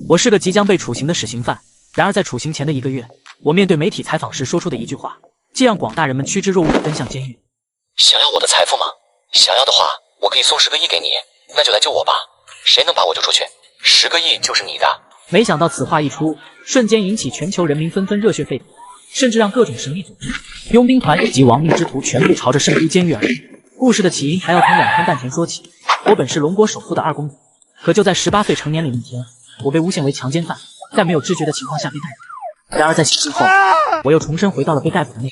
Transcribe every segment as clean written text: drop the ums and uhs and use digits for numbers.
我是个即将被处刑的死刑犯。然而在处刑前的1个月，我面对媒体采访时说出的一句话，既让广大人们趋之若鹜地奔向监狱。想要我的财富吗？想要的话，我可以送10个亿给你，那就来救我吧。谁能把我救出去，10个亿就是你的。没想到此话一出，瞬间引起全球人民纷纷热血沸腾，甚至让各种神秘组织、佣兵团及亡命之徒全部朝着圣都监狱而去。故事的起因还要从2天半前说起。我本是龙国首富的2公子，可就在18岁成年礼那天，我被诬陷为强奸犯，在没有知觉的情况下被逮捕。然而在醒醒后，我又重新回到了被逮捕的那天。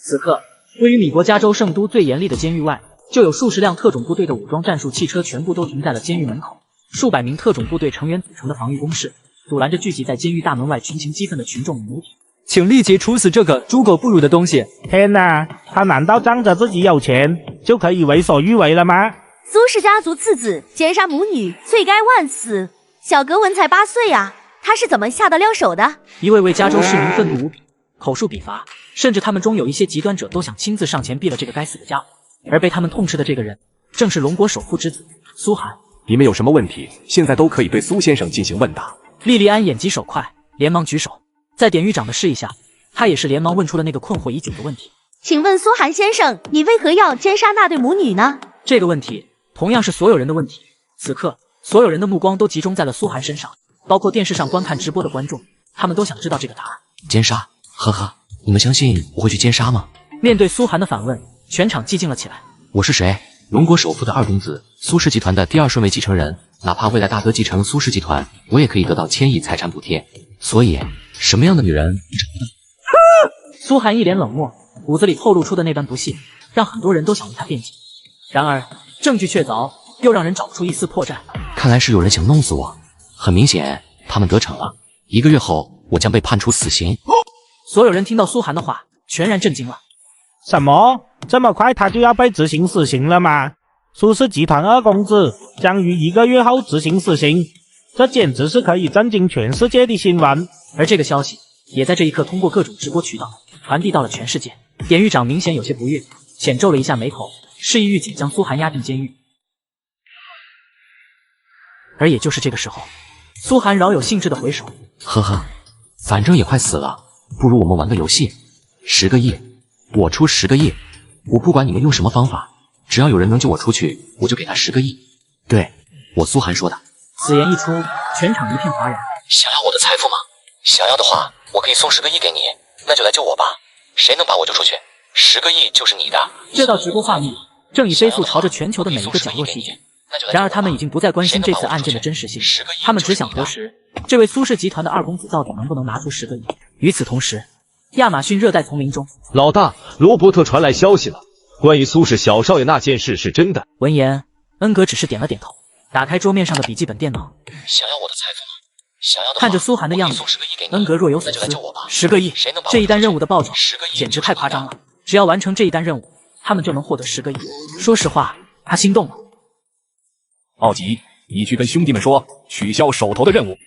此刻，位于美国加州圣都最严厉的监狱外，就有数十辆特种部队的武装战术汽车全部都停在了监狱门口，数百名特种部队成员组成的防御工事，阻拦着聚集在监狱大门外群情激愤的群众与媒体。请立即处死这个猪狗不如的东西！天哪，他难道仗着自己有钱就可以为所欲为了吗？苏氏家族次子奸杀母女，罪该万死。小格文才8岁啊，他是怎么下得了手的？一位位加州市民愤怒无比，口述笔伐，甚至他们中有一些极端者都想亲自上前毙了这个该死的家伙。而被他们痛斥的这个人，正是龙国首富之子苏寒。你们有什么问题，现在都可以对苏先生进行问答。莉莉安眼疾手快，连忙举手。在典狱长的示意下，他也是连忙问出了那个困惑已久的问题。请问苏寒先生，你为何要奸杀那对母女呢？这个问题同样是所有人的问题。此刻，所有人的目光都集中在了苏寒身上，包括电视上观看直播的观众，他们都想知道这个答案。奸杀？呵呵，你们相信我会去奸杀吗？面对苏寒的反问，全场寂静了起来。我是谁？龙国首富的2公子，苏氏集团的第2顺位继承人。哪怕未来大哥继承苏氏集团，我也可以得到1000亿财产补贴。所以，什么样的女人找不到？苏寒一脸冷漠，骨子里透露出的那般不屑，让很多人都想为他辩解。然而，证据确凿，又让人找不出一丝破绽。看来是有人想弄死我。很明显，他们得逞了。1个月后，我将被判处死刑。所有人听到苏寒的话，全然震惊了。什么？这么快他就要被执行死刑了吗？苏氏集团2公子将于1个月后执行死刑，这简直是可以震惊全世界的新闻。而这个消息也在这一刻通过各种直播渠道传递到了全世界。典狱长明显有些不悦，浅皱了一下眉头，示意狱警将苏寒押进监狱。而也就是这个时候，苏寒饶有兴致的回首，呵呵，反正也快死了，不如我们玩个游戏。10个亿，我出10个亿，我不管你们用什么方法，只要有人能救我出去，我就给他10个亿。对，我苏寒说的。此言一出，全场一片哗然。想要我的财富吗？想要的话，我可以送10个亿给你，那就来救我吧。谁能把我救出去，10个亿就是你的。这道直播画面正以飞速朝着全球的每一个角落席卷。然而他们已经不再关心这次案件的真实性，他们只想核实这位苏氏集团的2公子到底能不能拿出10个亿。与此同时，亚马逊热带丛林中，老大，罗伯特传来消息了，关于苏氏小少爷那件事是真的。闻言，恩格只是点了点头，打开桌面上的笔记本电脑。想要我的财富吗？想要的话，看着苏寒的样子，恩格若有所思。10个亿，这一单任务的报酬简直太夸张了。只要完成这一单任务，他们就能获得10个亿。说实话，他心动了。奥吉，你去跟兄弟们说，取消手头的任务。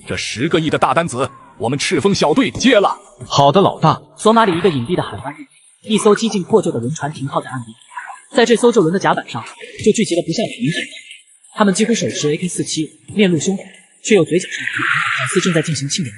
这10个亿的大单子，我们赤峰小队接了。好的，老大。索马里一个隐蔽的海湾日，一艘几近破旧的轮船停靠在岸边，在这艘旧轮的甲板上，就聚集了不下10名人。他们几乎手持 AK-47，面露凶火，却又嘴角上扬，好似正在进行庆典，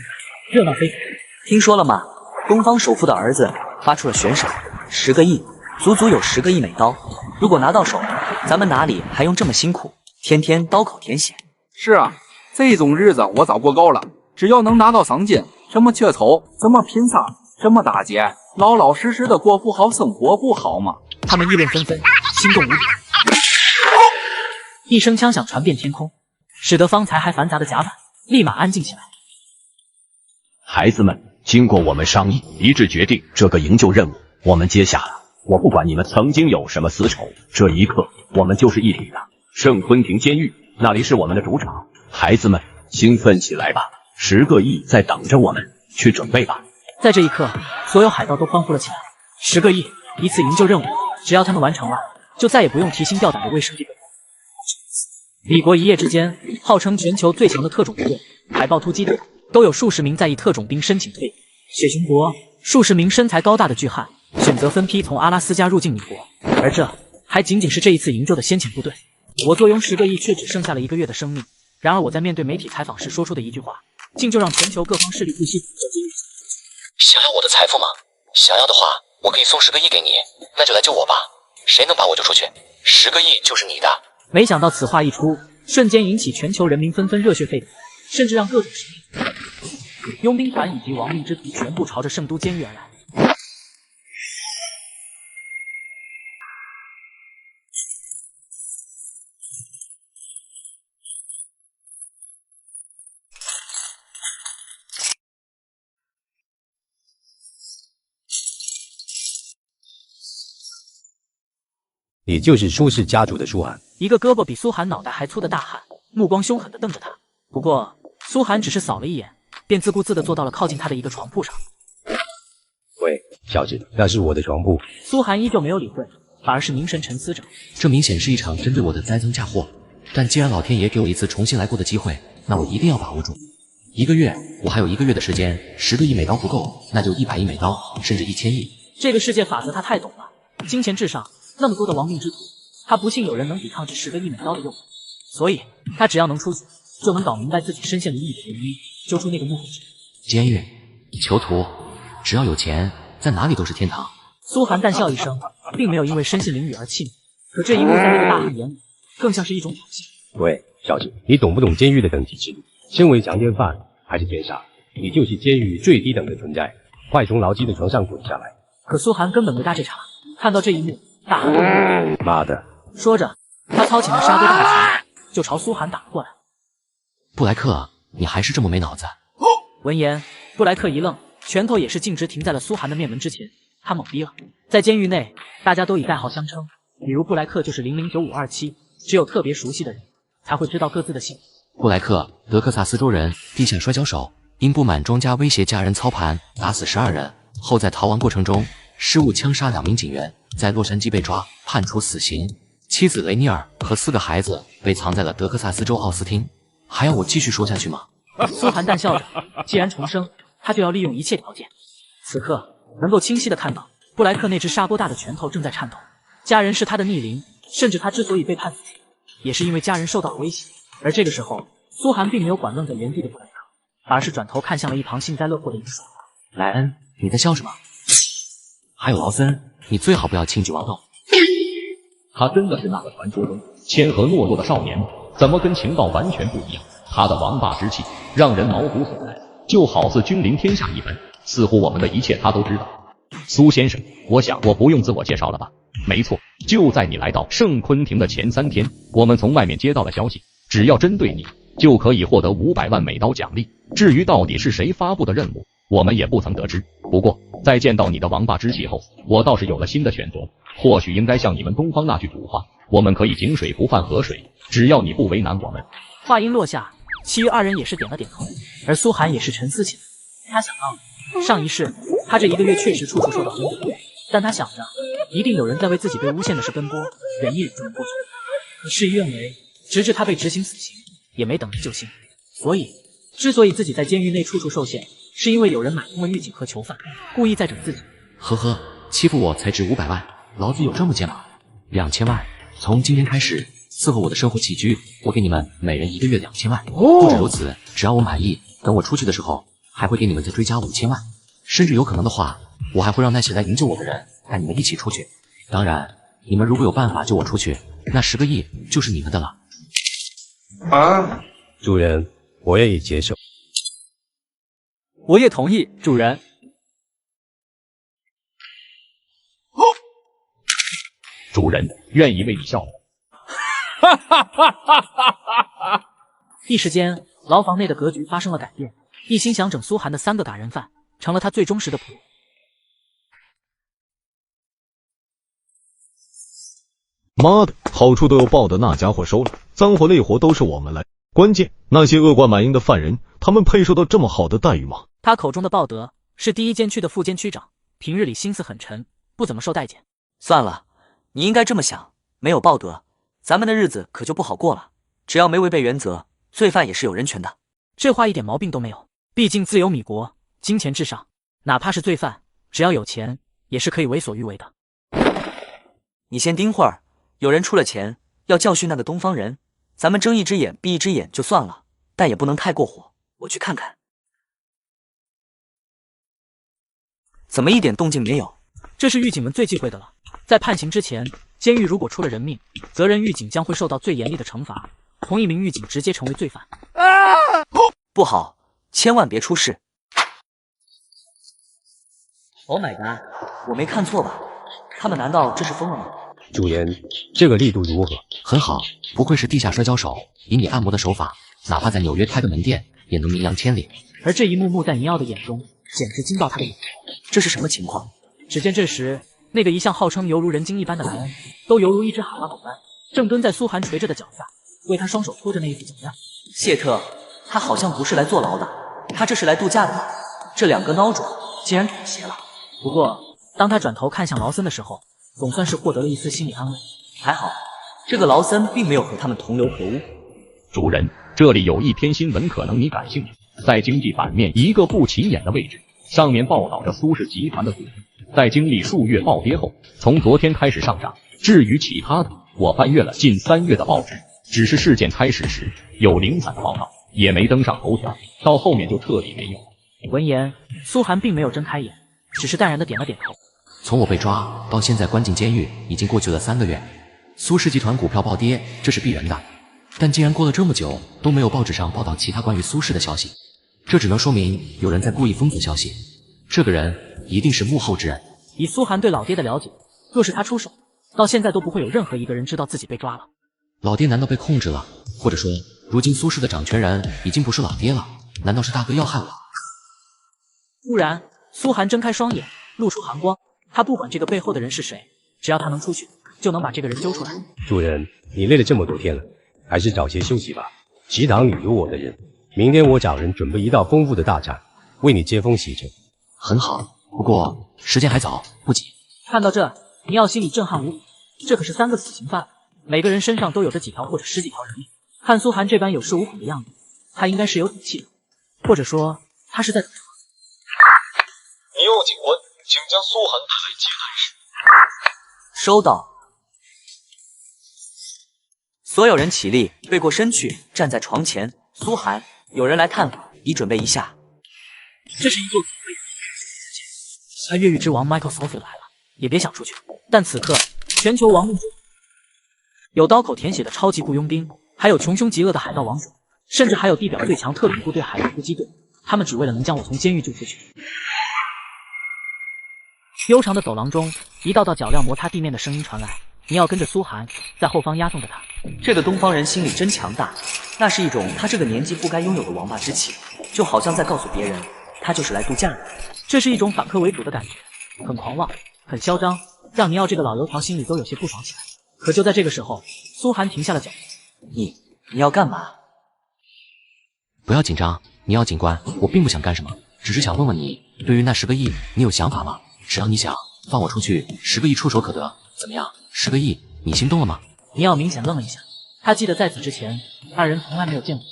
热闹非凡。听说了吗？东方首富的儿子发出了悬赏，10个亿，足足有10个亿美刀。如果拿到手，咱们哪里还用这么辛苦，天天刀口舔血？是啊，这种日子我早过够了。只要能拿到赏金，什么缺头，什么拼杀，什么打劫，老老实实的过富豪生活不好吗？他们议论纷纷，心动无比。一声枪响传遍天空，使得方才还繁杂的甲板立马安静起来。孩子们，经过我们商议，一致决定这个营救任务我们接下了。我不管你们曾经有什么私仇，这一刻我们就是一体的。圣昆廷监狱，那里是我们的主场。孩子们，兴奋起来吧！10个亿在等着我们，去准备吧。在这一刻，所有海盗都欢呼了起来。10个亿，一次营救任务，只要他们完成了，就再也不用提心吊胆的为生计奔波。李国一夜之间，号称全球最强的特种部队海豹突击队，都有数十名在役特种兵申请退役。血熊国数十名身材高大的巨汉选择分批从阿拉斯加入境米国，而这还仅仅是这一次营救的先遣部队。我坐拥10个亿，却只剩下了1个月的生命。然而我在面对媒体采访时说出的一句话，竟就让全球各方势力不惜在监狱。想要我的财富吗？想要的话，我可以送10个亿给你，那就来救我吧。谁能把我救出去，10个亿就是你的。没想到此话一出，瞬间引起全球人民纷纷热血沸腾，甚至让各种神秘佣兵团以及亡命之徒全部朝着圣都监狱而来。你就是苏氏家族的苏寒。一个胳膊比苏寒脑袋还粗的大汉，目光凶狠地瞪着他。不过苏寒只是扫了一眼，便自顾自地坐到了靠近他的一个床铺上。喂，小子，那是我的床铺。苏寒依旧没有理会，反而是凝神沉思着。这明显是一场针对我的栽赃嫁祸，但既然老天爷给我一次重新来过的机会，那我一定要把握住。1个月，我还有1个月的时间，10个亿美刀不够，那就100亿美刀，甚至1000亿。这个世界法则他太懂了，金钱至上，那么多的亡命之徒，他不信有人能抵抗这10个亿美刀的诱惑，所以他只要能出去，就能搞明白自己身陷囹圄的原因，揪出那个幕后之人。监狱、囚徒，只要有钱，在哪里都是天堂。苏寒淡笑一声，并没有因为身陷囹圄而气怒，可这一幕在那个大汉眼里，更像是一种挑衅。喂，小子，你懂不懂监狱的等级制度？身为强奸犯还是奸杀，你就是监狱最低等的存在，快从牢基的床上滚下来！可苏寒根本没搭这茬，看到这一幕，大汉妈的！说着，他操起那沙多大的拳，就朝苏寒打了过来。布莱克，你还是这么没脑子。闻言，布莱克一愣，拳头也是径直停在了苏寒的面门之前。他懵逼了。在监狱内，大家都以代号相称，比如布莱克就是009527，只有特别熟悉的人才会知道各自的姓。布莱克，德克萨斯州人，地下摔跤手，因不满庄家威胁家人操盘，打死12人，后在逃亡过程中失误枪杀2名警员，在洛杉矶被抓，判处死刑。妻子雷尼尔和4个孩子被藏在了德克萨斯州奥斯汀。还要我继续说下去吗？苏寒淡笑着，既然重生，他就要利用一切条件。此刻能够清晰地看到，布莱克那只砂锅大的拳头正在颤抖。家人是他的逆鳞，甚至他之所以被判死刑，也是因为家人受到了威胁。而这个时候，苏寒并没有管愣在原地的布莱克，反而是转头看向了一旁幸灾乐祸的银爽。莱恩，你在笑什么？还有劳森，你最好不要轻举妄动。他真的是那个传说中谦和懦弱的少年吗？怎么跟情报完全不一样？他的王霸之气让人毛骨悚然，就好似君临天下一般，似乎我们的一切他都知道。苏先生，我想我不用自我介绍了吧？没错，就在你来到圣昆廷的前3天，我们从外面接到了消息，只要针对你，就可以获得500万美刀奖励。至于到底是谁发布的任务，我们也不曾得知。不过在见到你的王霸之气后，我倒是有了新的选择。或许应该像你们东方那句古话，我们可以井水不犯河水，只要你不为难我们。话音落下，其余2人也是点了点头，而苏寒也是沉思起来。他想到上一世他这1个月确实处处受到针对，但他想着一定有人在为自己被诬陷的事奔波，忍一忍就能过去。可事与愿违，直至他被执行死刑，也没等来救星。之所以自己在监狱内处处受限，是因为有人买通了狱警和囚犯，故意在整自己。呵呵，欺负我才值500万，老子有这么贱吗？2000万，从今天开始伺候我的生活起居，我给你们每人1个月2000万。不止如此，只要我满意，等我出去的时候，还会给你们再追加5000万，甚至有可能的话，我还会让那些来营救我的人带你们一起出去。当然，你们如果有办法救我出去，那10个亿就是你们的了。啊，主人，我愿意接受。我也同意，主人。主人愿意为你效劳。一时间，牢房内的格局发生了改变。一心想整苏寒的3个打人犯，成了他最忠实的仆人。妈的，好处都有报的那家伙收了，脏活累活都是我们来。关键那些恶贯满盈的犯人，他们配受到这么好的待遇吗？他口中的报德是第1监区的副监区长，平日里心思很沉，不怎么受待见。算了，你应该这么想，没有报德，咱们的日子可就不好过了。只要没违背原则，罪犯也是有人权的。这话一点毛病都没有，毕竟自由米国，金钱至上，哪怕是罪犯，只要有钱，也是可以为所欲为的。你先盯会儿，有人出了钱要教训那个东方人，咱们睁一只眼闭一只眼就算了，但也不能太过火。我去看看。怎么一点动静没有？这是狱警们最忌讳的了。在判刑之前，监狱如果出了人命，责任狱警将会受到最严厉的惩罚。同一名狱警直接成为罪犯。不好，千万别出事。Oh my god， 我没看错吧？他们难道这是疯了吗？主人，这个力度如何？很好，不愧是地下摔跤手，以你按摩的手法，哪怕在纽约开个门店，也能名扬千里。而这一幕幕在尼奥的眼中，简直惊到他的眼。这是什么情况？只见这时，那个一向号称犹如人精一般的莱恩，都犹如一只蛤蟆狗般，正蹲在苏寒垂着的脚下，为他双手托着那一副脚样。谢特，他好像不是来坐牢的，他这是来度假的。这两个孬种竟然妥协了。不过，当他转头看向劳森的时候，总算是获得了一丝心理安慰。还好，这个劳森并没有和他们同流合污。主人，这里有一篇新闻，可能你感兴趣。在经济版面一个不起眼的位置，上面报道着苏氏集团的股份在经历数月暴跌后，从昨天开始上涨。至于其他的，我翻阅了近3月的报纸，只是事件开始时有零散的报道，也没登上头条，到后面就彻底没有。闻言，苏寒并没有睁开眼，只是淡然的点了点头。从我被抓到现在关进监狱，已经过去了3个月。苏氏集团股票暴跌，这是必然的。但既然过了这么久都没有报纸上报道其他关于苏氏的消息，这只能说明有人在故意封锁消息。这个人一定是幕后之人。以苏寒对老爹的了解，若是他出手，到现在都不会有任何一个人知道自己被抓了。老爹难道被控制了？或者说，如今苏氏的掌权人已经不是老爹了？难道是大哥要害我？突然，苏寒睁开双眼，露出寒光。他不管这个背后的人是谁，只要他能出去，就能把这个人揪出来。主人，你累了这么多天了，还是早些休息吧。食堂里有我的人，明天我找人准备一道丰富的大餐，为你接风洗尘。很好，不过时间还早，不急。看到这，尼奥心里震撼无比。这可是3个死刑犯，每个人身上都有着几条或者10几条人命。看苏寒这般有恃无恐的样子，他应该是有底气的，或者说他是在等着。尼奥警官，请将苏寒带来接待室。收到。所有人起立，背过身去，站在床前。苏寒，有人来探访，你准备一下。这是一座他越狱之王 Michael Scofield 来了，也别想出去。但此刻，全球亡命之有刀口舔血的超级雇佣兵，还有穷凶极恶的海盗王者，甚至还有地表最强特种部队海狼突击队，他们只为了能将我从监狱救出去。悠长的走廊中，一道道脚镣摩擦地面的声音传来。你要跟着苏寒，在后方押送着他。这个东方人心里真强大，那是一种他这个年纪不该拥有的王霸之气，就好像在告诉别人，他就是来度假的。这是一种反客为主的感觉，很狂妄，很嚣张，让尼奥这个老油条心里都有些不爽起来。可就在这个时候，苏寒停下了脚步。你要干嘛？不要紧张，尼奥警官，我并不想干什么，只是想问问你，对于那10个亿，你有想法吗？只要你想放我出去，10个亿触手可得，怎么样？10个亿，你心动了吗？尼奥明显愣了一下，他记得在此之前，二人从来没有见过。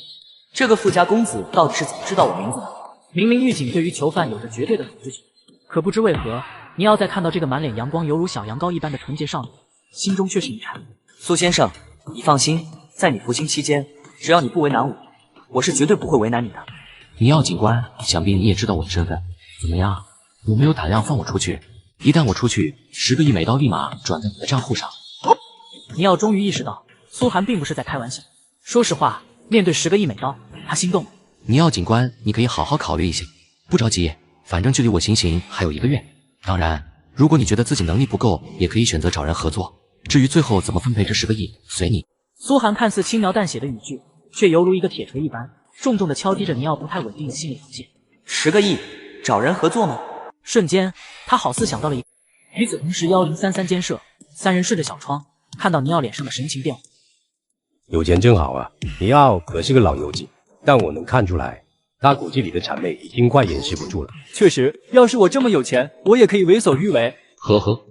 这个富家公子到底是怎么知道我名字的？明明狱警对于囚犯有着绝对的组织权，可不知为何，尼奥在看到这个满脸阳光犹如小羊羔一般的纯洁少女，心中却是一颤。苏先生，你放心，在你服刑期间，只要你不为难我，我是绝对不会为难你的。尼奥警官，想必你也知道我的身份，怎么样？有没有胆量放我出去？一旦我出去，10个亿美刀立马转在你的账户上。尼奥终于意识到，苏寒并不是在开玩笑。说实话，面对10个亿美刀，他心动了。尼奥警官，你可以好好考虑一下，不着急，反正距离我行刑还有1个月。当然，如果你觉得自己能力不够，也可以选择找人合作。至于最后怎么分配这10个亿，随你。苏寒看似轻描淡写的语句，却犹如一个铁锤一般，重重的敲击着尼奥不太稳定的心理防线。10个亿，找人合作吗？瞬间，他好似想到了一个。与此同时，1033监舍，3人顺着小窗，看到尼奥脸上的神情变化。有钱真好啊！尼奥可是个老油井，但我能看出来，他骨子里的谄媚已经快掩饰不住了。确实，要是我这么有钱，我也可以为所欲为。呵呵，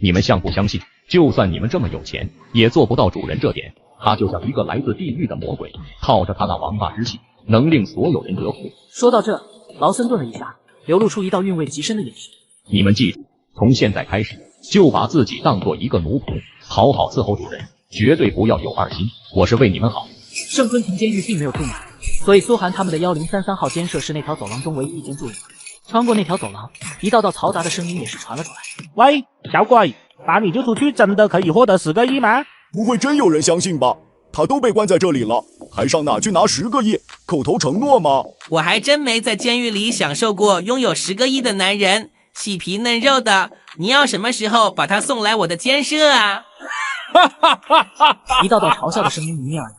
你们相不相信？就算你们这么有钱，也做不到主人这点。他就像一个来自地狱的魔鬼，靠着他那王霸之气，能令所有人得福。说到这，劳森顿了一下，流露出一道韵味极深的眼神。你们记住，从现在开始，就把自己当做一个奴仆，好好伺候主人，绝对不要有二心。我是为你们好。圣昆廷监狱并没有住满，所以苏寒他们的1033号监舍是那条走廊中唯一一间住人。穿过那条走廊，一道道嘈杂的声音也是传了出来。喂，小鬼，打你就出去，真的可以获得10个亿吗？不会真有人相信吧？他都被关在这里了，还上哪去拿10个亿？口头承诺吗？我还真没在监狱里享受过拥有10个亿的男人，细皮嫩肉的。你要什么时候把他送来我的监舍啊？一道道嘲笑的声音迎面而来，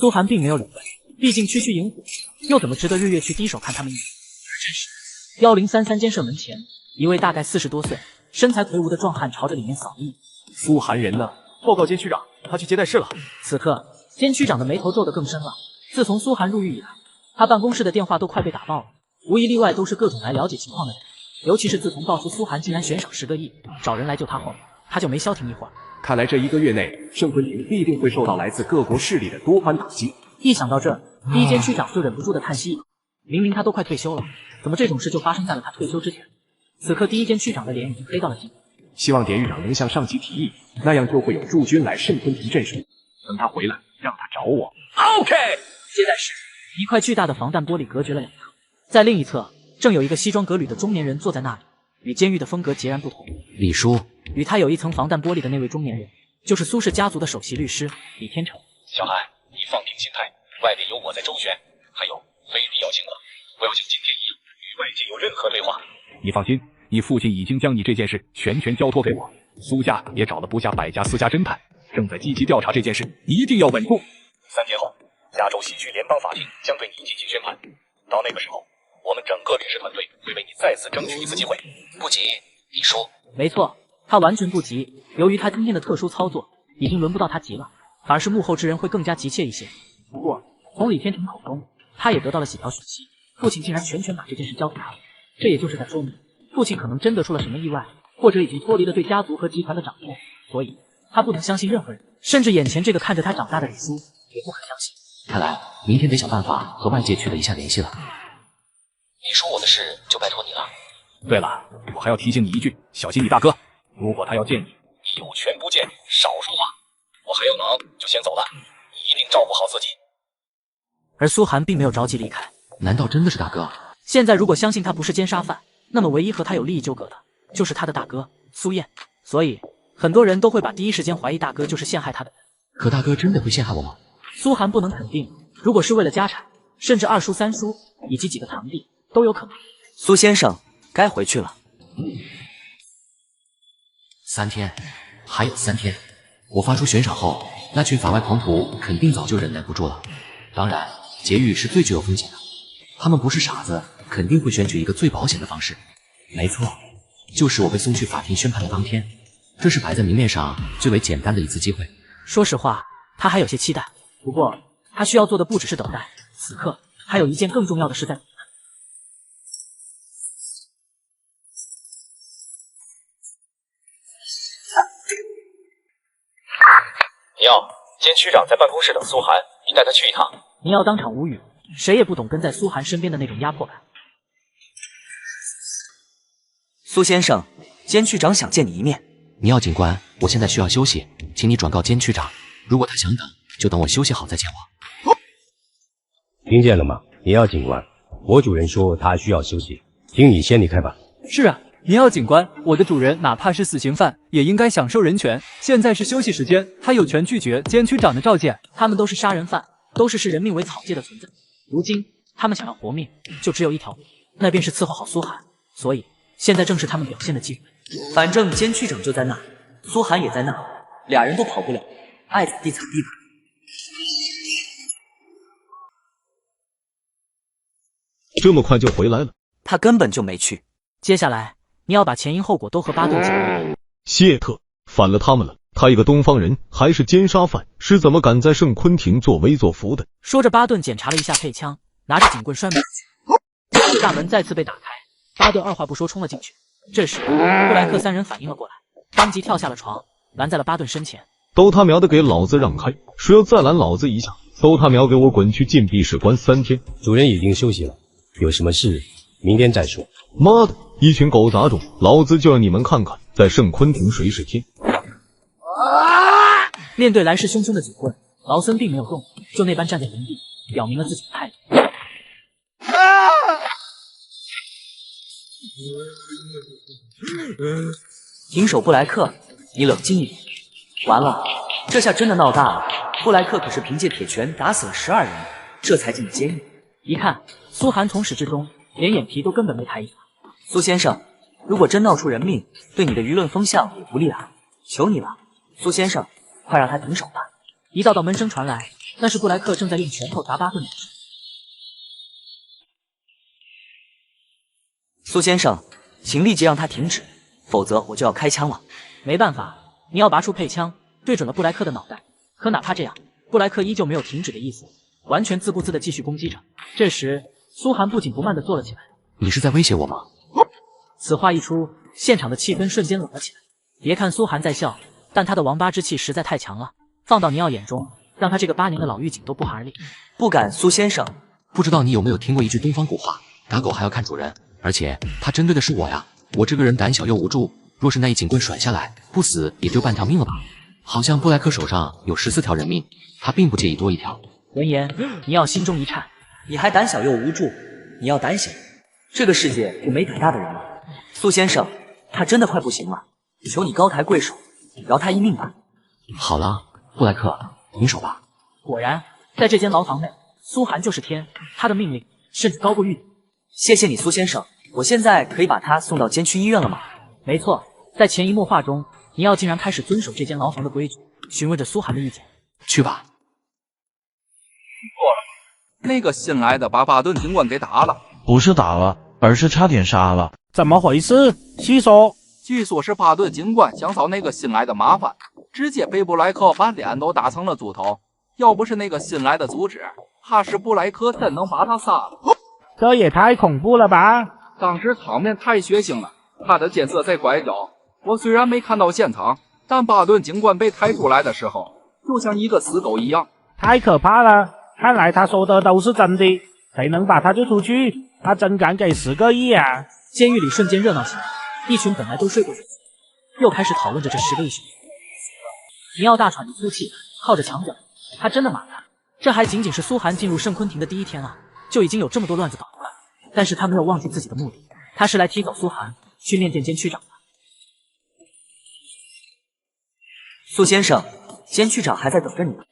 苏寒并没有理会，毕竟区区萤火，又怎么值得日月去低手看他们一眼？这时，1033监舍门前，一位大概40多岁、身材魁梧的壮汉朝着里面扫了一眼。苏寒人呢？报告监区长，他去接待室了。此刻，监区长的眉头皱得更深了。自从苏寒入狱以来，他办公室的电话都快被打爆了，无一例外都是各种来了解情况的人。尤其是自从爆出苏寒竟然悬赏10个亿找人来救他后，他就没消停一会儿。看来这1个月内，圣昆廷必定会受到来自各国势力的多番打击。一想到这，第一监区长就忍不住的叹息一口。明明他都快退休了，怎么这种事就发生在了他退休之前？此刻第一监区长的脸已经黑到了尽头。希望典狱长能向上级提议，那样就会有驻军来圣昆廷镇守。等他回来，让他找我。OK。接待室，一块巨大的防弹玻璃隔绝了两侧，在另一侧正有一个西装革履的中年人坐在那里，与监狱的风格截然不同。李叔，与他有一层防弹玻璃的那位中年人，就是苏氏家族的首席律师李天成。小韩，你放平心态，外面有我在周旋，还有非必要情况，不要像今天一样与外界有任何对话。你放心，你父亲已经将你这件事全权交托给我，苏家也找了不下100家私家侦探，正在积极调查这件事，一定要稳住。3天后，加州西区联邦法庭将对你进行宣判，到那个时候，我们整个律师团队会为你再次争取一次机会。不急，李叔。没错，他完全不急。由于他今天的特殊操作，已经轮不到他急了，反而是幕后之人会更加急切一些。不过，从李天成口中，他也得到了几条讯息，父亲竟然全权把这件事交给他了，这也就是在说明，父亲可能真的出了什么意外，或者已经脱离了对家族和集团的掌控，所以他不能相信任何人，甚至眼前这个看着他长大的李叔也不肯相信。看来明天得想办法和外界取得一下联系了。李叔，我的事就拜托你了。对了，我还要提醒你一句，小心你大哥，如果他要见你，有权不见，少说话。我还要忙，就先走了，你一定照顾好自己。而苏寒并没有着急离开。难道真的是大哥？现在如果相信他不是奸杀犯，那么唯一和他有利益纠葛的就是他的大哥苏燕，所以很多人都会把第一时间怀疑大哥就是陷害他的人。可大哥真的会陷害我吗？苏寒不能肯定，如果是为了家产，甚至2叔3叔以及几个堂弟都有可能。苏先生，该回去了。3天，还有3天。我发出悬赏后，那群法外狂徒肯定早就忍耐不住了。当然，劫狱是最具有风险的，他们不是傻子，肯定会选取一个最保险的方式。没错，就是我被送去法庭宣判的当天。这是摆在明面上最为简单的一次机会。说实话，他还有些期待。不过，他需要做的不只是等待，此刻还有一件更重要的事在等他。你要监区长在办公室等苏寒，你带他去一趟。你要当场无语，谁也不懂跟在苏寒身边的那种压迫感。苏先生，监区长想见你一面。你要警官，我现在需要休息，请你转告监区长，如果他想等，就等我休息好再见我。听见了吗？你要警官，我主人说他需要休息，请你先离开吧。是啊，你要警官，我的主人哪怕是死刑犯，也应该享受人权。现在是休息时间，他有权拒绝监区长的召见。他们都是杀人犯，都是视人命为草芥的存在。如今他们想要活命，就只有一条路，那便是伺候好苏寒。所以现在正是他们表现的机会。反正监区长就在那，苏寒也在那，俩人都跑不了，爱咋地咋地吧。这么快就回来了？他根本就没去。接下来你要把前因后果都和巴顿讲一遍。谢特，反了他们了！他一个东方人，还是奸杀犯，是怎么敢在圣昆廷作威作福的？说着，巴顿检查了一下配枪，拿着警棍摔门进去。大门再次被打开，巴顿二话不说冲了进去。这时，布莱克3人反应了过来，当即跳下了床，拦在了巴顿身前。都他喵的给老子让开！谁要再拦老子一下，都他喵给我滚去禁闭室关3天！主人已经休息了，有什么事明天再说。妈的，一群狗杂种，老子就让你们看看在圣昆廷谁是天。面对来势汹汹的警棍，劳森并没有动，就那般站在原地，表明了自己的态度。停手，布莱克，你冷静一点。完了，这下真的闹大了。布莱克可是凭借铁拳打死了12人，这才进的监狱。一看，苏寒从始至终连眼皮都根本没抬一下。苏先生，如果真闹出人命，对你的舆论风向也不利啊！求你了，苏先生，快让他停手吧！一道道闷声传来，那是布莱克正在用拳头砸巴顿的声。苏先生，请立即让他停止，否则我就要开枪了。没办法，你要拔出配枪，对准了布莱克的脑袋。可哪怕这样，布莱克依旧没有停止的意思，完全自顾自地继续攻击着。这时，苏寒不紧不慢地坐了起来。你是在威胁我吗？此话一出，现场的气氛瞬间冷了起来。别看苏寒在笑，但他的王八之气实在太强了，放到尼奥眼中，让他这个8年的老狱警都不寒而栗。不敢，苏先生。不知道你有没有听过一句东方古话，打狗还要看主人，而且他针对的是我呀。我这个人胆小又无助，若是那一警棍甩下来，不死也就半条命了吧。好像布莱克手上有14条人命，他并不介意多一条。闻言，尼奥心中一颤，你还胆小又无助，你要胆小，这个世界就没胆大的人了。苏先生，他真的快不行了，求你高抬贵手，饶他一命吧。好了，布莱克，停手吧。果然，在这间牢房内，苏寒就是天，他的命令甚至高过狱警。谢谢你，苏先生，我现在可以把他送到监区医院了吗？没错，在潜移默化中，尼奥竟然开始遵守这间牢房的规矩，询问着苏寒的意见。去吧。那个新来的把巴顿警官给打了，不是打了，而是差点杀了。怎么回事？细说。据说是巴顿警官想找那个新来的麻烦，直接被布莱克把脸都打成了猪头。要不是那个新来的阻止，怕是布莱克真能把他杀了。这也太恐怖了吧！当时场面太血腥了，他的剑色在拐角。我虽然没看到现场，但巴顿警官被抬出来的时候，就像一个死狗一样。太可怕了！看来他说的都是真的，谁能把他救出去？他真敢给10个亿啊！监狱里瞬间热闹起来，一群本来都睡过去的又开始讨论着这10个亿选择。尼奥大喘着粗气，靠着墙角，他真的麻烦。这还仅仅是苏寒进入圣昆廷的第1天啊，就已经有这么多乱子搞出来。但是他没有忘记自己的目的，他是来提走苏寒，去面见监区长的。苏先生，监区长还在等着你呢。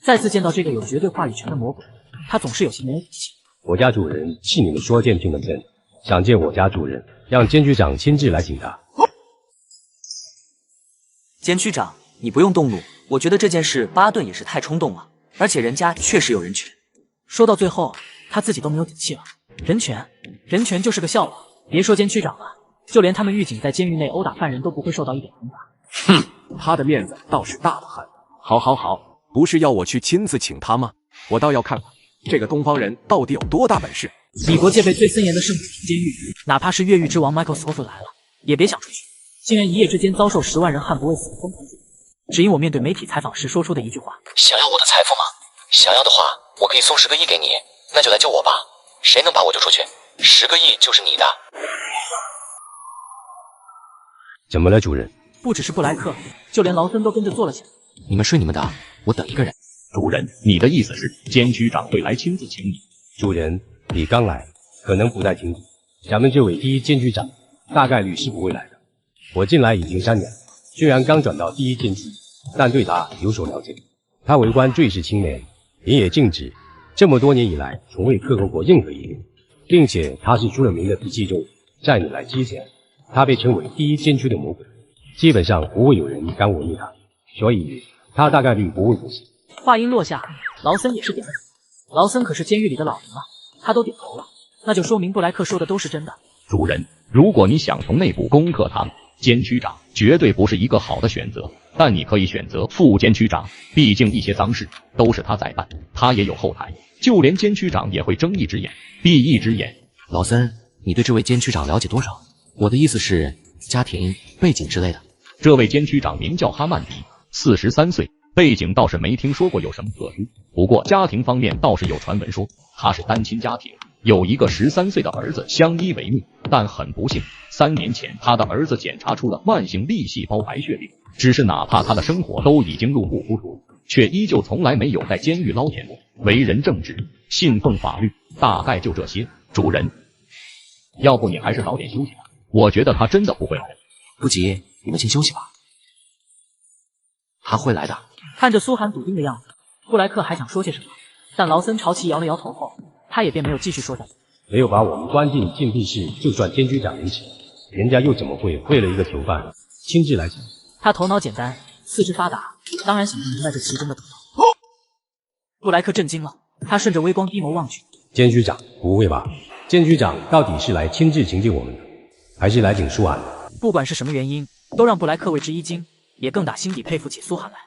再次见到这个有绝对话语权的魔鬼，他总是有些没有底气。我家主人信你们说见就能见，想见我家主人，让监区长亲自来请他。监区长，你不用动怒，我觉得这件事巴顿也是太冲动了，而且人家确实有人权。说到最后，他自己都没有底气了。人权就是个笑话。别说监区长了，就连他们狱警在监狱内殴打犯人都不会受到一点惩罚。哼，他的面子倒是大得很。好，不是要我去亲自请他吗？我倒要看看这个东方人到底有多大本事。李国戒备最森严的圣昆廷监狱，哪怕是越狱之王 Michael Scofield 来了，也别想出去。竟然一夜之间遭受10万人悍不畏死的疯狂追捕，只因我面对媒体采访时说出的一句话：想要我的财富吗？想要的话，我可以送10个亿给你，那就来救我吧。谁能把我救出去，10个亿就是你的。怎么了，主人？不只是布莱克，就连劳森都跟着坐了起来。你们睡你们的，我等一个人。主人，你的意思是监区长会来亲自请你？主人，你刚来，可能不太清楚，咱们这位第1监区长大概率是不会来的。我进来已经3年，虽然刚转到第1监区，但对他有所了解。他为官最是清廉，人也正直，这么多年以来从未克扣过任何一人，并且他是出了名的脾气重，在你来之前，他被称为第1监区的魔鬼，基本上不会有人敢违逆他，所以他大概率不会不死。话音落下，劳森也是点了头。劳森可是监狱里的老人了，他都点头了，那就说明布莱克说的都是真的。主人，如果你想从内部攻克他们，监区长绝对不是一个好的选择，但你可以选择副监区长，毕竟一些脏事都是他在办，他也有后台，就连监区长也会睁一只眼闭一只眼。老森，你对这位监区长了解多少？我的意思是家庭背景之类的。这位监区长名叫哈曼迪，43岁，背景倒是没听说过有什么特殊，不过家庭方面倒是有传闻说他是单亲家庭，有一个13岁的儿子相依为命，但很不幸，3年前他的儿子检查出了慢性粒细胞白血病。只是哪怕他的生活都已经入不敷出，却依旧从来没有在监狱捞钱过。为人正直，信奉法律，大概就这些。主人，要不你还是早点休息吧，我觉得他真的不会来。不急，你们先休息吧，他会来的。看着苏寒笃定的样子，布莱克还想说些什么，但劳森朝其摇了摇头后，他也便没有继续说下去。没有把我们关进禁闭室，就算监局长引起，人家又怎么会为了一个囚犯亲自来请？他头脑简单，四肢发达，当然想不明白这其中的道理。布莱克震惊了，他顺着微光低眸望去。监局长，不会吧？监局长到底是来亲自请进我们的，还是来请苏寒？不管是什么原因，都让布莱克为之一惊，也更打心底佩服起苏寒来。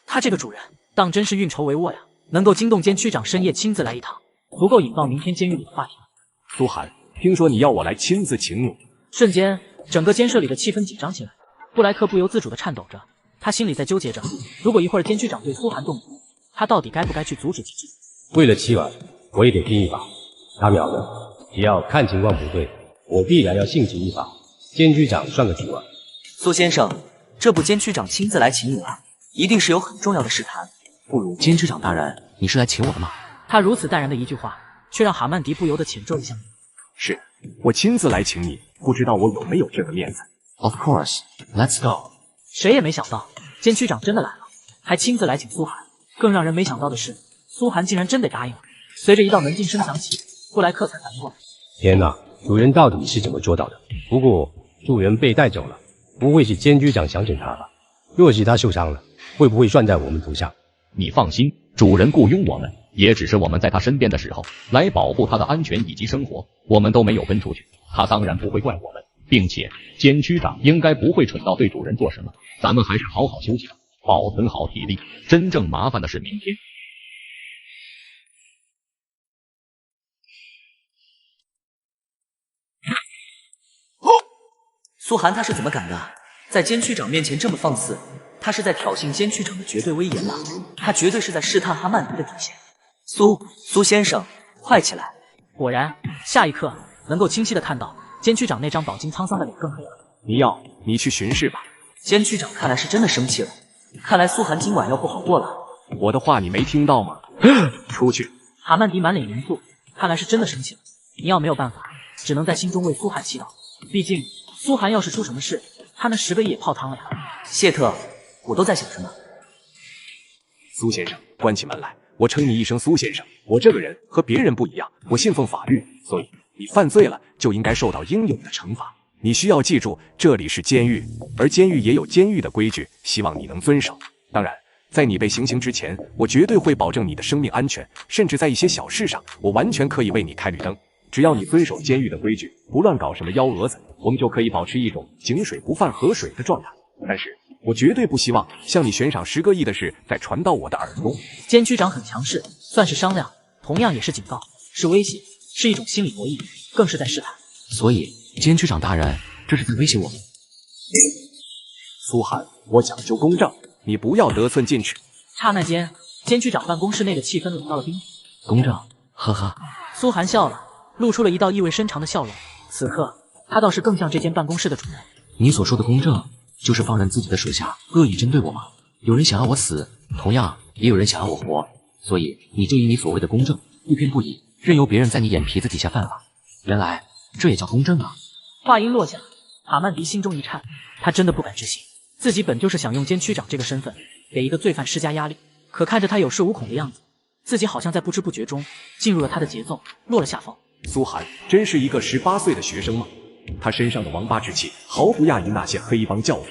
他这个主人当真是运筹帷幄呀，能够惊动监区长深夜亲自来一趟，足够引爆明天监狱里的话题。苏寒，听说你要我来亲自请你。瞬间，整个监舍里的气氛紧张起来。布莱克不由自主地颤抖着，他心里在纠结着，如果一会儿监区长对苏寒动武，他到底该不该去阻止几句？为了妻儿，我也得拼一把。他秒的，只要看情况不对，我必然要性情一把。监区长算个主儿。苏先生，这部监区长亲自来请你了，一定是有很重要的事谈。不如监区长大人，你是来请我的吗？他如此淡然的一句话，却让哈曼迪不由得浅皱一下。是我亲自来请你，不知道我有没有这个面子。Of course, let's go。谁也没想到，监区长真的来了，还亲自来请苏寒。更让人没想到的是，苏寒竟然真得答应了。随着一道门禁声响起，布莱克才反应过来。天哪，主人到底是怎么做到的？不过主人被带走了，不会是监局长想整他吧？若是他受伤了，会不会算在我们头上？你放心，主人雇佣我们，也只是我们在他身边的时候，来保护他的安全以及生活，我们都没有跟出去，他当然不会怪我们。并且监区长应该不会蠢到对主人做什么，咱们还是好好休息吧，保存好体力。真正麻烦的是明天。苏寒他是怎么敢的？在监区长面前这么放肆，他是在挑衅监区长的绝对威严吗？他绝对是在试探哈曼迪的底线。苏先生，快起来！果然，下一刻能够清晰的看到监区长那张饱经沧桑的脸更黑了。你去巡视吧。监区长看来是真的生气了，看来苏寒今晚要不好过了。我的话你没听到吗？出去！哈曼迪满脸严肃，看来是真的生气了。尼奥没有办法，只能在心中为苏寒祈祷。毕竟苏寒要是出什么事，他那10个亿也泡汤了呀。谢特，我都在想什么？苏先生，关起门来，我称你一声苏先生。我这个人和别人不一样，我信奉法律，所以你犯罪了就应该受到应有的惩罚。你需要记住，这里是监狱，而监狱也有监狱的规矩，希望你能遵守。当然，在你被行刑之前，我绝对会保证你的生命安全，甚至在一些小事上，我完全可以为你开绿灯。只要你遵守监狱的规矩，不乱搞什么幺蛾子，我们就可以保持一种井水不犯河水的状态。但是我绝对不希望向你悬赏10个亿的事再传到我的耳中。监区长很强势，算是商量，同样也是警告，是威胁，是一种心理博弈，更是在试探。所以监区长大人，这是在威胁我们。苏寒，我讲究公正，你不要得寸进尺。刹那间，监区长办公室内的气氛冷到了冰点。公正，呵呵。苏寒笑了，露出了一道意味深长的笑容。此刻，他倒是更像这间办公室的主人。你所说的公正，就是放任自己的手下恶意针对我吗？有人想要我死，同样也有人想要我活，所以你就以你所谓的公正，不偏不倚，任由别人在你眼皮子底下犯法。原来这也叫公正啊！话音落下，哈曼迪心中一颤，他真的不敢置信，自己本就是想用监区长这个身份给一个罪犯施加压力，可看着他有恃无恐的样子，自己好像在不知不觉中进入了他的节奏，落了下风。苏寒真是一个18岁的学生吗？他身上的王八之气毫不亚于那些黑帮教父。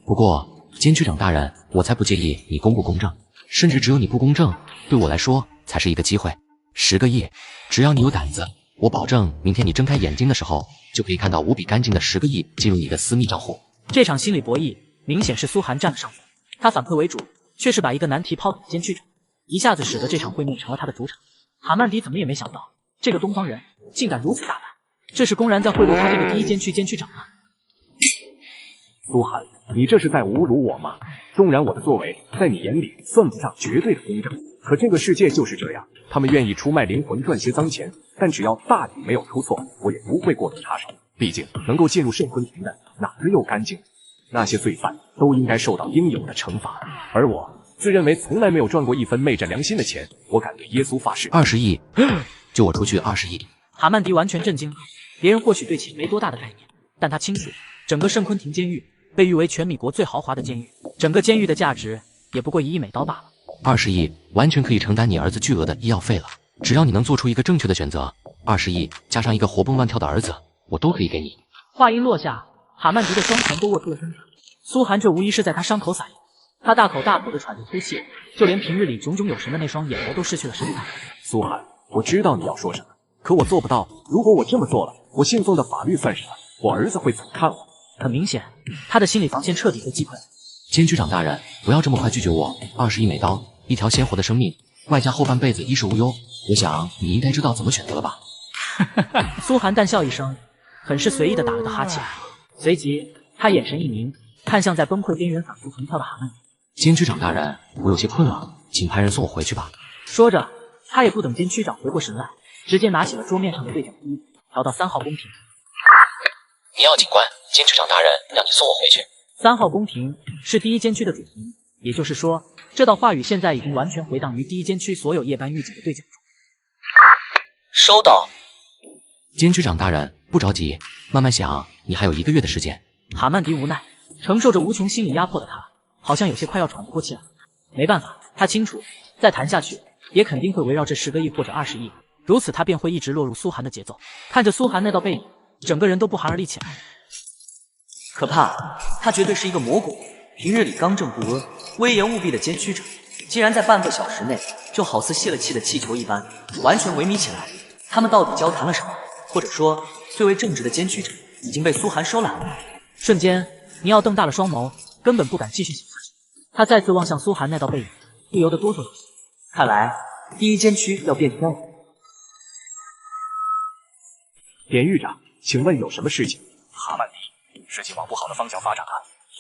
不过监区长大人，我才不介意你公不公正，甚至只有你不公正，对我来说才是一个机会。10个亿，只要你有胆子，我保证明天你睁开眼睛的时候，就可以看到无比干净的10个亿进入你的私密账户。这场心理博弈明显是苏寒占了上风，他反客为主，却是把一个难题抛给监区长，一下子使得这场会面成了他的主场。哈曼迪怎么也没想到，这个东方人竟敢如此大胆，这是公然在贿赂他这个第一监区监区长吗？苏寒，你这是在侮辱我吗？纵然我的作为在你眼里算不上绝对的公正，可这个世界就是这样，他们愿意出卖灵魂赚些脏钱，但只要大体没有出错，我也不会过多插手。毕竟能够进入圣婚庭的哪个又干净？那些罪犯都应该受到应有的惩罚，而我自认为从来没有赚过一分昧着良心的钱，我敢对耶稣发誓，20亿，就我出去20亿。哈曼迪完全震惊了，别人或许对钱没多大的概念，但他清楚，整个圣昆廷监狱被誉为全米国最豪华的监狱，整个监狱的价值也不过1亿美刀罢了。20亿完全可以承担你儿子巨额的医药费了，只要你能做出一个正确的选择，20亿加上一个活蹦乱跳的儿子，我都可以给你。话音落下，哈曼迪的双拳都握住了身体。苏寒这无疑是在他伤口撒盐，他大口大口地喘着粗气，就连平日里炯炯有神的那双眼眸都失去了神采。苏寒，我知道你要说什么，可我做不到。如果我这么做了，我信奉的法律算什么？我儿子会怎么看我？很明显，他的心理防线彻底被击溃了。监区长大人，不要这么快拒绝我，20亿美刀，一条鲜活的生命，外加后半辈子衣食无忧，我想你应该知道怎么选择了吧？苏寒淡笑一声，很是随意地打了个哈欠，随即他眼神一凝，看向在崩溃边缘反复横跳的哈曼迪。监区长大人，我有些困了，请派人送我回去吧。说着，他也不等监区长回过神来，直接拿起了桌面上的对讲机，调到3号宫廷。你要警官，监区长大人让你送我回去。3号宫廷是第一监区的主题，也就是说，这道话语现在已经完全回荡于第一监区所有夜班狱警的对讲中。收到。监区长大人，不着急，慢慢想，你还有1个月的时间。哈曼迪无奈，承受着无穷心理压迫的他，好像有些快要喘不过气了。没办法，他清楚，再谈下去，也肯定会围绕这10个亿或者20亿，如此他便会一直落入苏寒的节奏。看着苏寒那道背影，整个人都不寒而栗起来。可怕，他绝对是一个魔鬼，平日里刚正不阿、威严务必的监区长，竟然在半个小时内就好似泄了气的气球一般，完全萎靡起来。他们到底交谈了什么？或者说，最为正直的监区长已经被苏寒收揽了。瞬间，尼奥瞪大了双眸，根本不敢继续想下去。他再次望向苏寒那道背影，不由得哆嗦了一下。看来第一监区要变天了。典狱长，请问有什么事情？哈曼迪，事情往不好的方向发展了，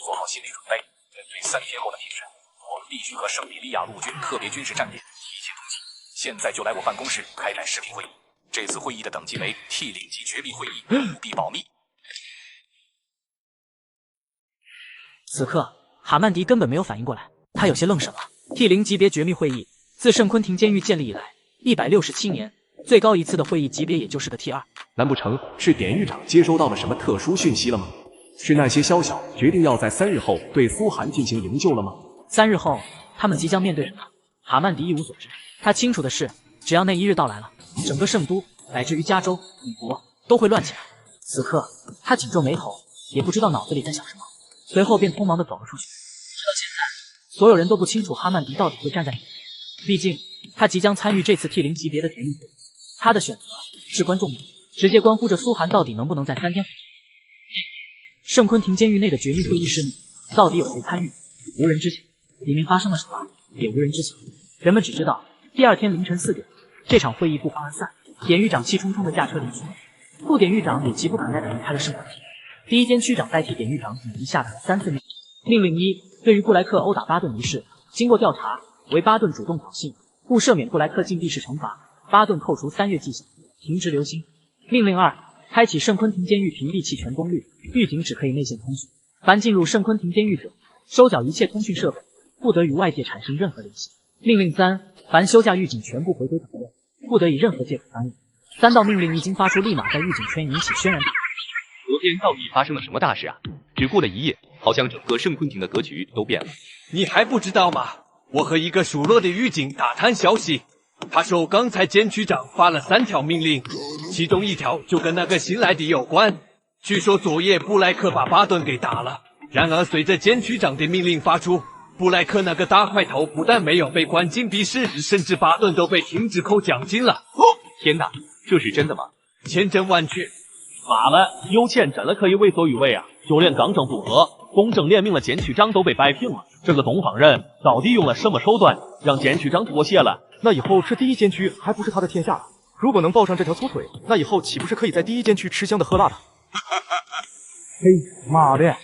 做好心理准备。面对3天后的庭审，我们必须和圣比利亚陆军特别军事战点提前通缉。现在就来我办公室开展视频会议。这次会议的等级为 T 领级绝密会议，务必保密。此刻，哈曼迪根本没有反应过来，他有些愣神了。T 0级别绝密会议，自圣昆廷监狱建立以来，167年，最高一次的会议级别也就是个 T2。难不成是典狱长接收到了什么特殊讯息了吗？是那些宵小决定要在3日后对苏寒进行营救了吗？3日后，他们即将面对什么？哈曼迪一无所知。他清楚的是，只要那一日到来了，整个圣都乃至于加州、美国都会乱起来。此刻，他紧皱眉头，也不知道脑子里在想什么，随后便匆忙地走了出去。直到现在，所有人都不清楚哈曼迪到底会站在哪边，毕竟他即将参与这次 T 0级别的绝密会议，他的选择至关重要，直接关乎着苏寒到底能不能在3天回去。圣昆廷监狱内的绝密会议室内，到底有谁参与？无人知晓。里面发生了什么，也无人知晓。人们只知道，第2天凌晨4点，这场会议不欢而散。典狱长气冲冲地驾车离去，副典狱长也急不可耐地离开了圣昆廷。第一监区长代替典狱长紧急下达了3次命令。命令1：对于布莱克殴打巴顿一事，经过调查，为巴顿主动挑衅，故赦免布莱克禁闭式惩罚，巴顿扣除3月绩效，停职留薪。命令2：开启圣昆廷监狱屏蔽器全功率，狱警只可以内线通讯，凡进入圣昆廷监狱者，收缴一切通讯设备，不得与外界产生任何联系。命令3：凡休假狱警全部回归岗位，不得以任何借口翻译。3道命令一经发出，立马在狱警圈引起轩然大波。昨天到底发生了什么大事啊？只过了1夜，好像整个圣昆廷的格局都变了。你还不知道吗？我和一个属落的狱警打探消息，他说刚才监区长发了3条命令，其中1条就跟那个新来的有关。据说昨夜布莱克把巴顿给打了，然而随着监区长的命令发出，布莱克那个大块头不但没有被关禁闭室，甚至巴顿都被停止扣奖金了。天哪，这是真的吗？千真万确。妈了，有钱真的可以为所欲为啊！就连刚正不阿、公正廉明的监区长都被摆平了。这个东方人到底用了什么手段，让监区长妥协了？那以后这第一监区还不是他的天下了？如果能抱上这条粗腿，那以后岂不是可以在第一监区吃香的喝辣的？嘿，妈的，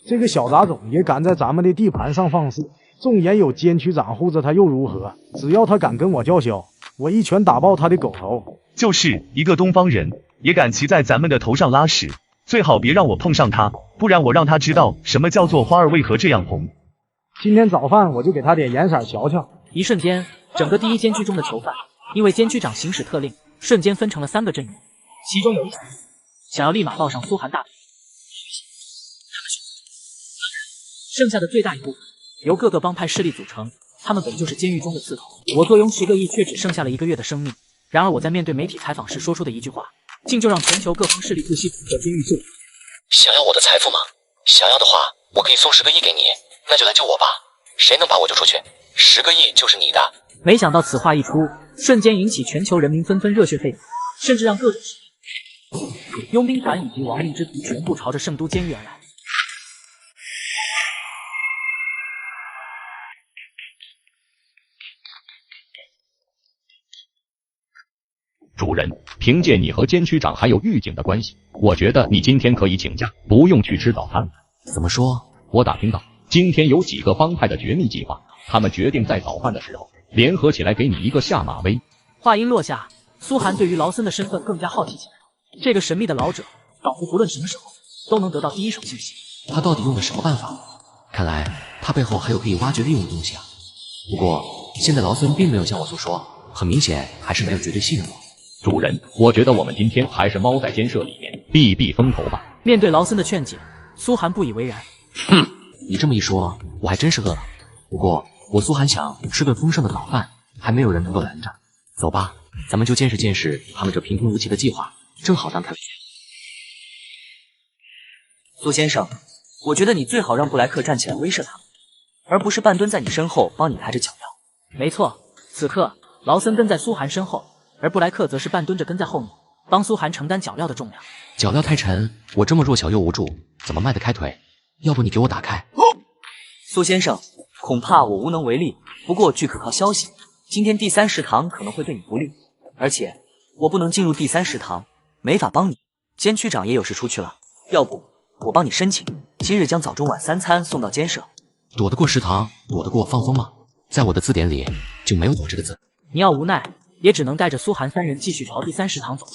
这个小杂种也敢在咱们的地盘上放肆，纵然有监区长护着他又如何？只要他敢跟我叫嚣，我一拳打爆他的狗头。就是一个东方人，也敢骑在咱们的头上拉屎，最好别让我碰上他，不然我让他知道什么叫做花儿为何这样红。今天早饭我就给他点颜色瞧瞧。一瞬间，整个第一监区中的囚犯因为监区长行使特令，瞬间分成了3个阵营，其中有一想要立马抱上苏寒大腿，剩下的最大一部分由各个帮派势力组成，他们本就是监狱中的刺头。我坐拥10个亿，却只剩下了1个月的生命。然而我在面对媒体采访时说出的一句话，竟就让全球各方势力不惜恐吓监狱救援。想要我的财富吗？想要的话，我可以送10个亿给你，那就来救我吧。谁能把我救出去，10个亿就是你的。没想到此话一出，瞬间引起全球人民纷纷热血沸腾，甚至让各种势力、佣兵团以及亡命之徒全部朝着圣都监狱而来。主人，凭借你和监区长还有狱警的关系，我觉得你今天可以请假，不用去吃早餐了。怎么说？我打听到，今天有几个帮派的绝密计划，他们决定在早饭的时候联合起来给你一个下马威。话音落下，苏寒对于劳森的身份更加好奇起来。这个神秘的老者，仿佛不论什么时候都能得到第一手信息。他到底用了什么办法？看来他背后还有可以挖掘利用的东西啊。不过现在劳森并没有向我诉说，很明显还是没有绝对信任我。主人，我觉得我们今天还是猫在监舍里面避避风头吧。面对劳森的劝解，苏寒不以为然。哼，你这么一说，我还真是饿了。不过我苏寒想吃顿丰盛的早饭，还没有人能够拦着。走吧，咱们就见识见识他们这平平无奇的计划，正好当开。苏先生，我觉得你最好让布莱克站起来威慑他们，而不是半蹲在你身后帮你抬着脚镣。没错，此刻劳森跟在苏寒身后，而布莱克则是半蹲着跟在后面，帮苏寒承担脚镣的重量。脚镣太沉，我这么弱小又无助，怎么迈得开腿？要不你给我打开。苏先生，恐怕我无能为力。不过据可靠消息，今天第3食堂可能会对你不利，而且我不能进入第3食堂，没法帮你。监区长也有事出去了，要不我帮你申请，今日将早中晚3餐送到监舍。躲得过食堂，躲得过放风吗？在我的字典里就没有躲这个字。你要无奈，也只能带着苏寒3人继续朝第3食堂走。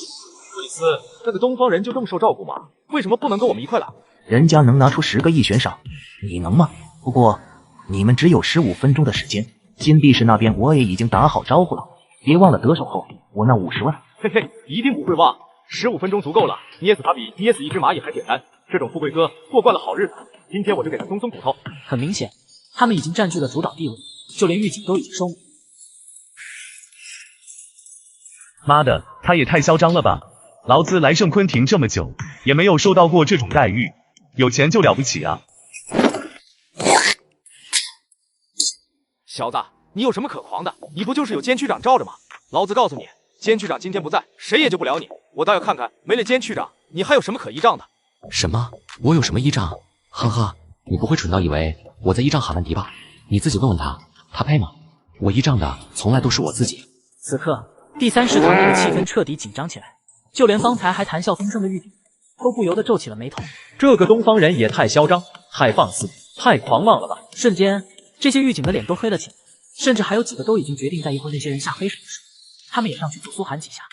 瑞斯，那个东方人就这么受照顾吗？为什么不能跟我们一块来？人家能拿出10个亿悬赏，你能吗？不过你们只有15分钟的时间，金币市那边我也已经打好招呼了，别忘了得手后我那50万。嘿嘿，一定不会忘，15分钟足够了，捏死他比捏死一只蚂蚁还简单。这种富贵哥过惯了好日子，今天我就给他松松骨头。很明显，他们已经占据了主导地位，就连狱警都已经收。妈的，他也太嚣张了吧！劳资来圣昆廷这么久，也没有受到过这种待遇，有钱就了不起啊！小子，你有什么可狂的？你不就是有监区长罩着吗？老子告诉你，监区长今天不在，谁也救不了你。我倒要看看，没了监区长，你还有什么可依仗的？什么？我有什么依仗？呵呵，你不会蠢到以为我在依仗哈曼迪吧？你自己问问他，他配吗？我依仗的从来都是我自己。此刻，第3食堂内的气氛彻底紧张起来，就连方才还谈笑风生的狱警都不由得皱起了眉头。这个东方人也太嚣张，太放肆，太狂妄了吧！瞬间，这些狱警的脸都黑了起来，甚至还有几个都已经决定在一会儿那些人下黑手时，他们也上去揍苏寒几下。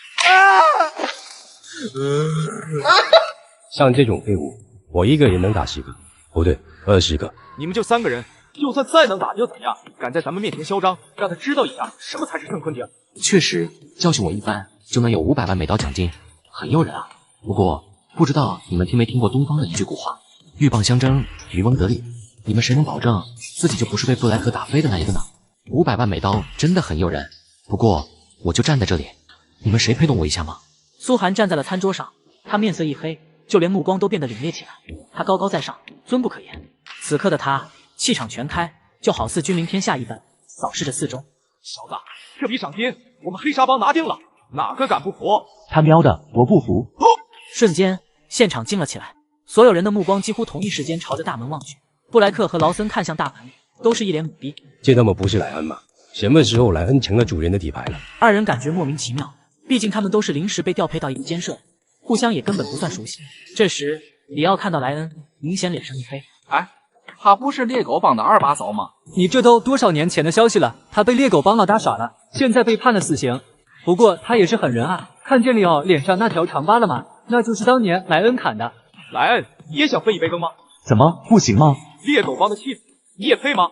像这种废物，我一个人能打10个，不对，20个。你们就3个人，就算再能打又怎样？敢在咱们面前嚣张，让他知道一下什么才是圣昆廷。确实，教训我一番就能有500万美刀奖金，很诱人啊。不过，不知道你们听没听过东方的一句古话：鹬蚌相争，渔翁得利。你们谁能保证自己就不是被布莱克打飞的那一个呢？500万美刀真的很诱人。不过，我就站在这里，你们谁配动我一下吗？苏寒站在了餐桌上，他面色一黑，就连目光都变得凛冽起来。他高高在上，尊不可言。此刻的他气场全开，就好似君临天下一般，扫视着四周。小子，这笔赏金我们黑沙帮拿定了，哪个敢不服？他喵的，我不服！瞬间，现场静了起来，所有人的目光几乎同一时间朝着大门望去。布莱克和劳森看向大门，都是一脸懵逼。这他妈不是莱恩吗？什么时候莱恩成了主人的底牌了？二人感觉莫名其妙，毕竟他们都是临时被调配到一个监舍，互相也根本不算熟悉。这时，里奥看到莱恩，明显脸上一黑。哎，他不是猎狗帮的2把手吗？你这都多少年前的消息了，他被猎狗帮老大耍了，现在被判了死刑。不过他也是狠人啊，看见里奥脸上那条长疤了吗？那就是当年莱恩砍的。莱恩，你也想分一杯羹吗？怎么不行吗？猎狗帮的妻子，你也配吗？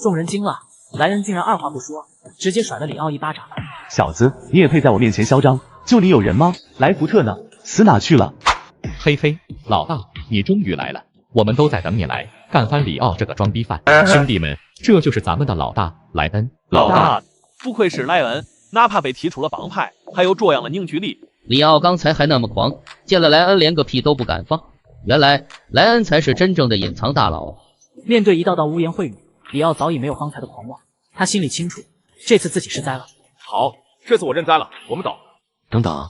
众人惊了，莱恩竟然二话不说，直接甩了里奥一巴掌。小子，你也配在我面前嚣张？就你有人吗？莱福特呢？死哪去了？嘿嘿，老大，你终于来了，我们都在等你来干翻里奥这个装逼犯。兄弟们，这就是咱们的老大莱恩。老大，不愧是莱恩，哪怕被踢出了帮派，还有这样的凝聚力。里奥刚才还那么狂，见了莱恩连个屁都不敢放。原来莱恩才是真正的隐藏大佬。面对一道道污言秽语，里奥早已没有刚才的狂妄，他心里清楚，这次自己是栽了。好，这次我认栽了，我们走。等等，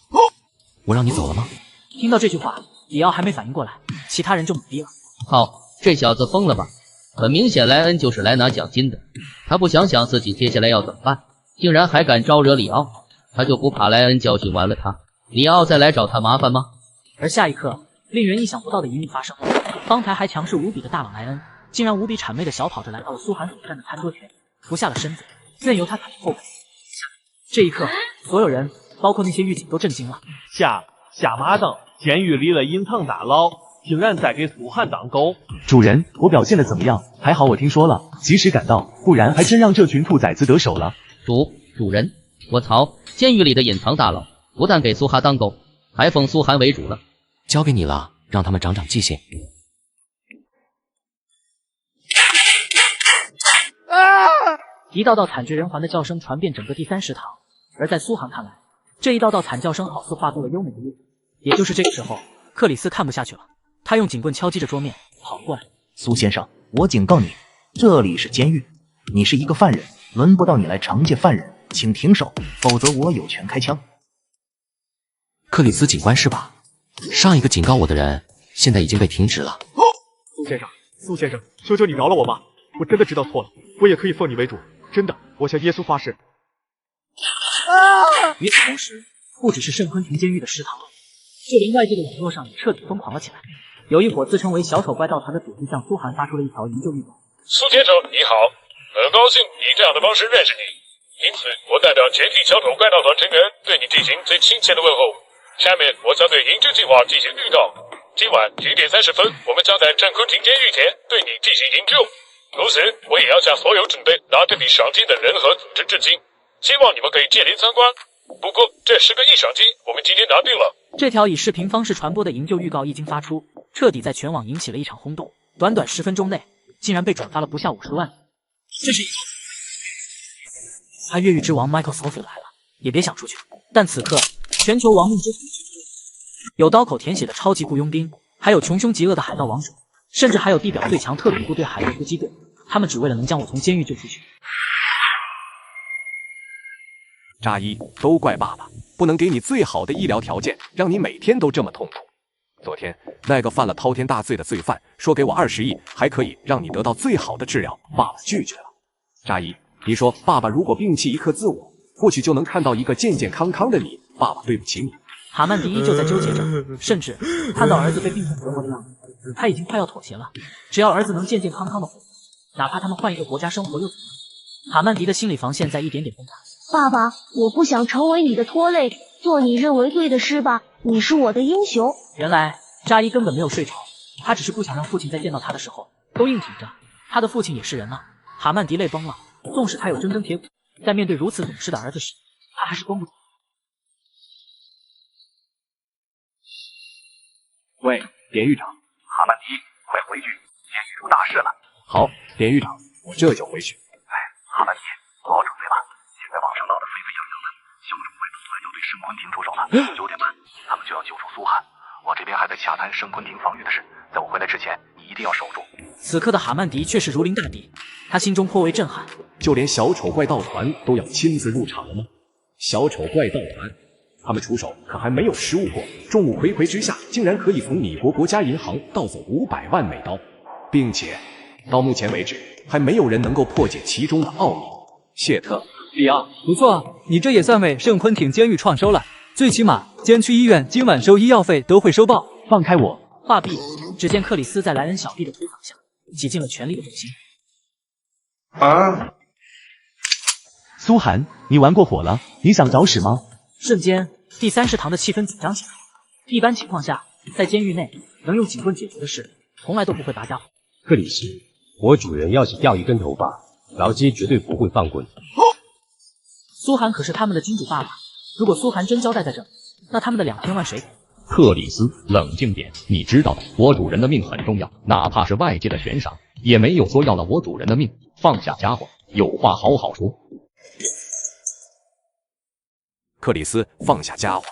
我让你走了吗？听到这句话，里奥还没反应过来，其他人就懵逼了。好，这小子疯了吧？很明显莱恩就是来拿奖金的，他不想想自己接下来要怎么办，竟然还敢招惹里奥，他就不怕莱恩教训完了他，里奥再来找他麻烦吗？而下一刻，令人意想不到的一幕发生了，方才还强势无比的大佬莱恩，竟然无比谄媚的小跑着来到了苏寒所站的餐桌前，伏下了身子，任由他躺后背。这一刻，所有人，包括那些狱警都震惊了。下马等，监狱里的隐藏大佬竟然在给苏寒当狗。主人，我表现的怎么样？还好我听说了，及时赶到，不然还真让这群兔崽子得手了。主人，我操！监狱里的隐藏大佬不但给苏哈当狗，还奉苏寒为主了。交给你了，让他们长长记性。一道道惨绝人寰的叫声传遍整个第三食堂，而在苏寒看来，这一道道惨叫声好似化作了优美的乐曲。也就是这个时候，克里斯看不下去了，他用警棍敲击着桌面，跑过来。苏先生，我警告你，这里是监狱，你是一个犯人，轮不到你来惩戒犯人，请停手，否则我有权开枪。克里斯警官是吧？上一个警告我的人现在已经被停职了。苏先生，求求你饶了我吧，我真的知道错了，我也可以奉你为主，真的，我向耶稣发誓。与此同时，不只是圣昆廷监狱的食堂，就连外界的网络上也彻底疯狂了起来。有一伙自称为小丑怪盗团的组织向苏寒发出了一条营救预告。苏先生你好，很高兴以这样的方式认识你，因此我代表全体小丑怪盗团成员对你进行最亲切的问候。下面我将对营救计划进行预告。今晚9点30分，我们将在圣昆廷监狱前对你进行营救。同时，我也要向所有准备拿这笔赏金的人和组织致敬，希望你们可以莅临参观。不过，这10个亿赏金我们今天拿定了。这条以视频方式传播的营救预告一经发出，彻底在全网引起了一场轰动。短短10分钟内，竟然被转发了不下50万。这是一套他越狱之王 Michael Scofield 来了，也别想出去。但此刻，全球亡命之徒有刀口舔血的超级雇佣兵，还有穷凶极恶的海盗王者，甚至还有地表最强特种部队海洛夫机队，他们只为了能将我从监狱救出去。扎伊，都怪爸爸，不能给你最好的医疗条件，让你每天都这么痛苦。昨天那个犯了滔天大罪的罪犯说给我20亿，还可以让你得到最好的治疗，爸爸拒绝了。扎伊，你说爸爸如果摒弃一刻自我，或许就能看到一个健健康康的你，爸爸对不起你。哈曼迪依旧在纠结着，甚至看到儿子被病痛折磨的样子，他已经快要妥协了。只要儿子能健健康康的活，哪怕他们换一个国家生活又怎么样？哈曼迪的心理防线在一点点崩塌。爸爸，我不想成为你的拖累，做你认为对的事吧，你是我的英雄。原来扎伊根本没有睡着，他只是不想让父亲在见到他的时候都硬挺着。他的父亲也是人啊。哈曼迪泪崩了，纵使他有铮铮铁骨，在面对如此懂事的儿子时，他还是绷不住。喂，典狱长，哈曼迪，快回去，监狱出大事了。好，典狱长，我这就回去。哈曼迪，好准备吧，现在网上闹得沸沸扬扬的，小丑怪盗团要对圣昆廷出手了，9点半，他们就要救出苏汉。我这边还在洽谈圣昆廷防御的事，在我回来之前，你一定要守住。此刻的哈曼迪却是如临大敌，他心中颇为震撼。就连小丑怪盗团都要亲自入场了吗？小丑怪盗团，他们出手可还没有失误过，众目睽睽之下，竟然可以从米国国家银行盗走500万美刀，并且到目前为止，还没有人能够破解其中的奥秘。谢特，里奥，不错，你这也算为圣昆廷监狱创收了。最起码，监区医院今晚收医药费都会收报。放开我！话毕，只见克里斯在莱恩小弟的推搡下，挤尽了全力的动心。苏寒，你玩过火了？你想找死吗？瞬间，第30堂的气氛紧张起来。一般情况下，在监狱内能用警棍解决的事，从来都不会拔家伙。克里斯，我主人要是掉一根头发，劳基绝对不会放过你。苏寒可是他们的金主爸爸，如果苏寒真交代在这里，那他们的2000万谁给？克里斯，冷静点，你知道的，我主人的命很重要，哪怕是外界的悬赏，也没有说要了我主人的命。放下家伙，有话好好说。克里斯，放下家伙。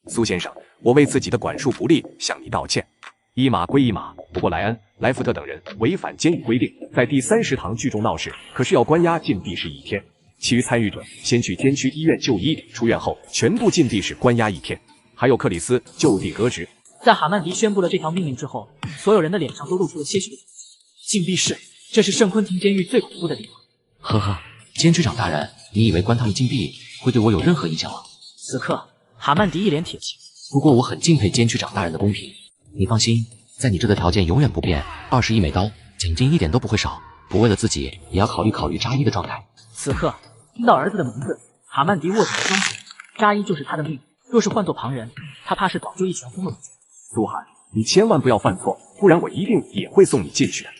苏先生，我为自己的管束不力向你道歉。一码归一码，不过莱恩、莱福特等人违反监狱规定，在第30堂聚众闹事，可是要关押禁闭室1天。其余参与者先去监区医院就医，出院后全部禁闭室关押1天。还有克里斯就地革职。在哈曼迪宣布了这条命令之后，所有人的脸上都露出了些许的禁闭室，这是圣昆廷监狱最恐怖的地方。呵呵，监区长大人，你以为关他们禁闭会对我有任何影响吗？此刻，哈曼迪一脸铁青。不过我很敬佩监区长大人的公平。你放心，在你这个条件永远不变，20亿美刀，奖金一点都不会少。不为了自己，也要考虑扎伊的状态。此刻听到儿子的名字，哈曼迪握紧了双手。扎伊就是他的命，若是换做旁人，他怕是早就一拳轰了过去。苏寒，你千万不要犯错，不然我一定也会送你进去的。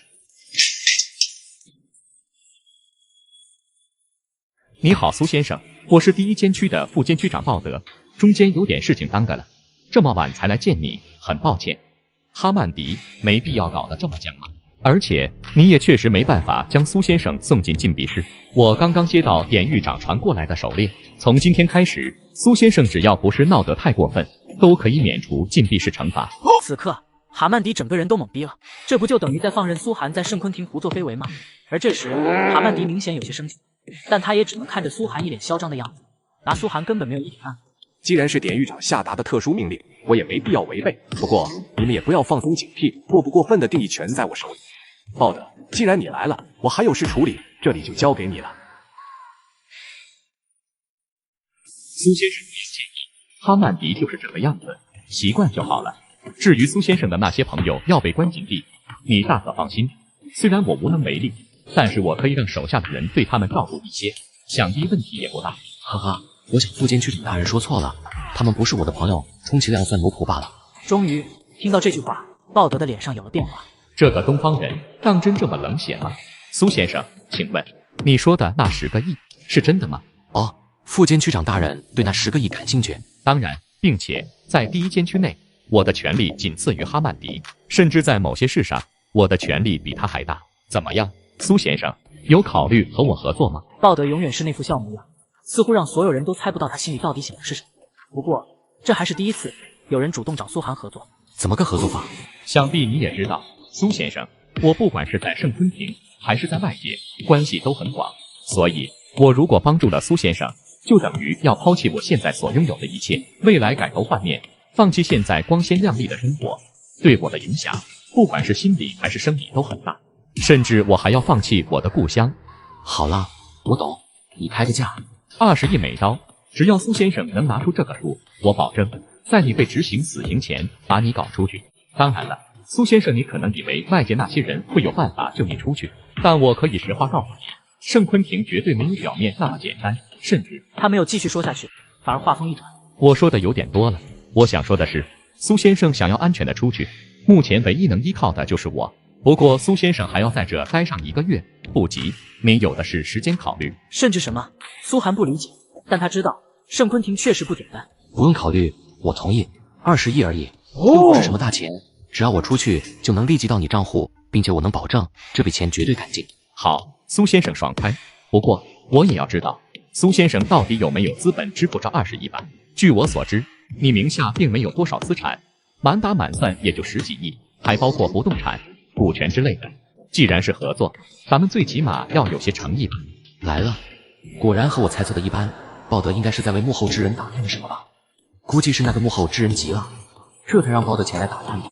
你好，苏先生，我是第1监区的副监区长鲍德，中间有点事情耽搁了，这么晚才来见你，很抱歉。哈曼迪，没必要搞得这么僵嘛。而且你也确实没办法将苏先生送进禁闭室。我刚刚接到典狱长传过来的手令，从今天开始，苏先生只要不是闹得太过分，都可以免除禁闭室惩罚。此刻，哈曼迪整个人都懵逼了，这不就等于在放任苏寒在圣昆廷胡作非为吗？而这时，哈曼迪明显有些生气，但他也只能看着苏寒一脸嚣张的样子，拿苏寒根本没有一点按。既然是典狱长下达的特殊命令，我也没必要违背。不过你们也不要放松警惕，过不过分的定义权在我手里。鲍德，既然你来了，我还有事处理，这里就交给你了。苏先生不要介意，哈曼迪就是这个样子，习惯就好了。至于苏先生的那些朋友要被关禁闭，你大可放心。虽然我无能为力，但是我可以让手下的人对他们照顾一些，想必问题也不大。呵呵，我想副监区长大人说错了，他们不是我的朋友，充其量算奴仆罢了。终于听到这句话，鲍德的脸上有了变化。这个东方人当真这么冷血吗？苏先生，请问你说的那10个亿是真的吗？哦，副监区长大人对那10个亿感兴趣？当然，并且在第1监区内，我的权力仅次于哈曼迪，甚至在某些事上，我的权力比他还大。怎么样，苏先生，有考虑和我合作吗？鲍德永远是那副笑模样，似乎让所有人都猜不到他心里到底想的是什么。不过，这还是第一次有人主动找苏寒合作。怎么个合作法？想必你也知道，苏先生，我不管是在圣昆廷还是在外界，关系都很广，所以我如果帮助了苏先生，就等于要抛弃我现在所拥有的一切，未来改头换面，放弃现在光鲜亮丽的生活，对我的影响，不管是心理还是生理都很大，甚至我还要放弃我的故乡。好了，我懂，你开个价，20亿美刀，只要苏先生能拿出这个数，我保证在你被执行死刑前把你搞出去。当然了，苏先生，你可能以为外界那些人会有办法救你出去，但我可以实话告诉你，圣昆廷绝对没有表面那么简单。甚至他没有继续说下去，反而话锋一转，我说的有点多了。我想说的是，苏先生想要安全的出去，目前唯一能依靠的就是我。不过苏先生还要在这待上1个月，不急，您有的是时间考虑。甚至什么？苏寒不理解，但他知道圣昆廷确实不简单。不用考虑，我同意，20亿而已，又不是什么大钱，只要我出去就能立即到你账户，并且我能保证这笔钱绝对干净。好，苏先生爽快。不过我也要知道，苏先生到底有没有资本支付这20亿吧？据我所知，你名下并没有多少资产，满打满算也就10几亿，还包括不动产、股权之类的。既然是合作，咱们最起码要有些诚意吧。来了，果然和我猜测的一般，鲍德应该是在为幕后之人打探什么吧？估计是那个幕后之人急了，这才让鲍德前来打探的。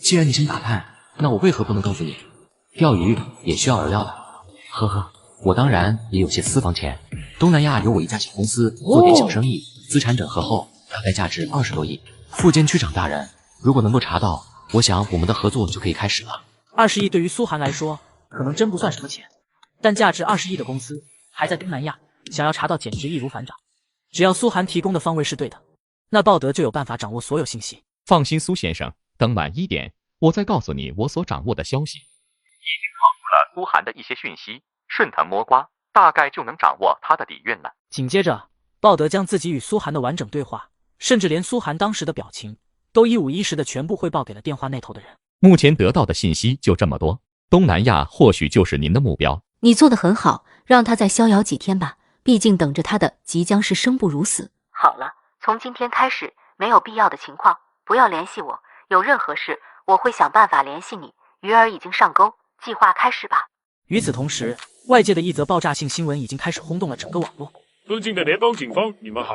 既然你想打探，那我为何不能告诉你？钓鱼也需要饵料的。呵呵，我当然也有些私房钱。东南亚有我一家小公司，做点小生意，资产整合后大概价值20多亿。副监区长大人，如果能够查到，我想我们的合作就可以开始了。20亿对于苏寒来说，可能真不算什么钱，但价值20亿的公司还在东南亚，想要查到简直易如反掌。只要苏寒提供的方位是对的，那鲍德就有办法掌握所有信息。放心，苏先生，等晚1点，我再告诉你我所掌握的消息。已经抄出了苏寒的一些讯息，顺藤摸瓜，大概就能掌握他的底蕴了。紧接着，鲍德将自己与苏寒的完整对话，甚至连苏寒当时的表情，都一五一十的全部汇报给了电话那头的人。目前得到的信息就这么多，东南亚或许就是您的目标。你做得很好，让他再逍遥几天吧，毕竟等着他的即将是生不如死。好了，从今天开始，没有必要的情况不要联系我，有任何事我会想办法联系你。鱼儿已经上钩，计划开始吧。与此同时，外界的一则爆炸性新闻已经开始轰动了整个网络。尊敬的联邦警方，你们好，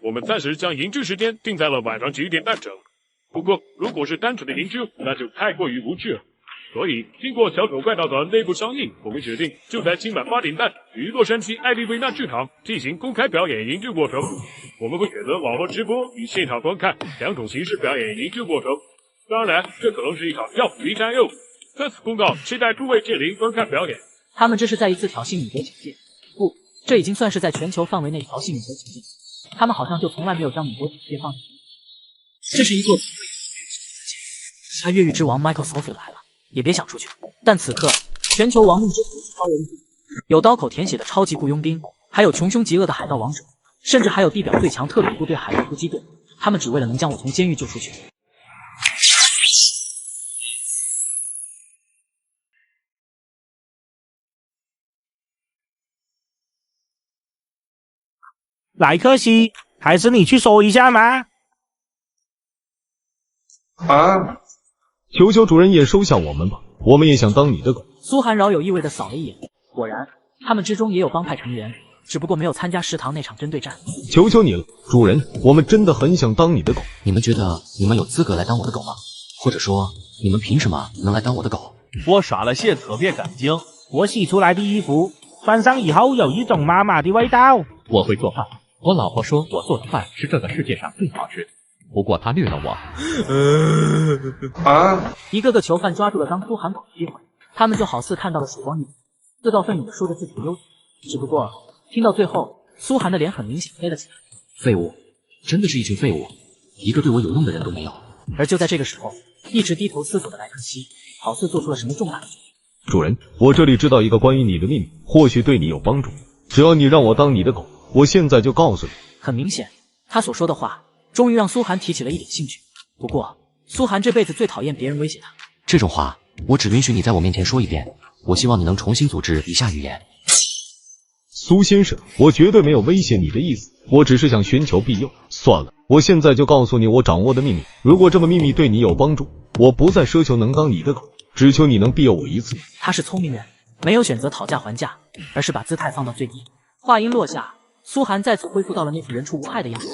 我们暂时将营救时间定在了晚上9点半整。不过，如果是单纯的营救，那就太过于无趣了。所以，经过小丑怪盗团内部商议，我们决定就在今晚8点半于洛杉矶艾利维纳剧场进行公开表演营救过程。我们会选择网络直播与现场观看2种形式表演营救过程。当然，这可能是一场调虎离山哟。在此公告，期待诸位莅临观看表演。他们这是再一次挑衅米国警界，不，这已经算是在全球范围内挑衅米国警界。他们好像就从来没有将米国警界放在眼里。这是一座他越狱之王 Michael Scofield 来了，也别想出去。但此刻，全球亡命之徒是超人物，有刀口舔血的超级雇佣兵，还有穷凶极恶的海盗王者，甚至还有地表最强特种部队海盗突击队。他们只为了能将我从监狱救出去。莱克西，还是你去说一下吗？啊！求求主人也收下我们吧，我们也想当你的狗。苏寒饶有意味地扫了一眼，果然，他们之中也有帮派成员，只不过没有参加食堂那场针对战。求求你了，主人，我们真的很想当你的狗。你们觉得你们有资格来当我的狗吗？或者说，你们凭什么能来当我的狗？我耍了些特别干净，我洗出来的衣服穿上以后有一种妈妈的味道。我会做饭，我老婆说我做的饭是这个世界上最好吃的。不过他虐了我。一个个囚犯抓住了当苏寒狗的机会，他们就好似看到了曙光一般，自告奋勇地说着自己的优点。只不过听到最后，苏寒的脸很明显黑了起来。废物，真的是一群废物，一个对我有用的人都没有。而就在这个时候，一直低头思索的莱克西好似做出了什么重大的决定。主人，我这里知道一个关于你的秘密，或许对你有帮助。只要你让我当你的狗，我现在就告诉你。很明显，他所说的话终于让苏寒提起了一点兴趣。不过，苏寒这辈子最讨厌别人威胁他。这种话，我只允许你在我面前说一遍。我希望你能重新组织以下语言。苏先生，我绝对没有威胁你的意思，我只是想寻求庇佑。算了，我现在就告诉你我掌握的秘密。如果这么秘密对你有帮助，我不再奢求能当你的狗，只求你能庇佑我一次。他是聪明人，没有选择讨价还价，而是把姿态放到最低。话音落下，苏寒再次恢复到了那副人畜无害的样子，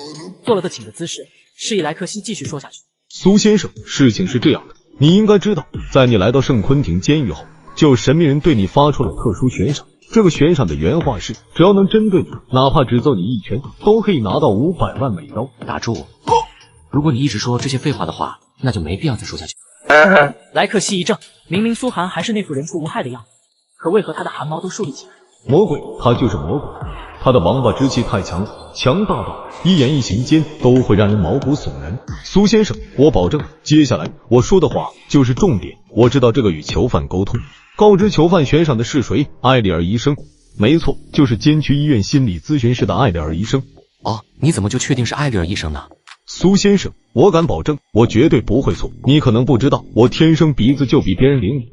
做了个请的姿势，示意莱克西继续说下去。苏先生，事情是这样的，你应该知道，在你来到圣昆廷监狱后，就有神秘人对你发出了特殊悬赏。这个悬赏的原话是，只要能针对你，哪怕只揍你一拳，都可以拿到500万美刀。打住！如果你一直说这些废话的话，那就没必要再说下去。莱克西一怔，明明苏寒还是那副人畜无害的样子，可为何他的汗毛都竖立起来？魔鬼，他就是魔鬼，他的王八之气太强了，强大到一言一行间都会让人毛骨悚然。苏先生，我保证，接下来我说的话就是重点。我知道这个与囚犯沟通，告知囚犯悬赏的是谁？艾丽尔医生。没错，就是监区医院心理咨询室的艾丽尔医生。哦，你怎么就确定是艾丽尔医生呢？苏先生，我敢保证，我绝对不会错。你可能不知道，我天生鼻子就比别人灵敏，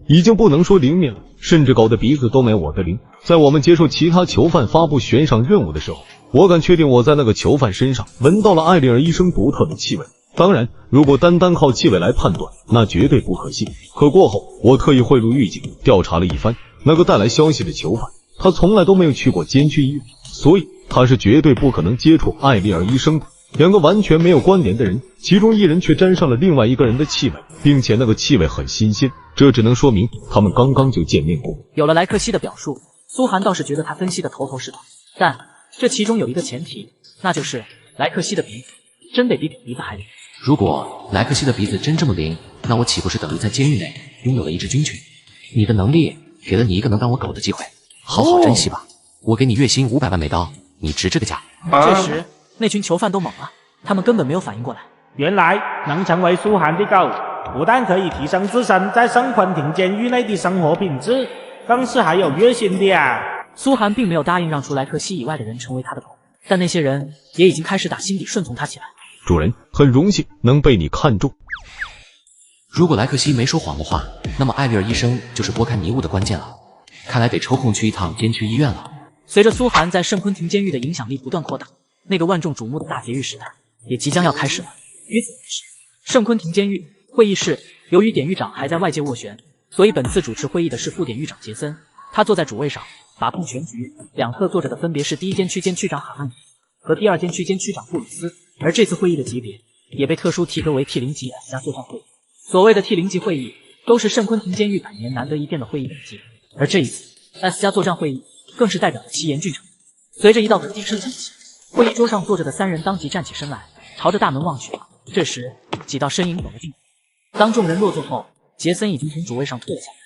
已经不能说灵敏了，甚至狗的鼻子都没我的灵。在我们接受其他囚犯发布悬赏任务的时候，我敢确定我在那个囚犯身上闻到了艾丽尔医生独特的气味。当然，如果单靠气味来判断，那绝对不可信。可过后，我特意贿赂狱警，调查了一番，那个带来消息的囚犯，他从来都没有去过监区医院，所以他是绝对不可能接触艾丽尔医生的。两个完全没有关联的人，其中一人却沾上了另外一个人的气味，并且那个气味很新鲜，这只能说明他们刚刚就见面过。有了莱克西的表述，苏寒倒是觉得他分析的头头是道，但这其中有一个前提，那就是莱克西的鼻子真得比狗鼻子还灵。如果莱克西的鼻子真这么灵，那我岂不是等于在监狱内拥有了一只军群？你的能力给了你一个能当我狗的机会，好好珍惜吧。我给你月薪500万美刀，你值这个价。这时，那群囚犯都懵了，他们根本没有反应过来。原来能成为苏涵的狗，不但可以提升自身在圣昆廷监狱内的生活品质，更是还有月薪的啊！苏涵并没有答应让除莱克西以外的人成为他的狗，但那些人也已经开始打心底顺从他起来。主人，很荣幸能被你看中。如果莱克西没说谎的话，那么艾丽尔医生就是拨开迷雾的关键了。看来得抽空去一趟监区医院了。随着苏涵在圣昆廷监狱的影响力不断扩大，那个万众瞩目的大劫狱时代也即将要开始了。与此同时，圣昆廷监狱会议室，由于典狱长还在外界斡旋，所以本次主持会议的是副典狱长杰森。他坐在主位上，把控全局。两侧坐着的分别是第一监区监区长哈曼迪和第二监区监区长布鲁斯。而这次会议的级别也被特殊提格为 T0级 S 加作战会议。所谓的 T0级会议，都是圣昆廷监狱100年难得一见的会议等级。而这一次 S 加作战会议，更是代表了其严峻程度。随着一道咳笛声响起，会议桌上坐着的3人当即站起身来，朝着大门望去。这时，几道身影走了进来。当众人落座后，杰森已经从主位上退了下来，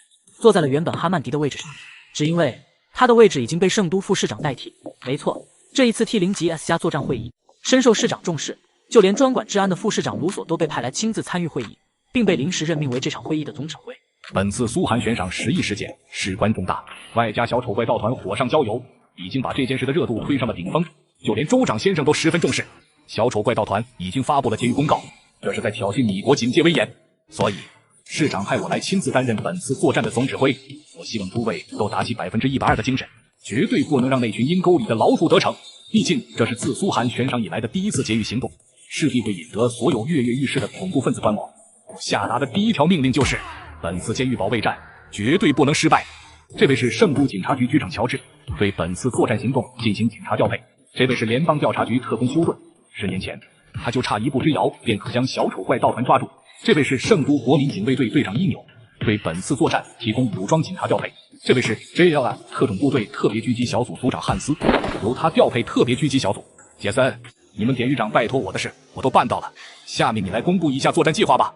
坐在了原本哈曼迪的位置上，只因为他的位置已经被圣都副市长代替。没错，这一次 T0级 S 加作战会议深受市长重视，就连专管治安的副市长卢索都被派来亲自参与会议，并被临时任命为这场会议的总指挥。本次苏涵悬赏10亿事件事关重大，外加小丑怪盗团火上浇油，已经把这件事的热度推上了顶峰，就连州长先生都十分重视。小丑怪盗团已经发布了监狱公告，这是在挑衅米国警戒威严，所以市长派我来亲自担任本次作战的总指挥。我希望诸位都打起120%的精神，绝对不能让那群阴沟里的老鼠得逞。毕竟这是自苏涵悬赏以来的第一次劫狱行动，势必会引得所有跃跃欲试的恐怖分子观摩。我下达的第一条命令就是，本次监狱保卫战绝对不能失败。这位是圣都警察局局长乔治，对本次作战行动进行警察调配。这位是联邦调查局特工休顿，10年前他就差一步之遥便可将小丑怪盗团抓住。这位是圣都国民警卫队队长伊纽，对本次作战提供武装警察调配。这位是 JLR 特种部队特别狙击小组组长汉斯，由他调配特别狙击小组。杰森，你们典狱长拜托我的事我都办到了，下面你来公布一下作战计划吧。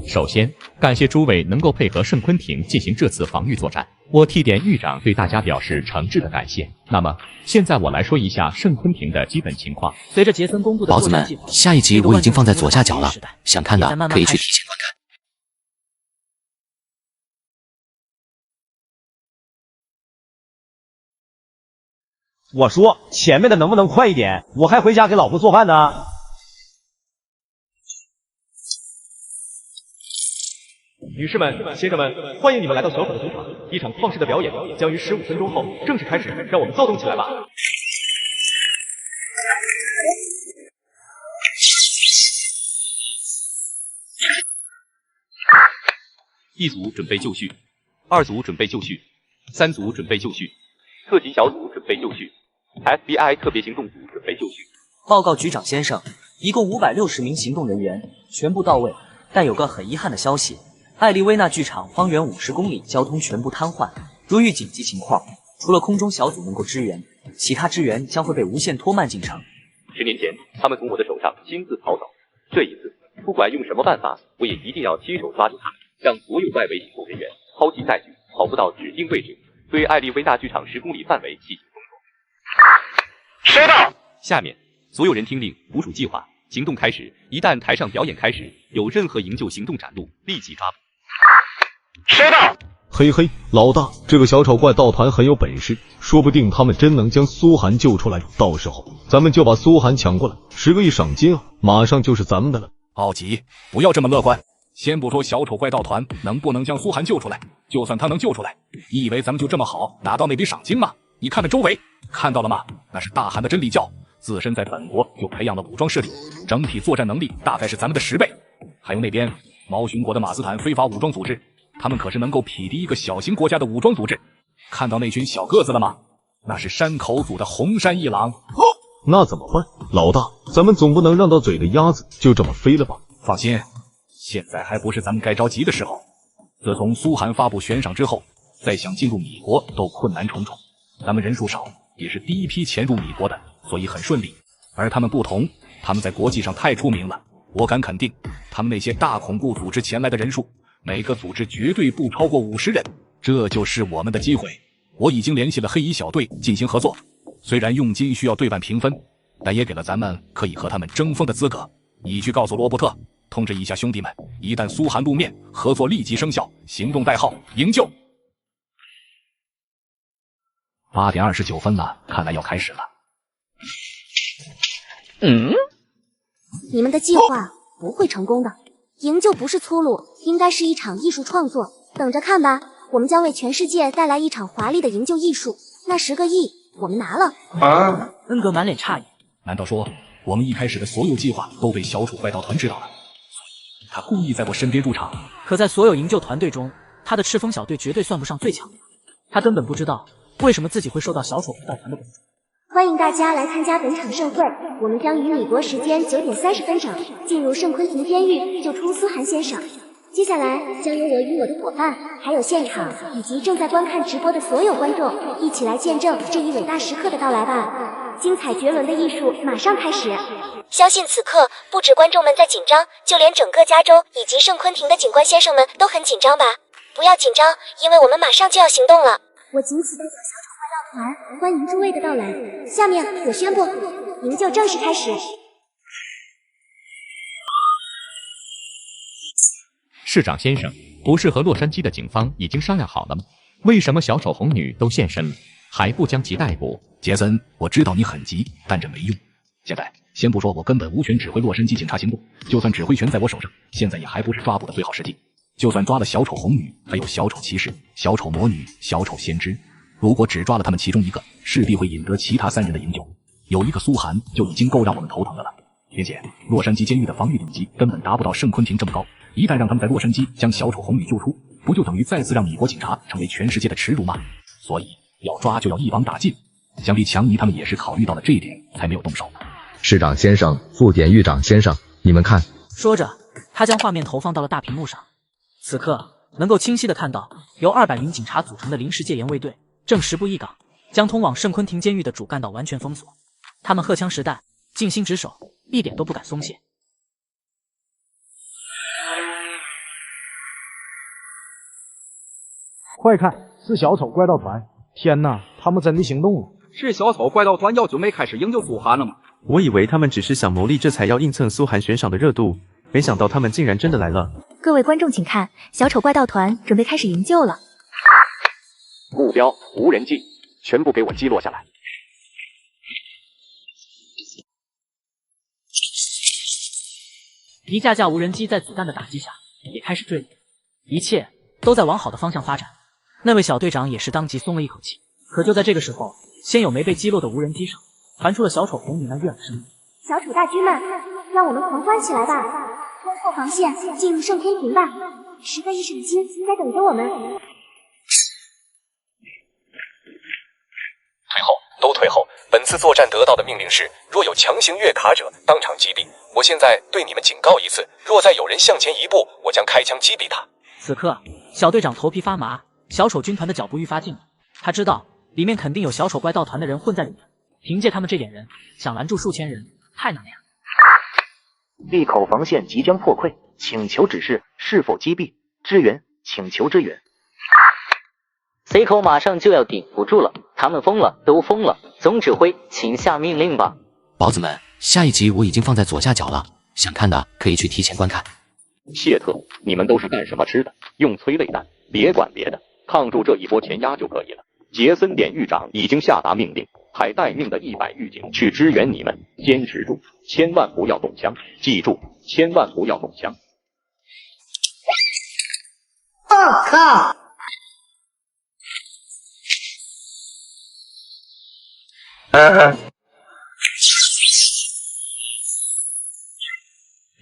首先，感谢诸位能够配合圣昆廷进行这次防御作战，我替典狱长对大家表示诚挚的感谢。那么，现在我来说一下圣昆廷的基本情况。随着杰森公布的宝子们，下一集我已经放在左下角了，想看的可以去提前观看。我说前面的能不能快一点？我还回家给老婆做饭呢。女士们、先生们，欢迎你们来到小丑的赌场。一场旷世的表演将于15分钟后正式开始，让我们躁动起来吧！一组准备就绪，2组准备就绪，3组准备就绪，特级小组准备就绪。FBI 特别行动组准备就绪。报告局长先生，一共560名行动人员，全部到位。但有个很遗憾的消息，艾利威纳剧场方圆50公里交通全部瘫痪。如遇紧急情况，除了空中小组能够支援，其他支援将会被无限拖慢进程。10年前，他们从我的手上亲自逃走。这一次，不管用什么办法，我也一定要亲手抓住他们，让所有外围行动人员抛弃载具，跑不到指定位置，对艾利威纳剧场10公里范围进行封锁。收到。下面，所有人听令，部署计划，行动开始。一旦台上表演开始，有任何营救行动展露，立即抓捕。收到。嘿嘿，老大，这个小丑怪盗团很有本事，说不定他们真能将苏涵救出来。到时候咱们就把苏涵抢过来，10个亿赏金啊，马上就是咱们的了。奥吉，不要这么乐观。先不说小丑怪盗团能不能将苏涵救出来，就算他能救出来，你以为咱们就这么好拿到那笔赏金吗？你看看周围，看到了吗？那是大汗的真理教，自身在本国就培养了武装势力，整体作战能力大概是咱们的10倍。还有那边猫熊国的马斯坦非法武装组织，他们可是能够匹敌一个小型国家的武装组织。看到那群小个子了吗？那是山口组的红山一郎。那怎么办？老大，咱们总不能让到嘴的鸭子就这么飞了吧？放心，现在还不是咱们该着急的时候。自从苏涵发布悬赏之后，再想进入米国都困难重重。咱们人数少，也是第一批潜入米国的，所以很顺利。而他们不同，他们在国际上太出名了，我敢肯定，他们那些大恐怖组织前来的人数，每个组织绝对不超过50人。这就是我们的机会。我已经联系了黑衣小队进行合作，虽然佣金需要对半平分，但也给了咱们可以和他们争锋的资格。你去告诉罗伯特，通知一下兄弟们，一旦苏寒露面，合作立即生效，行动代号营救。8点29分了，看来要开始了。你们的计划不会成功的，营救不是粗鲁，应该是一场艺术创作，等着看吧。我们将为全世界带来一场华丽的营救艺术，那10个亿我们拿了。恩格满脸诧异，难道说我们一开始的所有计划都被小丑怪盗团知道了？所以他故意在我身边入场。可在所有营救团队中，他的赤峰小队绝对算不上最强的，他根本不知道为什么自己会受到小丑怪盗团的关注。欢迎大家来参加本场盛会，我们将于米国时间9点30分整进入圣昆廷监狱，救出苏寒先生。接下来将由我与我的伙伴，还有现场以及正在观看直播的所有观众，一起来见证这一伟大时刻的到来吧！精彩绝伦的艺术马上开始。相信此刻不止观众们在紧张，就连整个加州以及圣昆廷的警官先生们都很紧张吧？不要紧张，因为我们马上就要行动了。我谨此代表小丑怪盗团欢迎诸位的到来。下面我宣布，营救正式开始。市长先生，不是和洛杉矶的警方已经商量好了吗？为什么小丑红女都现身了，还不将其逮捕？杰森，我知道你很急，但这没用。现在先不说我根本无权指挥洛杉矶警察行动，就算指挥权在我手上，现在也还不是抓捕的最好时机。就算抓了小丑红女，还有小丑骑士、小丑魔女、小丑先知，如果只抓了他们其中一个，势必会引得其他3人的营救。有一个苏寒就已经够让我们头疼的了，并且洛杉矶监狱的防御等级根本达不到圣昆廷这么高。一旦让他们在洛杉矶将小丑红女救出，不就等于再次让米国警察成为全世界的耻辱吗？所以要抓就要一网打尽。想必强尼他们也是考虑到了这一点，才没有动手。市长先生、副典狱长先生，你们看。说着，他将画面投放到了大屏幕上。此刻能够清晰地看到，由200名警察组成的临时戒严卫队正时不一岗，将通往圣昆廷监狱的主干道完全封锁。他们荷枪实弹，尽心职守，一点都不敢松懈。快看，是小丑怪盗团！天哪，他们真的行动了！是小丑怪盗团要准备开始营救苏寒了吗？我以为他们只是想牟利，这才要硬蹭苏寒悬赏的热度，没想到他们竟然真的来了。各位观众请看，小丑怪盗团准备开始营救了。目标无人机，全部给我击落下来。一架架无人机在子弹的打击下也开始坠落，一切都在往好的方向发展。那位小队长也是当即松了一口气。可就在这个时候，先有没被击落的无人机上传出了小丑红女那悦耳声音：“小丑大军们，让我们狂欢起来吧！冲破防线，进入圣昆廷吧！10个亿赏金在等着我们。”退后，都退后！本次作战得到的命令是，若有强行越卡者，当场击毙。我现在对你们警告一次，若再有人向前一步，我将开枪击毙他。此刻，小队长头皮发麻，小丑军团的脚步愈发近了。他知道里面肯定有小丑怪盗团的人混在里面，凭借他们这点人，想拦住数千人太难了呀！利口防线即将破溃，请求指示是否击毙？支援，请求支援。C 口马上就要顶不住了，他们疯了，都疯了！总指挥，请下命令吧。宝子们，下一集我已经放在左下角了，想看的可以去提前观看。谢特，你们都是干什么吃的？用催泪弹，别管别的，抗住这一波钱压就可以了。杰森典狱长已经下达命令，派待命的100狱警去支援你们，坚持住，千万不要动枪，记住，千万不要动枪。我靠！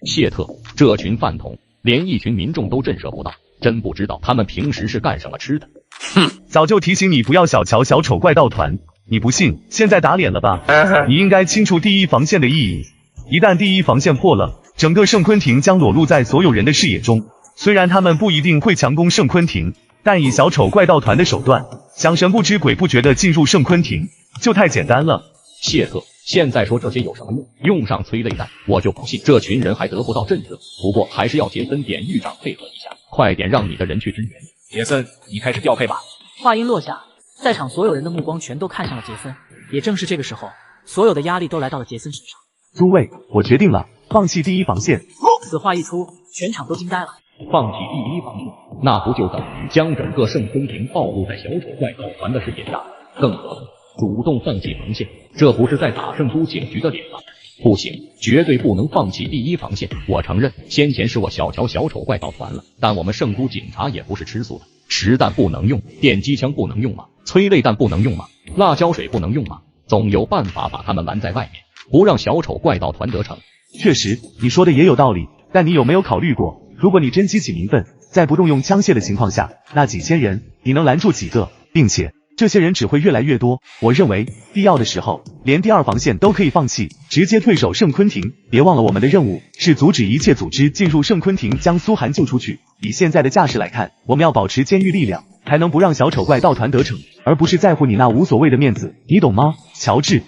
谢特，这群饭桶连一群民众都震慑不到，真不知道他们平时是干什么吃的。哼，早就提醒你不要小瞧小丑怪盗团，你不信，现在打脸了吧？你应该清楚第一防线的意义。一旦第一防线破了，整个圣昆廷将裸露在所有人的视野中。虽然他们不一定会强攻圣昆廷，但以小丑怪盗团的手段，想神不知鬼不觉地进入圣昆廷，就太简单了。谢特，现在说这些有什么用？用上催泪弹，我就不信这群人还得不到震慑。不过还是要杰森典狱长配合一下，快点让你的人去支援。杰森，你开始调配吧。话音落下，在场所有人的目光全都看向了杰森。也正是这个时候，所有的压力都来到了杰森身上。诸位，我决定了，放弃第一防线。此话一出，全场都惊呆了。放弃第一防线，那不就等于将整个圣昆廷暴露在小丑怪盗团的视野下？更何况主动放弃防线，这不是在打圣都警局的脸吗？不行，绝对不能放弃第一防线。我承认，先前是我小瞧小丑怪盗团了，但我们圣都警察也不是吃素的。实弹不能用，电击枪不能用吗？催泪弹不能用吗？辣椒水不能用吗？总有办法把他们拦在外面，不让小丑怪盗团得逞。确实，你说的也有道理，但你有没有考虑过，如果你真激起民愤，在不动用枪械的情况下，那几千人你能拦住几个？并且这些人只会越来越多。我认为必要的时候，连第二防线都可以放弃，直接退守圣昆廷。别忘了，我们的任务是阻止一切组织进入圣昆廷，将苏寒救出去。以现在的架势来看，我们要保持监狱力量，才能不让小丑怪盗团得逞，而不是在乎你那无所谓的面子，你懂吗，乔治？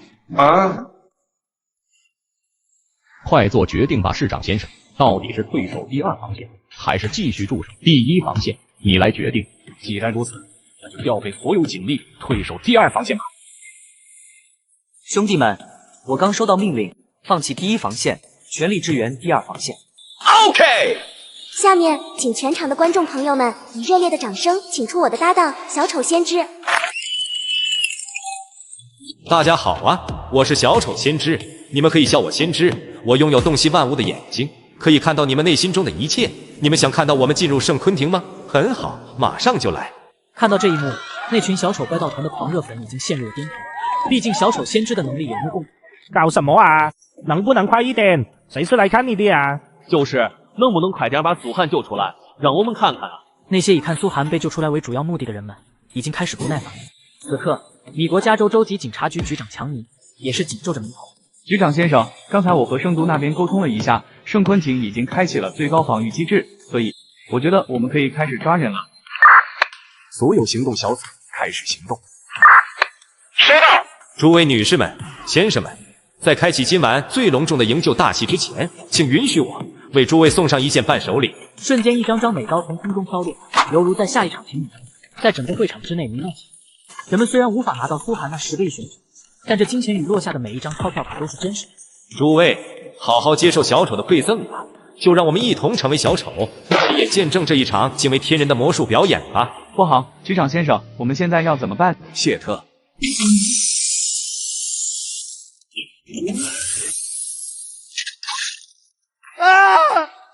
快做决定吧，市长先生，到底是退守第二防线，还是继续驻守第一防线？你来决定。既然如此，那就调配所有警力退守第二防线吧。兄弟们，我刚收到命令，放弃第一防线，全力支援第二防线。OK。下面，请全场的观众朋友们以热烈的掌声，请出我的搭档小丑先知。大家好啊，我是小丑先知，你们可以叫我先知。我拥有洞悉万物的眼睛，可以看到你们内心中的一切。你们想看到我们进入圣昆廷吗？很好，马上就来。看到这一幕，那群小丑怪盗团的狂热粉已经陷入了癫狂。毕竟小丑先知的能力有目共睹。搞什么啊？能不能快一点？谁是来看你的啊？就是能不能快点把苏寒救出来，让我们看看啊！那些以看苏寒被救出来为主要目的的人们，已经开始不耐烦了。此刻，米国加州州级警察局局长强尼也是紧皱着眉头。局长先生，刚才我和圣都那边沟通了一下，圣昆廷已经开启了最高防御机制，所以我觉得我们可以开始抓人了。所有行动小组开始行动。收到。诸位女士们、先生们，在开启今晚最隆重的营救大戏之前，请允许我为诸位送上一件伴手礼。瞬间，一张张美刀从空中飘落，犹如在下一场情侣战，在整个会场之内弥漫起。人们虽然无法拿到苏寒那10个亿选手，但这金钱雨落下的每一张钞票卡都是真实的。诸位，好好接受小丑的馈赠吧，就让我们一同成为小丑，也见证这一场惊为天人的魔术表演吧。不好，局长先生，我们现在要怎么办？谢特。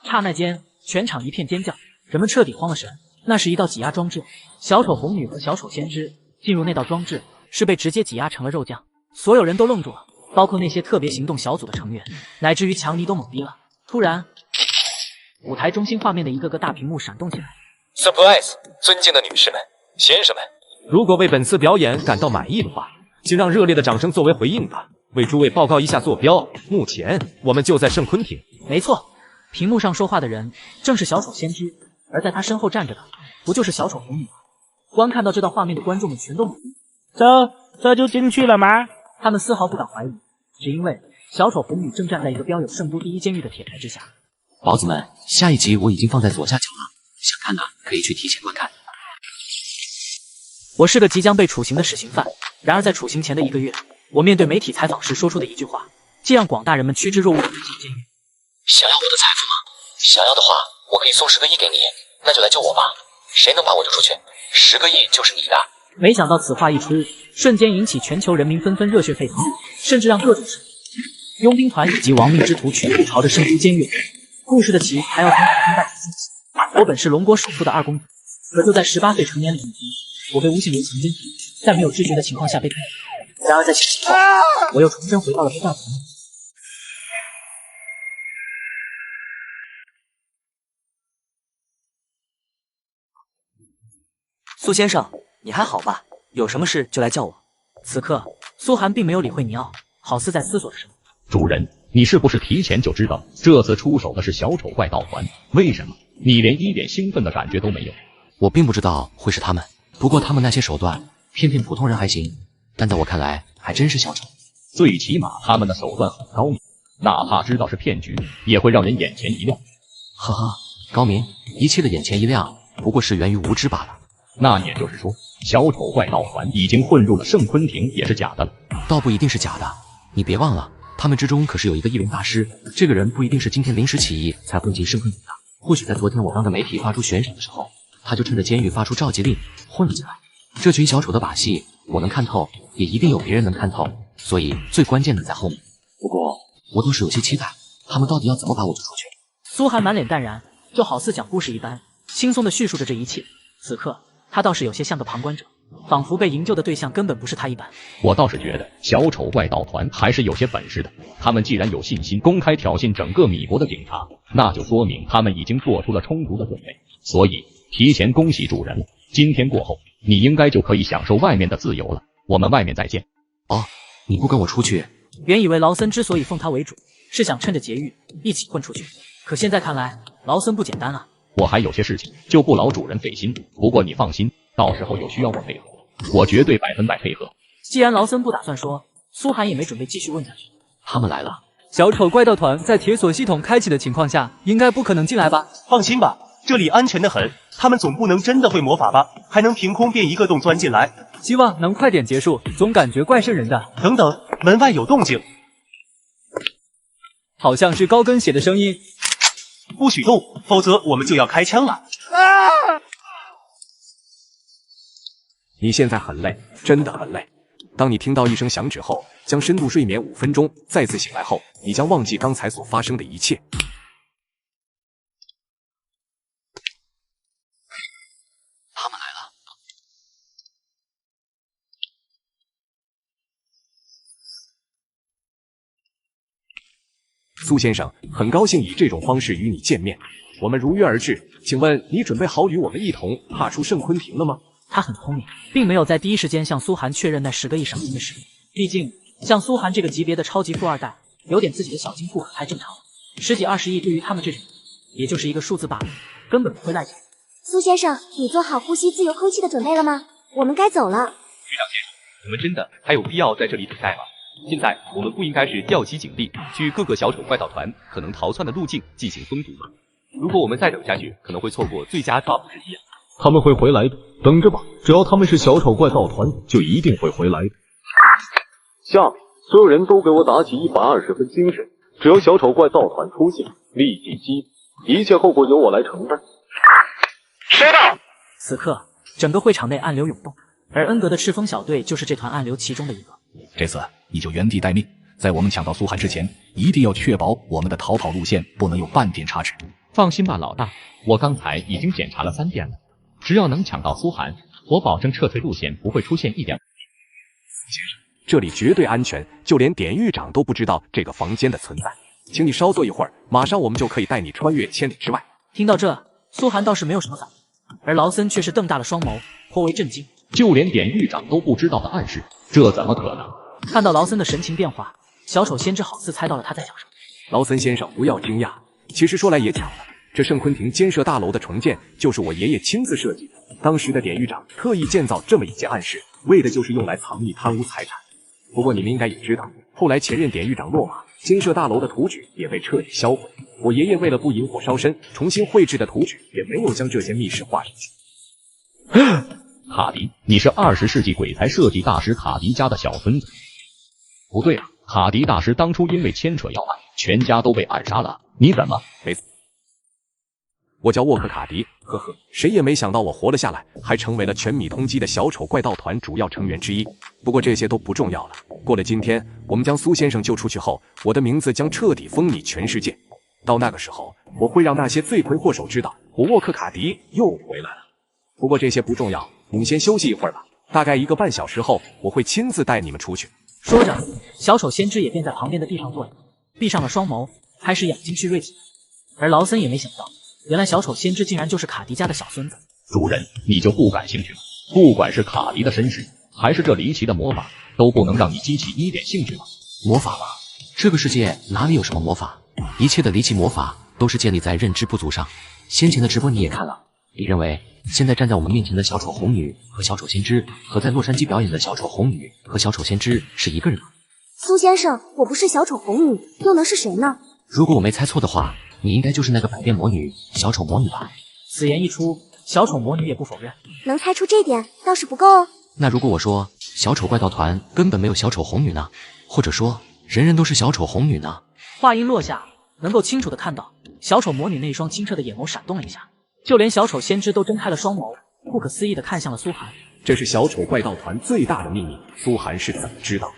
刹那间，全场一片尖叫，人们彻底慌了神。那是一道挤压装置，小丑红女和小丑先知进入那道装置，是被直接挤压成了肉酱。所有人都愣住了，包括那些特别行动小组的成员，乃至于强尼都懵逼了。突然，舞台中心画面的一个个大屏幕闪动起来。Surprise！ 尊敬的女士们、先生们，如果为本次表演感到满意的话，请让热烈的掌声作为回应吧。为诸位报告一下坐标，目前我们就在圣昆廷。没错，屏幕上说话的人正是小丑先知，而在他身后站着的，不就是小丑红女吗？观看到这道画面的观众们全都懵逼。这就进去了吗？他们丝毫不敢怀疑，只因为小丑红女正站在一个标有圣都第一监狱的铁台之下。宝子们，下一集我已经放在左下角了，想看的可以去提前观看。我是个即将被处刑的死刑犯，然而在处刑前的1个月，我面对媒体采访时说出的一句话，既让广大人们趋之若鹜地走进监狱。想要我的财富吗？想要的话，我可以送10个亿给你，那就来救我吧。谁能把我救出去，10个亿就是你的。没想到此话一出，瞬间引起全球人民纷纷热血沸腾，甚至让各种神佣兵团以及亡命之徒全部朝着圣都监狱。故事的起还要从海军带起说起。我本是龙国首富的2公子，可就在18岁成年礼那天，我被吴信流强奸，在没有知觉的情况下被判刑。然而在醒醒后，我又重生回到了被大团。苏先生，你还好吧？有什么事就来叫我。此刻，苏寒并没有理会尼奥，好似在思索着什么。主人，你是不是提前就知道这次出手的是小丑怪盗团？为什么你连一点兴奋的感觉都没有？我并不知道会是他们，不过他们那些手段，骗骗普通人还行，但在我看来还真是小丑。最起码他们的手段很高明，哪怕知道是骗局，也会让人眼前一亮。呵呵，高明，一切的眼前一亮，不过是源于无知罢了。那也就是说，小丑怪盗团已经混入了圣昆廷也是假的了？倒不一定是假的，你别忘了，他们之中可是有一个异灵大师，这个人不一定是今天临时起意才混进圣昆廷的，或许在昨天我当着媒体发出悬赏的时候，他就趁着监狱发出召集令混了进来。这群小丑的把戏我能看透，也一定有别人能看透，所以最关键的在后面。不过我倒是有些期待，他们到底要怎么把我救出去？苏寒满脸淡然，就好似讲故事一般，轻松地叙述着这一切。此刻他倒是有些像个旁观者，仿佛被营救的对象根本不是他一般。我倒是觉得小丑怪盗团还是有些本事的，他们既然有信心公开挑衅整个米国的警察，那就说明他们已经做出了充足的准备。所以提前恭喜主人了，今天过后你应该就可以享受外面的自由了，我们外面再见。哦，你不跟我出去？原以为劳森之所以奉他为主，是想趁着劫狱一起混出去，可现在看来劳森不简单啊。我还有些事情，就不劳主人费心。不过你放心，到时候有需要我配合，我绝对100%配合。既然劳森不打算说，苏寒也没准备继续问下去。他们来了。小丑怪盗团在铁锁系统开启的情况下，应该不可能进来吧？放心吧，这里安全得很。他们总不能真的会魔法吧？还能凭空变一个洞钻进来？希望能快点结束，总感觉怪瘆人的。等等，门外有动静，好像是高跟鞋的声音。不许动，否则我们就要开枪了。你现在很累，真的很累。当你听到一声响指后，将深度睡眠5分钟，再次醒来后，你将忘记刚才所发生的一切。他们来了。苏先生，很高兴以这种方式与你见面，我们如约而至。请问你准备好与我们一同踏出圣昆廷了吗？他很聪明，并没有在第一时间向苏寒确认那10个亿赏金的事。毕竟像苏寒这个级别的超级富二代，有点自己的小金库还正常，10几20亿对于他们这种人，也就是一个数字罢了，根本不会赖账。苏先生，你做好呼吸自由空气的准备了吗？我们该走了。局长先生，我们真的还有必要在这里等待吗？现在我们不应该是调集警力，去各个小丑怪盗团可能逃窜的路径进行封堵吗？如果我们再等下去，可能会错过最佳抓捕时机啊！他们会回来的，等着吧。只要他们是小丑怪盗团，就一定会回来的。下面所有人都给我打起120分精神，只要小丑怪盗团出现，立即击毙，一切后果由我来承担。收到。此刻，整个会场内暗流涌动，而恩格的赤峰小队就是这团暗流其中的一个。这次你就原地待命，在我们抢到苏寒之前，一定要确保我们的逃跑路线不能有半点差池。放心吧，老大，我刚才已经检查了3遍了，只要能抢到苏寒，我保证撤退路线不会出现一点。先生，这里绝对安全，就连典狱长都不知道这个房间的存在。请你稍坐一会儿，马上我们就可以带你穿越千里之外。听到这，苏寒倒是没有什么反应，而劳森却是瞪大了双眸，颇为震惊。就连典狱长都不知道的暗示，这怎么可能？看到劳森的神情变化，小丑先知好似猜到了他在想什么。劳森先生，不要惊讶，其实说来也巧了，这圣昆廷监舍大楼的重建就是我爷爷亲自设计的。当时的典狱长特意建造这么一间暗室，为的就是用来藏匿贪污财产。不过你们应该也知道，后来前任典狱长落马，监舍大楼的图纸也被彻底销毁。我爷爷为了不引火烧身，重新绘制的图纸也没有将这间密室画上去。卡迪，你是20世纪鬼才设计大师卡迪家的小孙子？不对啊，卡迪大师当初因为牵扯要案，全家都被暗杀了，你怎么没死？我叫沃克卡迪，呵呵，谁也没想到我活了下来，还成为了全米通缉的小丑怪盗团主要成员之一。不过这些都不重要了。过了今天，我们将苏先生救出去后，我的名字将彻底风靡全世界。到那个时候，我会让那些罪魁祸首知道，我沃克卡迪又回来了。不过这些不重要，你们先休息一会儿吧。大概1个半小时后，我会亲自带你们出去。说着，小丑先知也便在旁边的地上坐着，闭上了双眸，开始养精蓄锐起来。而劳森也没想到，原来小丑先知竟然就是卡迪家的小孙子。主人，你就不感兴趣吗？不管是卡迪的身世，还是这离奇的魔法，都不能让你激起一点兴趣吗？魔法吗？这个世界哪里有什么魔法？一切的离奇魔法都是建立在认知不足上。先前的直播你也看了，你认为现在站在我们面前的小丑红女和小丑先知，和在洛杉矶表演的小丑红女和小丑先知是一个人吗？苏先生，我不是小丑红女，又能是谁呢？如果我没猜错的话，你应该就是那个百变魔女小丑魔女吧？此言一出，小丑魔女也不否认。能猜出这点倒是不够哦。那如果我说小丑怪盗团根本没有小丑红女呢？或者说人人都是小丑红女呢？话音落下，能够清楚的看到小丑魔女那一双清澈的眼眸闪动了一下，就连小丑先知都睁开了双眸，不可思议的看向了苏寒。这是小丑怪盗团最大的秘密，苏寒是怎么知道的？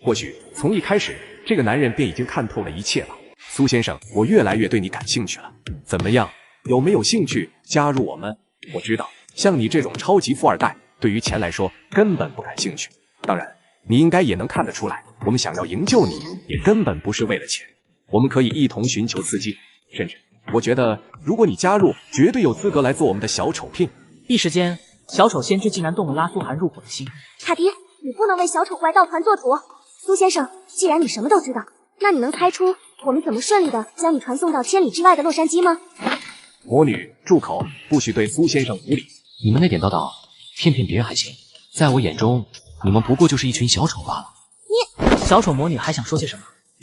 或许从一开始，这个男人便已经看透了一切了。苏先生，我越来越对你感兴趣了，怎么样？有没有兴趣加入我们？我知道，像你这种超级富二代，对于钱来说根本不感兴趣。当然，你应该也能看得出来，我们想要营救你，也根本不是为了钱。我们可以一同寻求刺激，甚至我觉得，如果你加入，绝对有资格来做我们的小丑聘。一时间，小丑先知竟然动了拉苏寒入伙的心。卡迪，你不能为小丑怪盗团做主。苏先生，既然你什么都知道，那你能猜出我们怎么顺利的将你传送到千里之外的洛杉矶吗？魔女，住口！不许对苏先生无礼。你们那点叨叨，骗骗别人还行，在我眼中，你们不过就是一群小丑罢了。小丑魔女还想说些什么，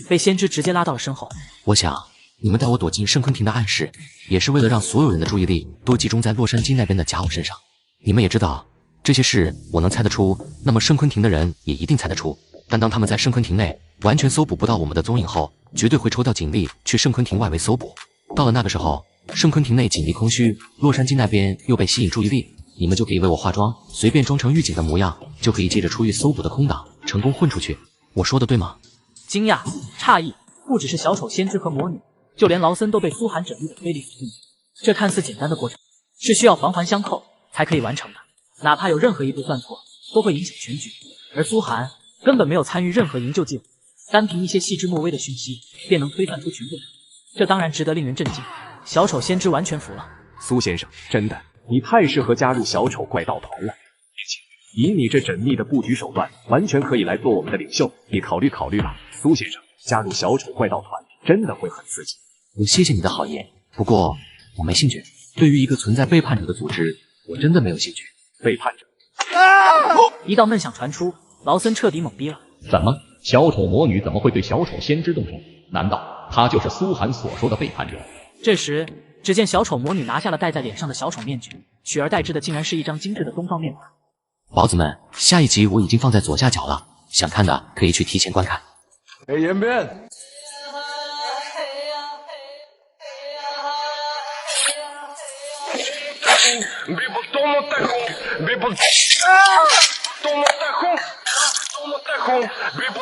被先知直接拉到了身后。我想，你们带我躲进圣昆廷的暗室，也是为了让所有人的注意力都集中在洛杉矶那边的假偶身上。你们也知道，这些事我能猜得出，那么圣昆廷的人也一定猜得出。但当他们在圣昆廷内完全搜捕不到我们的踪影后，绝对会抽调警力去圣昆廷外围搜捕。到了那个时候，圣昆廷内警力空虚，洛杉矶那边又被吸引注意力，你们就可以为我化妆，随便装成狱警的模样，就可以借着出狱搜捕的空档成功混出去。我说的对吗？惊讶、诧异，不只是小丑先知和魔女，就连劳森都被苏寒缜密的推理所震惊。这看似简单的过程，是需要环环相扣才可以完成的，哪怕有任何一步算错，都会影响全局。而苏寒根本没有参与任何营救计划，单凭一些细枝末微的讯息，便能推断出全部。这当然值得令人震惊。小丑先知完全服了。苏先生，真的，你太适合加入小丑怪盗团了。以你这缜密的布局手段，完全可以来做我们的领袖。你考虑考虑吧，苏先生，加入小丑怪盗团真的会很刺激。我谢谢你的好言，不过我没兴趣。对于一个存在背叛者的组织，我真的没有兴趣。背叛者！一道闷响传出，劳森彻底懵逼了。怎么，小丑魔女怎么会对小丑先知动手？难道他就是苏寒所说的背叛者？这时，只见小丑魔女拿下了戴在脸上的小丑面具，取而代之的竟然是一张精致的东方面孔。宝子们，下一集我已经放在左下角了，想看的可以去提前观看。哎，延边。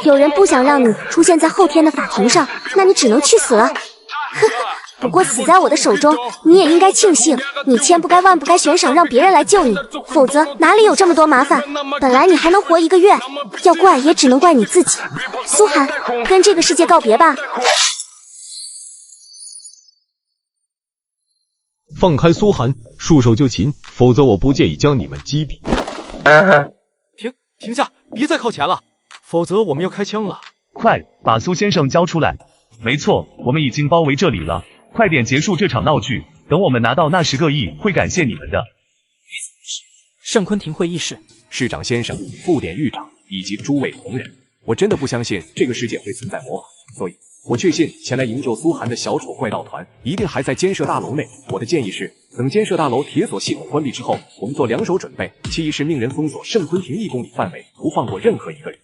有人不想让你出现在后天的法庭上，那你只能去死了。呵，不过死在我的手中，你也应该庆幸，你千不该万不该悬赏让别人来救你，否则哪里有这么多麻烦？本来你还能活1个月，要怪也只能怪你自己。苏寒，跟这个世界告别吧。放开苏寒，束手就擒，否则我不介意将你们击毙。停下，别再靠前了，否则我们要开枪了。快把苏先生交出来！没错，我们已经包围这里了，快点结束这场闹剧，等我们拿到那10个亿，会感谢你们的。圣昆廷会议室，市长先生、副典狱长以及诸位同仁，我真的不相信这个世界会存在魔法，所以我确信前来营救苏寒的小丑怪盗团一定还在监舍大楼内。我的建议是，等监舍大楼铁锁系统关闭之后，我们做2手准备。其一是命人封锁圣昆廷1公里范围，不放过任何一个人；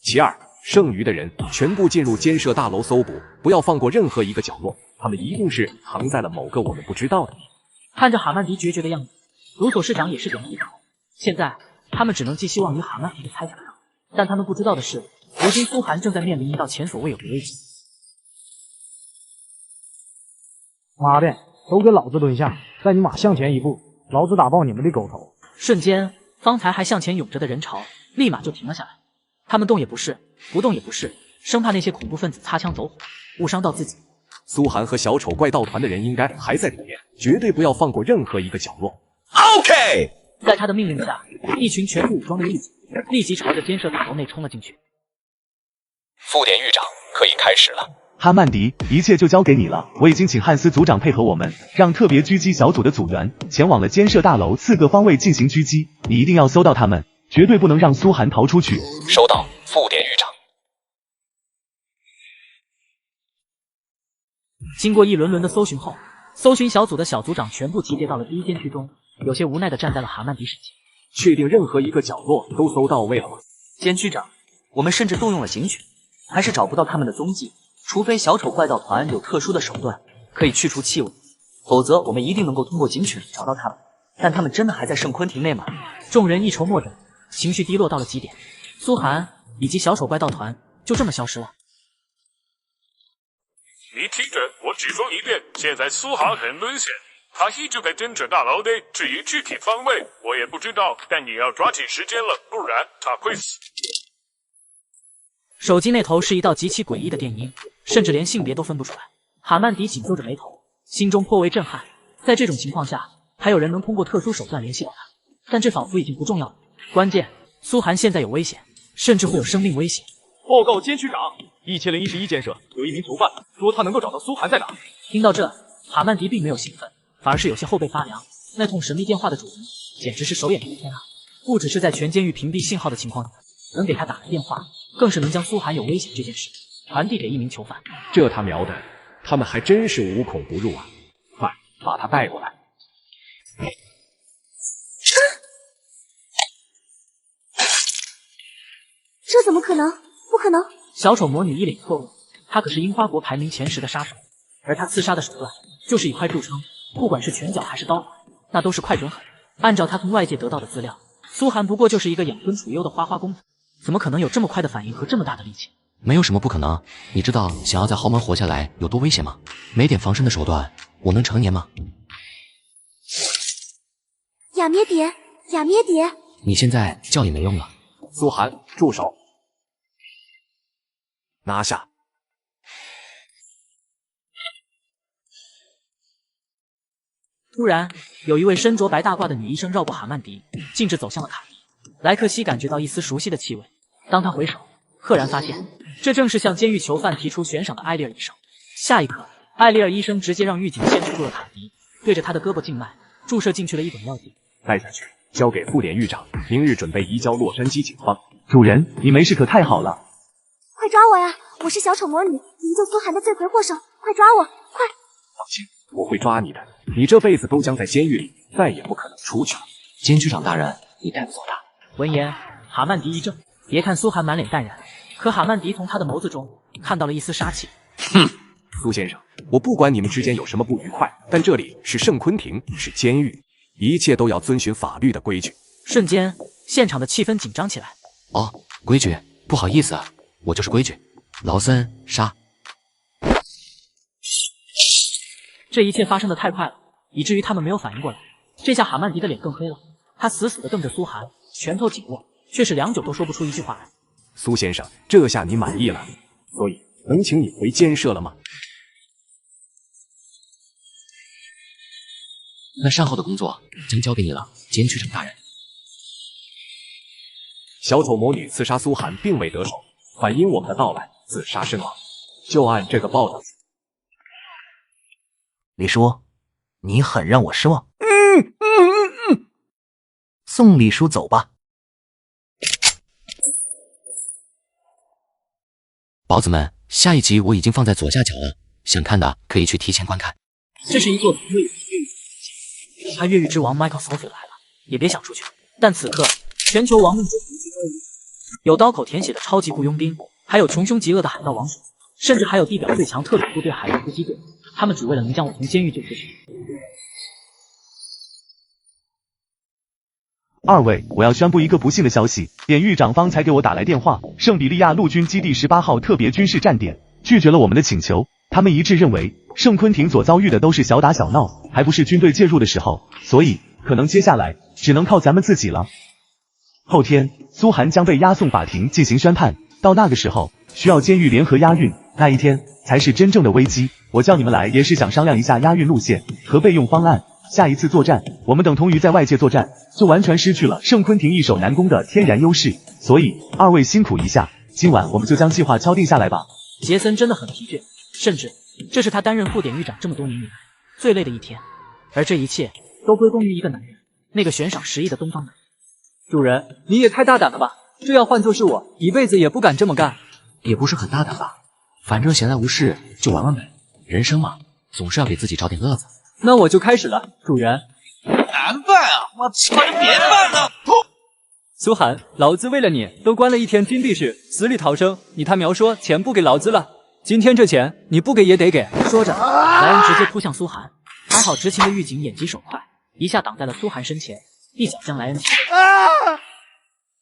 其二，剩余的人全部进入监舍大楼搜捕，不要放过任何一个角落，他们一定是藏在了某个我们不知道的地方。看着哈曼迪决绝的样子，卢索市长也是点了点头。现在他们只能寄希望于哈曼迪的猜想上，但他们不知道的是，如今苏寒正在面临一道前所未有的危机。妈的，都给老子蹲下！再你妈向前一步，老子打爆你们的狗头！瞬间，方才还向前涌着的人潮立马就停了下来。他们动也不是，不动也不是，生怕那些恐怖分子擦枪走火，误伤到自己。苏寒和小丑怪盗团的人应该还在里面，绝对不要放过任何一个角落。OK， 在他的命令下，一群全副武装的狱警立即朝着监舍大楼内冲了进去。副典狱长，可以开始了。哈曼迪，一切就交给你了。我已经请汉斯组长配合我们，让特别狙击小组的组员前往了监舍大楼4个方位进行狙击。你一定要搜到他们，绝对不能让苏寒逃出去。收到，副典狱长。经过一轮轮的搜寻后，搜寻小组的小组长全部集结到了第一监区中，有些无奈地站在了哈曼迪身前。确定任何一个角落都搜到位了吗？监区长，我们甚至动用了警犬，还是找不到他们的踪迹。除非小丑怪盗团有特殊的手段可以去除气味，否则我们一定能够通过警犬找到他们。但他们真的还在圣昆廷内吗？众人一筹莫展，情绪低落到了极点。苏寒以及小丑怪盗团就这么消失了。你听着，我只说一遍，现在苏寒很危险，他一直被盯着大楼内，至于具体方位我也不知道，但你要抓紧时间了，不然他会死。手机那头是一道极其诡异的电音，甚至连性别都分不出来。哈曼迪紧皱着眉头，心中颇为震撼。在这种情况下，还有人能通过特殊手段联系到他，但这仿佛已经不重要了。关键，苏寒现在有危险，甚至会有生命危险。报告监区长，1001监舍有一名囚犯，说他能够找到苏寒在哪。听到这，哈曼迪并没有兴奋，反而是有些后背发凉。那通神秘电话的主人简直是手眼通天啊！不只是在全监狱屏蔽信号的情况下，能给他打来电话，更是能将苏寒有危险这件事传递给一名囚犯。这他喵的，他们还真是无孔不入啊！快把他带过来。这怎么可能？不可能！小丑魔女一脸错愕，她可是樱花国排名前10的杀手，而她刺杀的手段就是以快著称，不管是拳脚还是刀法，那都是快准狠。按照她从外界得到的资料，苏寒不过就是一个养尊处优的花花公子，怎么可能有这么快的反应和这么大的力气？没有什么不可能。你知道想要在豪门活下来有多危险吗？没点防身的手段，我能成年吗？雅咩蝶，雅咩蝶，你现在叫也没用了。苏寒，住手！拿下！突然，有一位身着白大褂的女医生绕过哈曼迪，径直走向了卡迪。莱克西感觉到一丝熟悉的气味，当他回首，赫然发现这正是向监狱囚犯提出悬赏的艾丽尔医生。下一刻，艾丽尔医生直接让狱警先拖住了卡迪，对着他的胳膊静脉注射进去了一种药剂，带下去，交给副典狱长，明日准备移交洛杉矶警方。主人，你没事可太好了。快抓我呀！我是小丑魔女，营救苏寒的罪魁祸首，快抓我！快！放心，我会抓你的。你这辈子都将在监狱里，再也不可能出去了。监区长大人，你带不走他。闻言，哈曼迪一怔。别看苏寒满脸淡然，可哈曼迪从他的眸子中看到了一丝杀气。哼，苏先生，我不管你们之间有什么不愉快，但这里是圣昆廷，是监狱，一切都要遵循法律的规矩。瞬间，现场的气氛紧张起来。哦，规矩，不好意思啊，我就是规矩。劳森，杀！这一切发生的太快了，以至于他们没有反应过来。这下哈曼迪的脸更黑了，他死死地瞪着苏寒，拳头紧握，却是良久都说不出一句话来。苏先生，这下你满意了，所以能请你回监舍了吗？那善后的工作将交给你了，监区长大人。小丑魔女刺杀苏寒并未得手，反因我们的到来自杀身亡，就按这个报道。李叔，你很让我失望。送李叔走吧。宝子们，下一集我已经放在左下角了，想看的可以去提前观看。这是一座越狱他越狱之王 Michael Scofield 来了，也别想出去。但此刻，全球亡命之徒聚周围，有刀口舔血的超级雇佣兵，还有穷凶极恶的海盗王手，甚至还有地表最强特种部队海盗突击队。他们只为了能将我从监狱救出去。二位，我要宣布一个不幸的消息，典狱长方才给我打来电话，圣比利亚陆军基地18号特别军事站点拒绝了我们的请求，他们一致认为圣昆廷所遭遇的都是小打小闹，还不是军队介入的时候，所以可能接下来只能靠咱们自己了。后天，苏寒将被押送法庭进行宣判，到那个时候需要监狱联合押运，那一天才是真正的危机。我叫你们来也是想商量一下押运路线和备用方案。下一次作战，我们等同于在外界作战，就完全失去了圣昆廷易守难攻的天然优势。所以二位辛苦一下，今晚我们就将计划敲定下来吧。杰森真的很疲倦，甚至这是他担任副典狱长这么多年以来最累的一天，而这一切都归功于一个男人，那个悬赏10亿的东方男人。主人，你也太大胆了吧！这要换作是我，一辈子也不敢这么干。也不是很大胆吧，反正闲来无事就玩玩呗。人生嘛，总是要给自己找点乐子。那我就开始了，主人。难办啊！我操，就别办了！苏寒，老子为了你都关了1天禁闭室，死里逃生，你他喵说钱不给老子了，今天这钱你不给也得给。说着，莱恩直接扑向苏寒，还好执勤的狱警眼疾手快，一下挡在了苏寒身前，一脚将莱恩踢飞。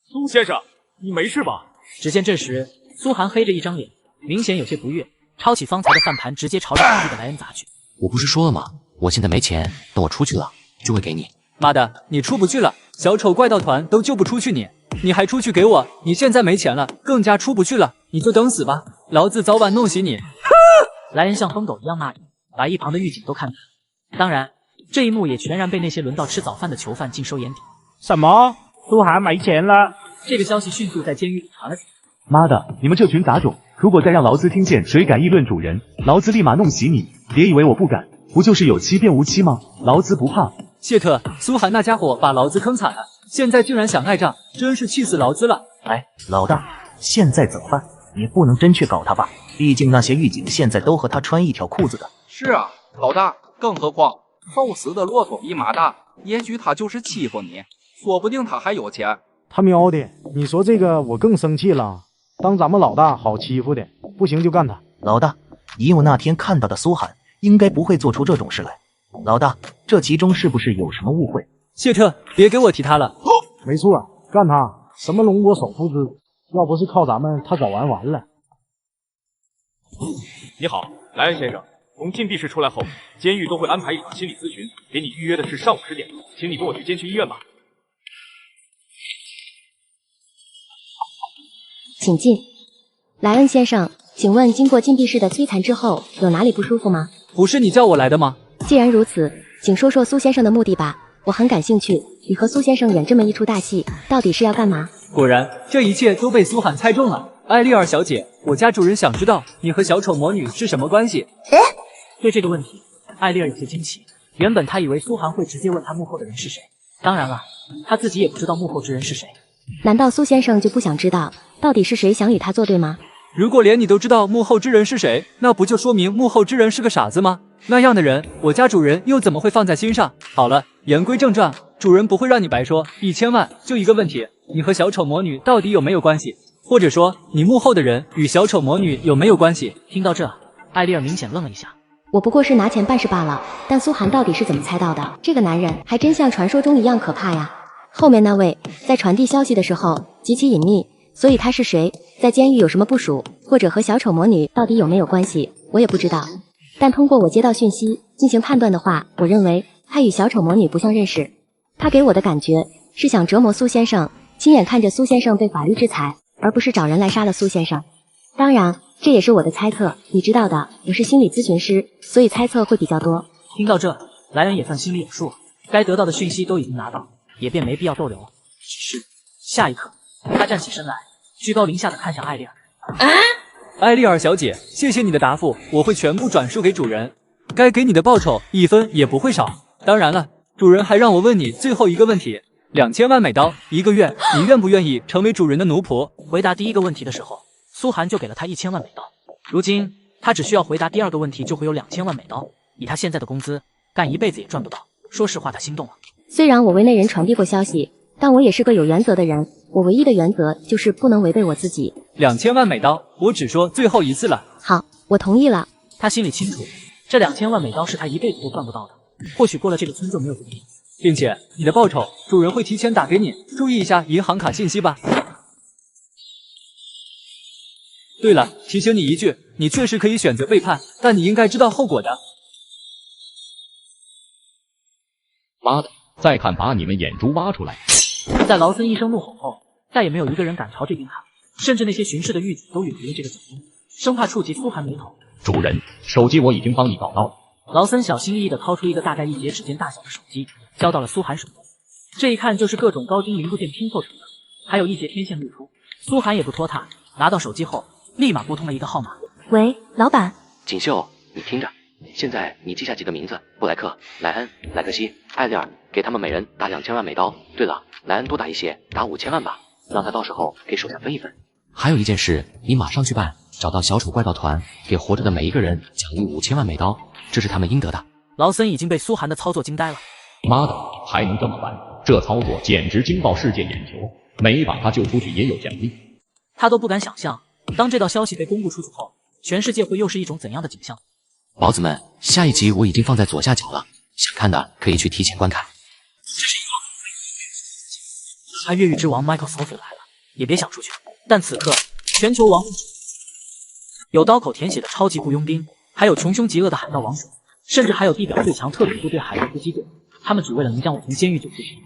苏先生，你没事吧？只见这时，苏寒黑着一张脸，明显有些不悦，抄起方才的饭盘，直接朝着倒地的莱恩砸去。我不是说了吗？我现在没钱，等我出去了就会给你。妈的，你出不去了，小丑怪盗团都救不出去你还出去给我？你现在没钱了，更加出不去了，你就等死吧，老子早晚弄死你！莱恩像疯狗一样骂着，把一旁的狱警都看呆了。当然，这一幕也全然被那些轮到吃早饭的囚犯尽收眼底。什么？苏寒没钱了？这个消息迅速在监狱里传了起来。妈的，你们这群杂种！如果再让劳资听见谁敢议论主人，劳资立马弄死你！别以为我不敢，不就是有妻便无妻吗？劳资不怕。谢特，苏寒那家伙把劳资坑惨了，现在竟然想赖账，真是气死劳资了。哎，老大，现在怎么办？也不能真去搞他吧，毕竟那些狱警现在都和他穿一条裤子的。是啊，老大，更何况瘦死的骆驼比马大，也许他就是欺负你，说不定他还有钱。他喵的，你说这个我更生气了。当咱们老大好欺负的，不行就干他。老大，以我那天看到的苏寒，应该不会做出这种事来。老大，这其中是不是有什么误会？谢特，别给我提他了。没错，干他！什么龙国首富之，要不是靠咱们，他早完了。你好，莱恩先生。从禁闭室出来后，监狱都会安排一场心理咨询，给你预约的是上午10点，请你跟我去监区医院吧。请进。莱恩先生，请问经过禁闭室的摧残之后，有哪里不舒服吗？不是你叫我来的吗？既然如此，请说说苏先生的目的吧，我很感兴趣。你和苏先生演这么一出大戏，到底是要干嘛？果然，这一切都被苏寒猜中了。艾丽尔小姐，我家主人想知道你和小丑魔女是什么关系。对这个问题，艾丽尔有些惊奇。原本他以为苏寒会直接问他幕后的人是谁，当然了，他自己也不知道幕后之人是谁。难道苏先生就不想知道到底是谁想与他作对吗？如果连你都知道幕后之人是谁，那不就说明幕后之人是个傻子吗？那样的人，我家主人又怎么会放在心上？好了，言归正传，主人不会让你白说，1000万就一个问题，你和小丑魔女到底有没有关系？或者说，你幕后的人与小丑魔女有没有关系？听到这，艾丽尔明显愣了一下。我不过是拿钱办事罢了，但苏寒到底是怎么猜到的？这个男人还真像传说中一样可怕呀。后面那位在传递消息的时候极其隐秘，所以他是谁？在监狱有什么部署？或者和小丑魔女到底有没有关系？我也不知道。但通过我接到讯息进行判断的话，我认为他与小丑魔女不相认识。他给我的感觉是想折磨苏先生，亲眼看着苏先生被法律制裁，而不是找人来杀了苏先生。当然，这也是我的猜测，你知道的，我是心理咨询师，所以猜测会比较多。听到这，莱恩也算心里有数，该得到的讯息都已经拿到，也便没必要逗留。只是下一刻，他站起身来，居高临下的看向艾丽尔。艾丽尔小姐，谢谢你的答复，我会全部转述给主人，该给你的报酬1分也不会少。当然了，主人还让我问你最后一个问题，2000万美刀1个月，你愿不愿意成为主人的奴仆？回答第一个问题的时候，苏寒就给了他1000万美刀，如今他只需要回答第二个问题就会有2000万美刀，以他现在的工资，干一辈子也赚不到。说实话，他心动了。虽然我为那人传递过消息，但我也是个有原则的人，我唯一的原则就是不能违背我自己。2000万美刀，我只说最后一次了。好，我同意了。他心里清楚，这2000万美刀是他一辈子都赚不到的，或许过了这个村就没有这个地方。并且你的报酬，主人会提前打给你，注意一下银行卡信息吧。对了，提醒你一句，你确实可以选择背叛，但你应该知道后果的。妈的，再看把你们眼珠挖出来！在劳森一声怒吼后，再也没有一个人敢朝这边看，甚至那些巡视的狱警都远离了这个角落，生怕触及苏寒眉头。主人，手机我已经帮你搞到了。劳森小心翼翼地掏出一个大概一节指尖大小的手机，交到了苏寒手中。这一看就是各种高精零部件拼凑成的，还有一节天线露出。苏寒也不拖沓，拿到手机后，立马拨通了一个号码。喂，老板。锦绣，你听着，现在你记下几个名字：布莱克、莱恩、莱克西、艾丽尔，给他们每人打2000万美刀。对了，莱恩多打一些，打5000万吧，让他到时候给手下分一分。还有一件事，你马上去办，找到小丑怪盗团，给活着的每一个人奖励5000万美刀，这是他们应得的。劳森已经被苏寒的操作惊呆了。妈的，还能这么玩？这操作简直惊爆世界眼球！没把他救出去也有奖励。他都不敢想象，当这道消息被公布出去后，全世界会又是一种怎样的景象。宝子们，下一集我已经放在左下角了，想看的可以去提前观看。他越狱之王 Michael Scofield 来了，也别想出去。但此刻，全球亡命之徒有刀口舔血的超级雇佣兵，还有穷凶极恶的海盗王手，甚至还有地表最强特种部队海盗突击队，他们只为了能将我从监狱救出去。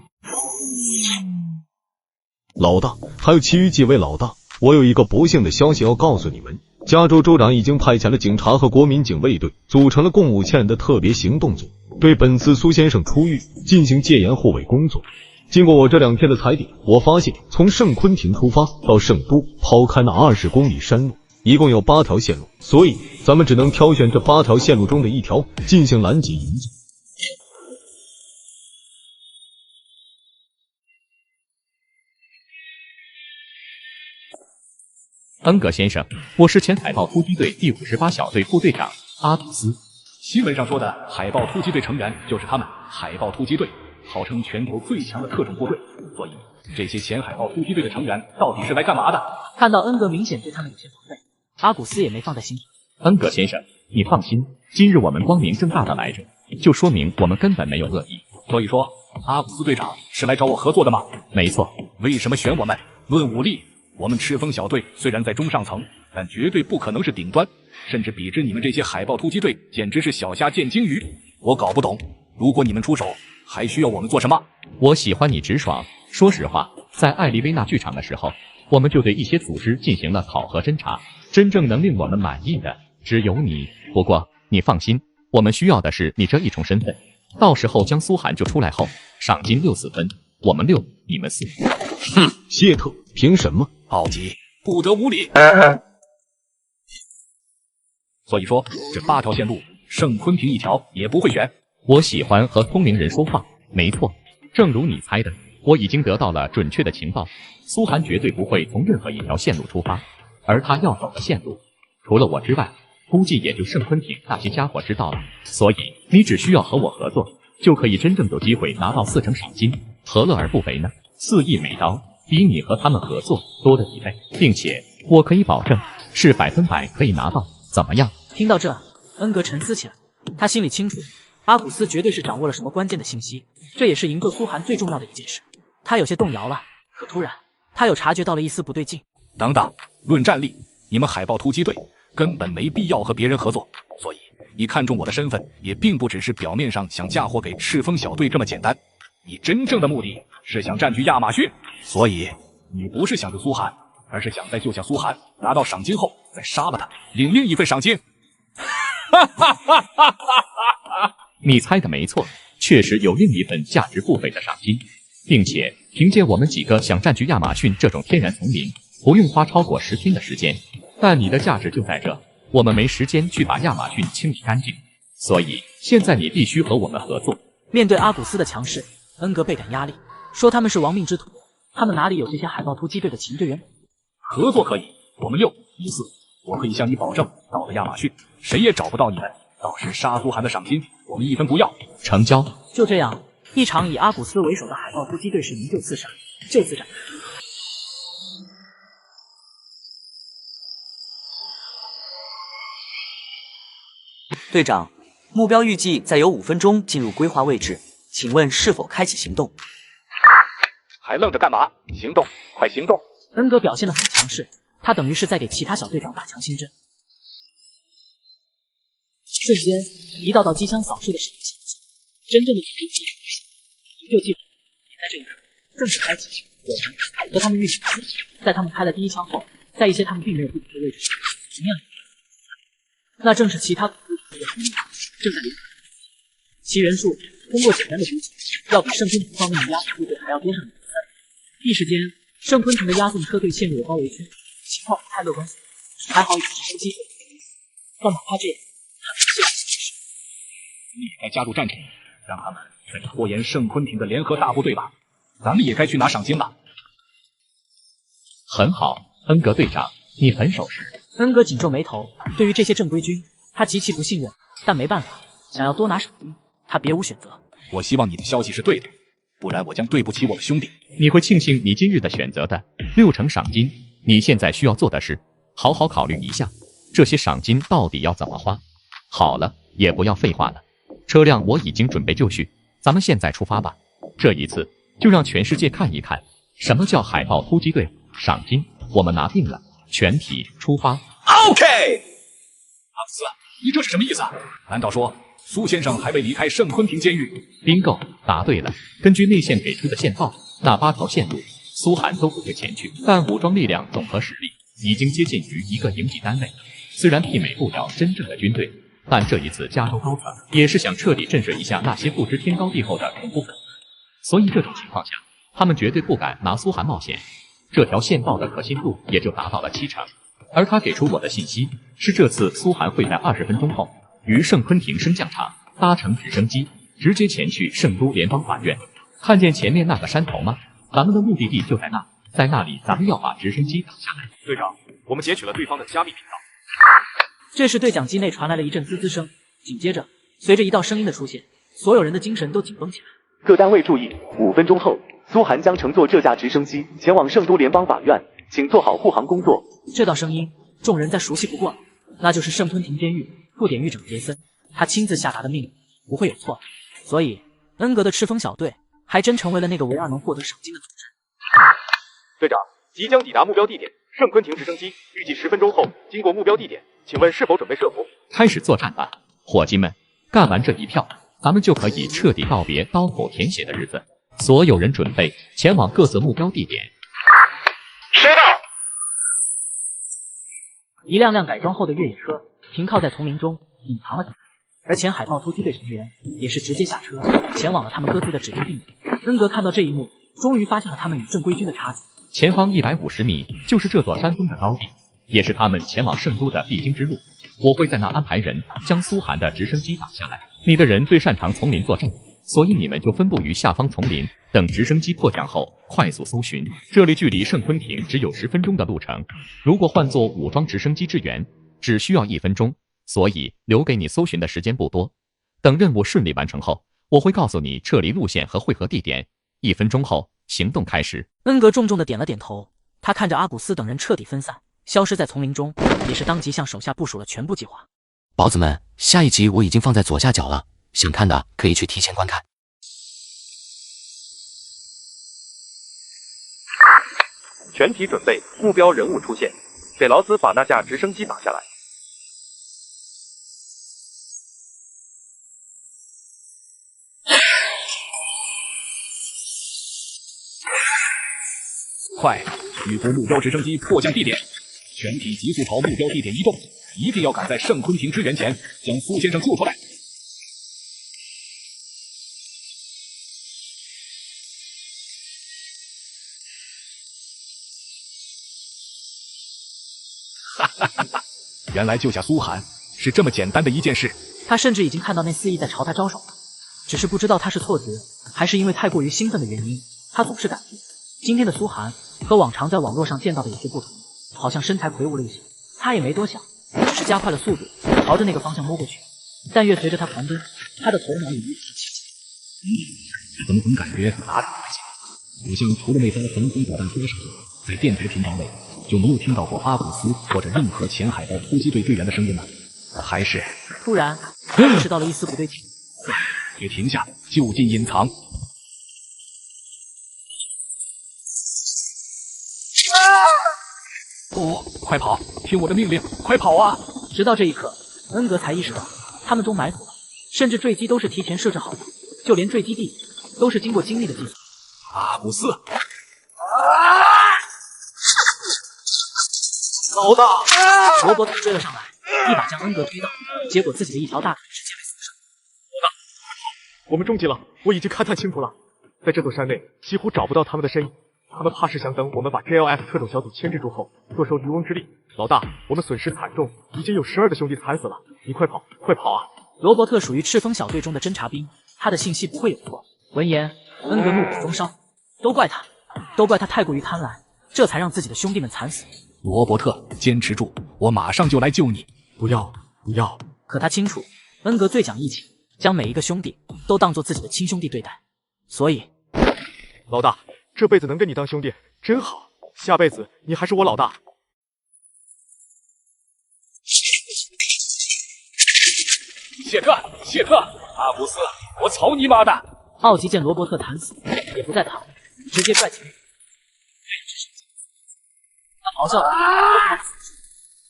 老大，还有其余几位老大，我有一个不幸的消息要告诉你们。加州州长已经派遣了警察和国民警卫队，组成了共5000人的特别行动组，对本次苏先生出狱进行戒严护卫工作。经过我这2天的踩点，我发现从圣昆廷出发到圣都，抛开那20公里山路，一共有8条线路，所以咱们只能挑选这8条线路中的一条进行拦截营救。恩格先生，我是前海豹突击队第58小队副队长阿图斯。新闻上说的海豹突击队成员就是他们，海豹突击队号称全球最强的特种部队，所以这些前海豹突击队的成员到底是来干嘛的？看到恩格明显对他们有些防备，阿古斯也没放在心上。恩格先生，你放心，今日我们光明正大的来着，就说明我们根本没有恶意。所以说，阿古斯队长是来找我合作的吗？没错。为什么选我们？论武力，我们赤峰小队虽然在中上层，但绝对不可能是顶端，甚至比之你们这些海豹突击队，简直是小虾见鲸鱼。我搞不懂，如果你们出手，还需要我们做什么？我喜欢你直爽。说实话，在艾利维纳剧场的时候，我们就对一些组织进行了考核侦查，真正能令我们满意的只有你。不过你放心，我们需要的是你这一重身份，到时候将苏寒救出来后，赏金64分，我们6，你们4。哼，谢特，凭什么？奥吉，不得无礼。所以说，这8条线路，圣昆廷一条也不会选。我喜欢和聪明人说话。没错，正如你猜的，我已经得到了准确的情报，苏寒绝对不会从任何一条线路出发，而他要走的线路，除了我之外，估计也就圣昆廷那些家伙知道了。所以你只需要和我合作，就可以真正有机会拿到4成赏金，何乐而不为呢？4亿美刀，比你和他们合作多了几倍，并且我可以保证是100%可以拿到，怎么样？听到这，恩格沉思起来，他心里清楚，阿古斯绝对是掌握了什么关键的信息，这也是营救苏寒最重要的一件事。他有些动摇了，可突然他又察觉到了一丝不对劲。等等，论战力，你们海豹突击队根本没必要和别人合作，所以你看中我的身份，也并不只是表面上想嫁祸给赤峰小队这么简单。你真正的目的是想占据亚马逊，所以你不是想救苏寒，而是想在救下苏寒拿到赏金后再杀了他，领另一份赏金。你猜的没错，确实有另一份价值不菲的赏金，并且凭借我们几个想占据亚马逊这种天然丛林，不用花超过10天的时间。但你的价值就在这，我们没时间去把亚马逊清理干净，所以现在你必须和我们合作。面对阿古斯的强势，恩格倍感压力，说他们是亡命之徒，他们哪里有这些海豹突击队的情队员？合作可以，我们6、1、4，我可以向你保证，到了亚马逊，谁也找不到你们。到时杀苏寒的赏金，我们1分不要。成交。就这样，一场以阿古斯为首的海豹突击队是营救刺杀，就此展开。队长，目标预计再有5分钟进入规划位置，请问是否开启行动？还愣着干嘛？行动，快行动！恩格表现得很强势，他等于是在给其他小队长打强心针。瞬间，一道道机枪扫射的声音响起，真正的营救技术，营救技术也在这一刻正式开启。果然，和他们预想的，在他们开了第1枪后，在一些他们并没有布置的位置上，同样那正是其他部队的正在离开，其人数通过简单的估计，要比圣昆廷方面的压送部队还要多上2%。一时间，圣昆廷的押送车队陷入了包围圈，情况不太乐观。还好有直升机，但哪怕这样，你也该加入战场，让他们去拖延圣昆廷的联合大部队吧。咱们也该去拿赏金了。很好，恩格队长，你很守时。恩格紧皱眉头，对于这些正规军，他极其不信任，但没办法，想要多拿赏金，他别无选择。我希望你的消息是对的，不然我将对不起我的兄弟。你会庆幸你今日的选择的6成赏金。你现在需要做的是，好好考虑一下，这些赏金到底要怎么花。好了，也不要废话了，车辆我已经准备就绪，咱们现在出发吧。这一次就让全世界看一看，什么叫海豹突击队。赏金我们拿定了，全体出发。OK。阿布斯，你这是什么意思？难道说苏先生还未离开圣昆廷监狱？Bingo，答对了。根据内线给出的线报，那8条线路，苏寒都不会前去，但武装力量总和实力已经接近于一个营级单位。虽然媲美不了真正的军队，但这一次加州高层也是想彻底震慑一下那些不知天高地厚的恐怖分子，所以这种情况下，他们绝对不敢拿苏寒冒险。这条线报的可信度也就达到了7成，而他给出我的信息是，这次苏寒会在20分钟后于圣昆廷升降场搭乘直升机，直接前去圣都联邦法院。看见前面那个山头吗？咱们的目的地就在那，在那里咱们要把直升机打下来。队长，我们截取了对方的加密频道。这时对讲机内传来了一阵滋滋声，紧接着随着一道声音的出现，所有人的精神都紧绷起来。各单位注意，5分钟后，苏寒将乘坐这架直升机前往圣都联邦法院，请做好护航工作。这道声音，众人再熟悉不过了，那就是圣昆廷监狱副典狱长杰森，他亲自下达的命令，不会有错。所以，恩格的赤峰小队还真成为了那个唯二能获得赏金的组织。队长，即将抵达目标地点圣昆廷直升机，预计10分钟后经过目标地点，请问是否准备设伏？开始作战吧，伙计们！干完这一票，咱们就可以彻底告别刀口舔血的日子。所有人准备前往各自目标地点。收到。一辆辆改装后的越野车停靠在丛林中，隐藏了起来。而前海豹突击队成员也是直接下车，前往了他们各自的指定地点。恩格看到这一幕，终于发现了他们与正规军的差距。前方150米就是这座山峰的高地，也是他们前往圣都的必经之路。我会在那安排人将苏寒的直升机打下来。你的人最擅长丛林作战，所以你们就分布于下方丛林，等直升机迫降后快速搜寻。这里距离圣昆廷只有10分钟的路程，如果换作武装直升机支援，只需要1分钟，所以留给你搜寻的时间不多。等任务顺利完成后，我会告诉你撤离路线和汇合地点。1分钟后，行动开始。恩格重重的点了点头，他看着阿古斯等人彻底分散，消失在丛林中，也是当即向手下部署了全部计划。宝子们，下一集我已经放在左下角了，想看的可以去提前观看。全体准备，目标人物出现，给劳斯把那架直升机打下来。快，预估目标直升机迫降地点，全体急速朝目标地点移动，一定要赶在圣昆廷支援前将苏先生救出来。哈哈哈哈！原来救下苏寒是这么简单的一件事。他甚至已经看到那4翼在朝他招手了，只是不知道他是错觉，还是因为太过于兴奋的原因。他总是感觉今天的苏寒和往常在网络上见到的有些不同，好像身材魁梧了一些。他也没多想，只是加快了速度，朝着那个方向摸过去。但越随着他狂奔，他的头脑里越是清醒。怎么总感觉哪里不对劲？好像除了那番横空导弹歌声，在电台频道内就没有听到过阿古斯或者任何前海豹突击队队员的声音呢？还是……突然，他意识到了一丝不对劲。别停下，就近隐藏。哦，快跑！听我的命令，快跑啊！直到这一刻，恩格才意识到他们中埋伏了，甚至坠机都是提前设置好的，就连坠机地点都是经过精密的计算。阿古斯，老大！罗伯特追了上来，一把将恩格推倒，结果自己的一条大腿直接被撕伤。老大，我们中计了，我已经勘探清楚了，在这座山内几乎找不到他们的身影。他们怕是想等我们把 JLF 特种小组牵制住后，坐收渔翁之利。老大，我们损失惨重，已经有12个兄弟惨死了，你快跑，快跑啊！罗伯特属于赤峰小队中的侦察兵，他的信息不会有错。闻言，恩格怒火中烧，都怪他太过于贪婪，这才让自己的兄弟们惨死。罗伯特，坚持住，我马上就来救你。不要，不要！可他清楚，恩格最讲义气，将每一个兄弟都当作自己的亲兄弟对待，所以，老大，这辈子能跟你当兄弟真好，下辈子你还是我老大。谢特，阿古斯，我操你妈的！奥吉见罗伯特惨死，也不再躺，直接拽起他咆哮着，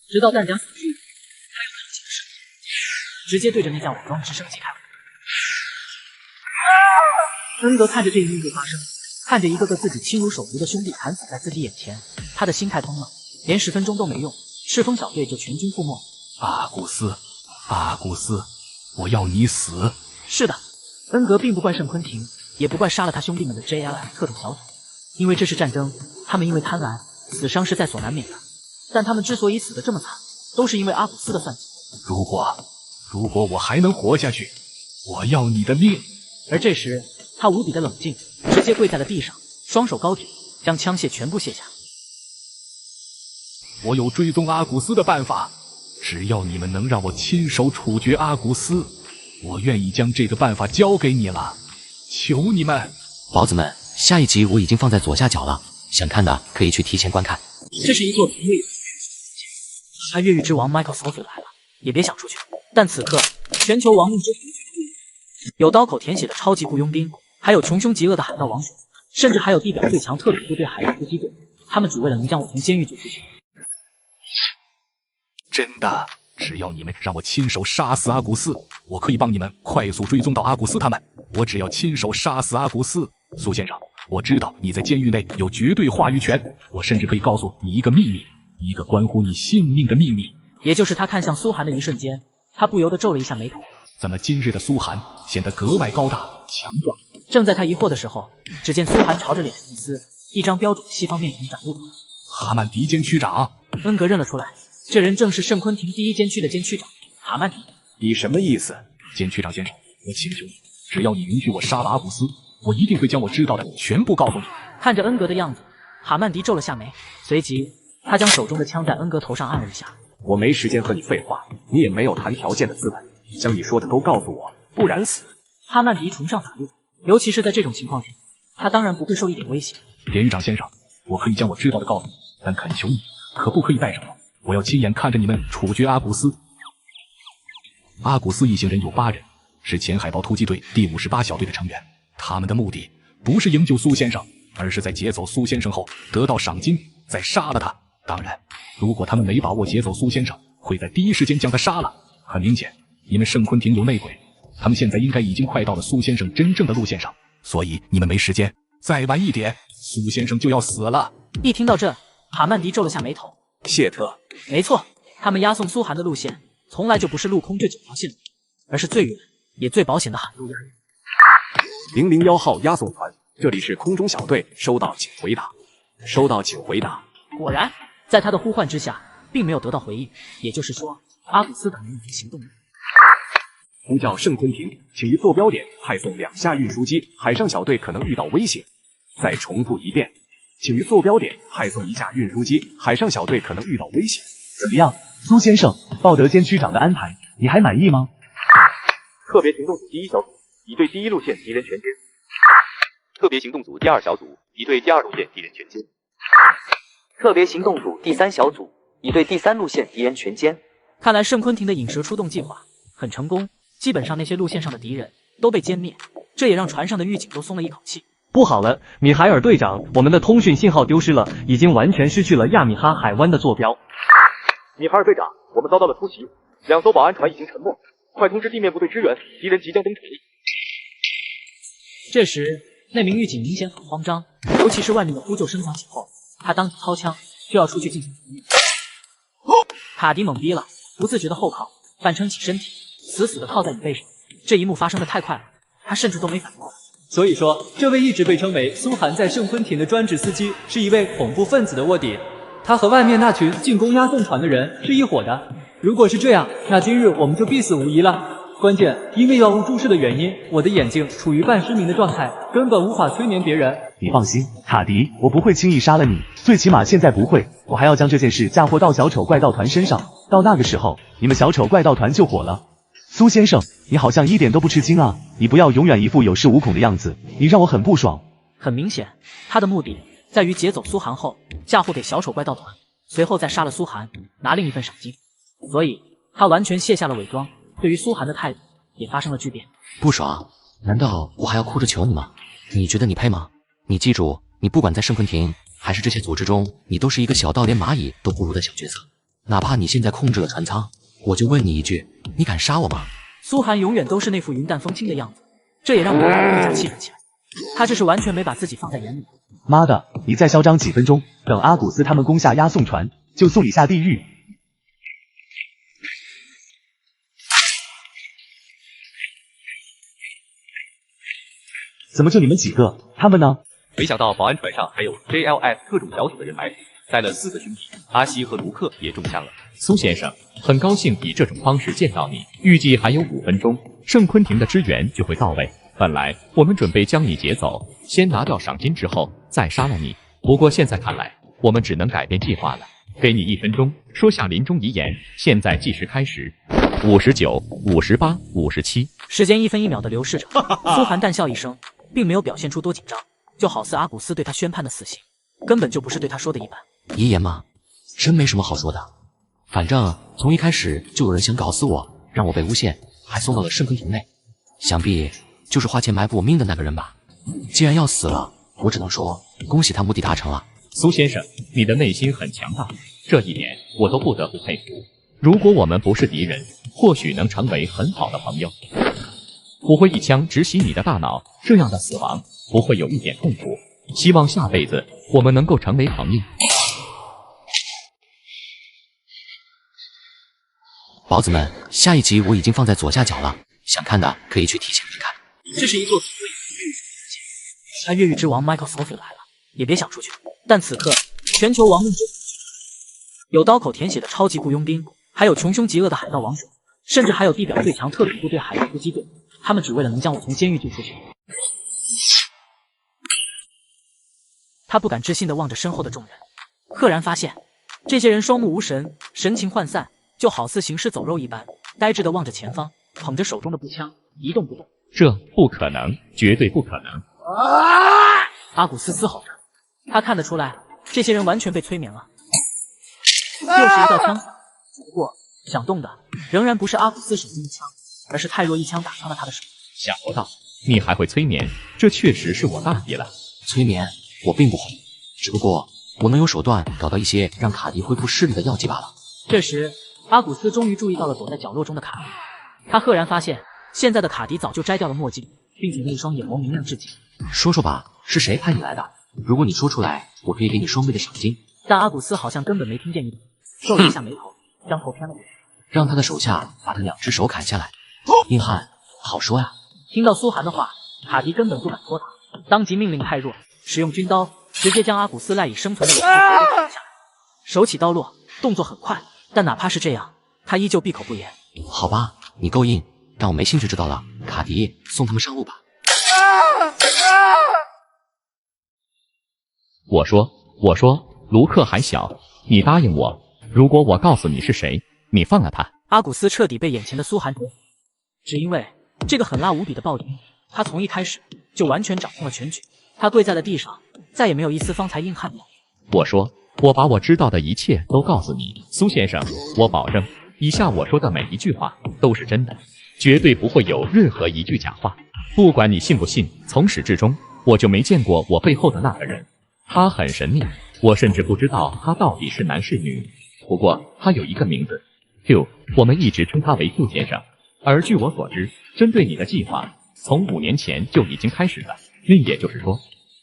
直到弹夹死去，他又扛起了手，直接对着那架武装直升机开火。恩格看着这一幕发生，看着一个个自己亲如手足的兄弟惨死在自己眼前，他的心态崩了，连10分钟都没用，赤峰小队就全军覆没。阿古斯，我要你死！是的，恩格并不怪圣昆廷，也不怪杀了他兄弟们的 JLF 特种小组，因为这是战争，他们因为贪婪，死伤是在所难免的。但他们之所以死得这么惨，都是因为阿古斯的算计。如果我还能活下去，我要你的命！而这时，他无比的冷静，直接跪在了地上，双手高举，将枪械全部卸下。我有追踪阿古斯的办法。只要你们能让我亲手处决阿古斯，我愿意将这个办法交给你了，求你们！宝子们，下一集我已经放在左下角了，想看的可以去提前观看。这是一座平越越狱之王 Michael Scofield 来了，也别想出去。但此刻，全球亡命之徒有刀口舔血的超级雇佣兵，还有穷凶极恶的海盗王鼠，甚至还有地表最强特种部队海盗突击队，他们只为了能将我从监狱救出去。真的，只要你们让我亲手杀死阿古斯，我可以帮你们快速追踪到阿古斯他们。我只要亲手杀死阿古斯。苏先生，我知道你在监狱内有绝对话语权，我甚至可以告诉你一个秘密，一个关乎你性命的秘密。也就是他看向苏寒的一瞬间，他不由得皱了一下眉头。怎么今日的苏寒显得格外高大强壮？正在他疑惑的时候，只见苏寒朝着脸上一撕，一张标准西方面孔展露出来。哈曼迪监区长，恩格认了出来。这人正是圣昆廷第1监区的监区长哈曼迪。你什么意思？监区长先生，我请求你，只要你允许我杀了阿古斯，我一定会将我知道的全部告诉你。看着恩格的样子，哈曼迪皱了下眉，随即他将手中的枪在恩格头上按了一下。我没时间和你废话，你也没有谈条件的资本，将你说的都告诉我，不然死。哈曼迪崇尚法律，尤其是在这种情况下，他当然不会受一点威胁。典狱长先生，我可以将我知道的告诉你，但恳求你，可不可以带着我？我要亲眼看着你们处决阿古斯。阿古斯一行人有8人，是前海豹突击队第58小队的成员。他们的目的不是营救苏先生，而是在劫走苏先生后得到赏金，再杀了他。当然，如果他们没把握劫走苏先生，会在第一时间将他杀了。很明显，你们圣昆廷有内鬼，他们现在应该已经快到了苏先生真正的路线上，所以你们没时间。再晚一点，苏先生就要死了。一听到这，哈曼迪皱了下眉头。谢特，没错，他们押送苏寒的路线从来就不是陆空这9条线路，而是最远也最保险的海陆押运。001号押送团，这里是空中小队，收到请回答。收到请回答。果然，在他的呼唤之下，并没有得到回应，也就是说，阿古斯等人已经行动了。呼叫圣昆廷，请于坐标点派送2架运输机，海上小队可能遇到威胁。再重复一遍。请于坐标点派送1架运输机，海上小队可能遇到危险。怎么样，苏先生，鲍德监区长的安排，你还满意吗？特别行动组第1小组已对第1路线敌人全歼。特别行动组第2小组已对第2路线敌人全歼。特别行动组第3小组已对第3路线敌人全歼。看来圣昆廷的引蛇出洞计划很成功，基本上那些路线上的敌人都被歼灭，这也让船上的狱警都松了一口气。不好了，米海尔队长，我们的通讯信号丢失了，已经完全失去了亚米哈海湾的坐标。米海尔队长，我们遭到了突袭，2艘保安船已经沉没，快通知地面部队支援，敌人即将登船。这时，那名狱警明显很慌张，尤其是外面的呼救声响起后，他当即掏枪就要出去进行防御。卡迪懵逼了，不自觉的后靠，半撑起身体，死死的靠在椅背上。这一幕发生的太快了，他甚至都没反应过来。所以说，这位一直被称为苏寒在圣昆廷的专职司机，是一位恐怖分子的卧底。他和外面那群进攻押送船的人是一伙的。如果是这样，那今日我们就必死无疑了。关键因为药物注射的原因，我的眼睛处于半失明的状态，根本无法催眠别人。你放心，卡迪，我不会轻易杀了你，最起码现在不会。我还要将这件事嫁祸到小丑怪盗团身上，到那个时候，你们小丑怪盗团就火了。苏先生，你好像一点都不吃惊啊！你不要永远一副有恃无恐的样子，你让我很不爽。很明显，他的目的在于劫走苏寒后，嫁祸给小丑怪盗团，随后再杀了苏寒，拿另一份赏金。所以，他完全卸下了伪装，对于苏寒的态度也发生了巨变。不爽？难道我还要哭着求你吗？你觉得你配吗？你记住，你不管在圣昆廷还是这些组织中，你都是一个小到连蚂蚁都不如的小角色。哪怕你现在控制了船舱，我就问你一句，你敢杀我吗？苏寒永远都是那副云淡风轻的样子，这也让罗拉更加气愤起来。他这是完全没把自己放在眼里。妈的，你再嚣张几分钟，等阿古斯他们攻下押送船，就送你下地狱。怎么就你们几个？他们呢？没想到保安船上还有 JLS 特种小组的人埋伏，带了4个兄弟，阿西和卢克也中枪了。苏先生，很高兴以这种方式见到你，预计还有5分钟，圣昆廷的支援就会到位。本来我们准备将你劫走，先拿掉赏金之后再杀了你，不过现在看来，我们只能改变计划了。给你1分钟，说下临终遗言。现在计时开始，59、58、57，时间1分1秒的流逝着。苏寒淡笑一声，并没有表现出多紧张，就好似阿古斯对他宣判的死刑，根本就不是对他说的一般。遗言吗？真没什么好说的。反正从一开始就有人想搞死我，让我被诬陷，还送到了圣昆廷内。想必就是花钱埋伏我命的那个人吧。既然要死了，我只能说恭喜他目的达成了。苏先生，你的内心很强大，这一点我都不得不佩服。如果我们不是敌人，或许能成为很好的朋友。不会一枪直袭你的大脑，这样的死亡不会有一点痛苦。希望下辈子我们能够成为朋友。宝子们，下一集我已经放在左下角了，想看的可以去提前看看。这是一座所谓越狱之界，看越狱之王 Michael Scofield 来了，也别想出去。但此刻，全球亡命之有刀口舔血的超级雇佣兵，还有穷凶极恶的海盗王者，甚至还有地表最强特种部队海盗突击队，他们只为了能将我从监狱救出去。他不敢置信地望着身后的众人，赫然发现这些人双目无神，神情涣散，就好似行尸走肉一般，呆滞地望着前方，捧着手中的步枪，一动不动。这不可能，绝对不可能！阿古斯嘶吼着，他看得出来，这些人完全被催眠了。又是一道枪，不过响动的仍然不是阿古斯手中的枪，而是泰若一枪打穿了他的手。想不到你还会催眠，这确实是我大意了。催眠我并不会，只不过我能有手段搞到一些让卡迪恢复视力的药剂罢了。这时，阿古斯终于注意到了躲在角落中的卡迪，他赫然发现，现在的卡迪早就摘掉了墨镜，并且那双眼眸明亮至极。说说吧，是谁派你来的？如果你说出来，我可以给你双倍的赏金。但阿古斯好像根本没听见你，皱了一下眉头，将头偏了过去，让他的手下把他2只手砍下来。硬汉，好说呀。听到苏寒的话，卡迪根本不敢拖他，当即命令泰若使用军刀，直接将阿古斯赖以生存的武器砍下来。手起刀落，动作很快，但哪怕是这样，他依旧闭口不言。好吧，你够硬，但我没兴趣知道了。卡迪，送他们上路吧。我说，卢克还小，你答应我，如果我告诉你是谁，你放了他。阿古斯彻底被眼前的苏寒折服，只因为这个狠辣无比的暴君，他从一开始就完全掌控了全局。他跪在了地上，再也没有一丝方才硬汉的。我说，我把我知道的一切都告诉你，苏先生，我保证，以下我说的每一句话都是真的，绝对不会有任何一句假话。不管你信不信，从始至终，我就没见过我背后的那个人。他很神秘，我甚至不知道他到底是男是女。不过他有一个名字 Q， 我们一直称他为 Q 先生。而据我所知，针对你的计划从5年前就已经开始了。也就是说，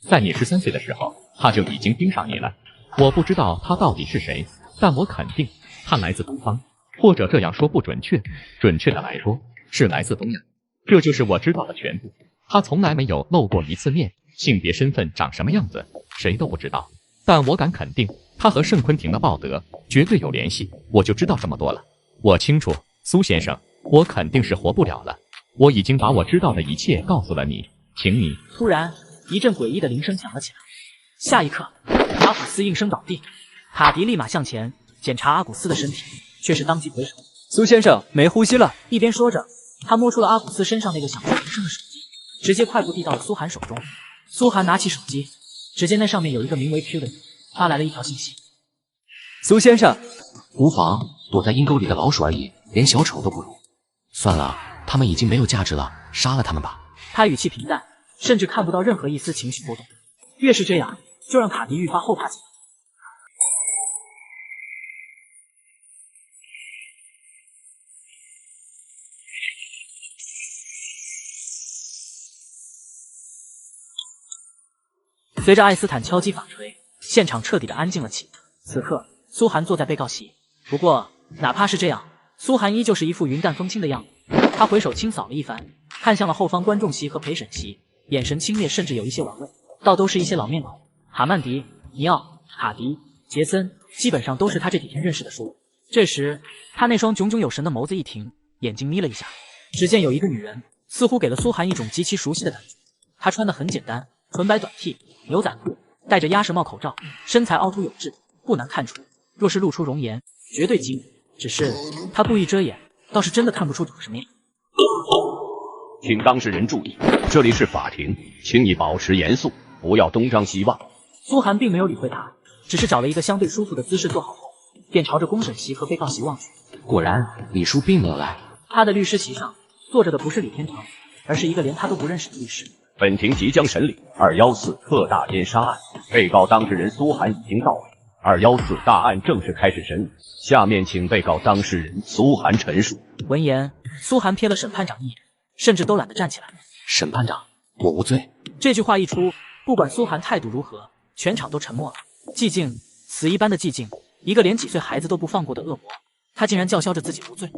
在你13岁的时候，他就已经盯上你了。我不知道他到底是谁，但我肯定他来自东方，或者这样说不准确，准确的来说是来自东亚。这就是我知道的全部。他从来没有露过一次面，性别身份长什么样子谁都不知道，但我敢肯定他和圣昆廷的鲍德绝对有联系。我就知道这么多了。我清楚，苏先生，我肯定是活不了了。我已经把我知道的一切告诉了你，请你。突然，一阵诡异的铃声响了起来。下一刻，阿古斯应声倒地。塔迪立马向前检查阿古斯的身体，却是当即回首。苏先生没呼吸了。一边说着，他摸出了阿古斯身上那个响彻铃声的手机，直接快步递到了苏寒手中。苏寒拿起手机，只见那上面有一个名为 Q 的人发来了一条信息：苏先生，无妨，躲在阴沟里的老鼠而已，连小丑都不如。算了，他们已经没有价值了，杀了他们吧。他语气平淡，甚至看不到任何一丝情绪波动。越是这样，就让塔迪愈发后怕起来。随着艾斯坦敲击法锤，现场彻底的安静了起来。此刻，苏寒坐在被告席，不过哪怕是这样，苏寒依旧是一副云淡风轻的样子。他回手清扫了一番，看向了后方观众席和陪审席，眼神轻蔑，甚至有一些玩味。倒都是一些老面孔，哈曼迪、尼奥、卡迪、杰森，基本上都是他这几天认识的熟人。这时，他那双炯炯有神的眸子一停，眼睛眯了一下。只见有一个女人，似乎给了苏寒一种极其熟悉的感觉。她穿得很简单，纯白短 T、牛仔裤，戴着鸭舌帽口罩，身材凹凸有致，不难看出，若是露出容颜，绝对惊人。只是她故意遮掩，倒是真的看不出长什么样。请当事人注意，这里是法庭，请你保持严肃，不要东张西望。苏寒并没有理会他，只是找了一个相对舒服的姿势坐好后，便朝着公审席和被告席望去。果然，李叔并没有来。他的律师席上坐着的不是李天成，而是一个连他都不认识的律师。本庭即将审理214特大奸杀案，被告当事人苏寒已经到位。214大案正式开始审理，下面请被告当事人苏寒陈述。闻言，苏寒瞥了审判长一眼，甚至都懒得站起来。审判长，我无罪。这句话一出，不管苏寒态度如何，全场都沉默了。寂静，死一般的寂静。一个连几岁孩子都不放过的恶魔，他竟然叫嚣着自己无罪。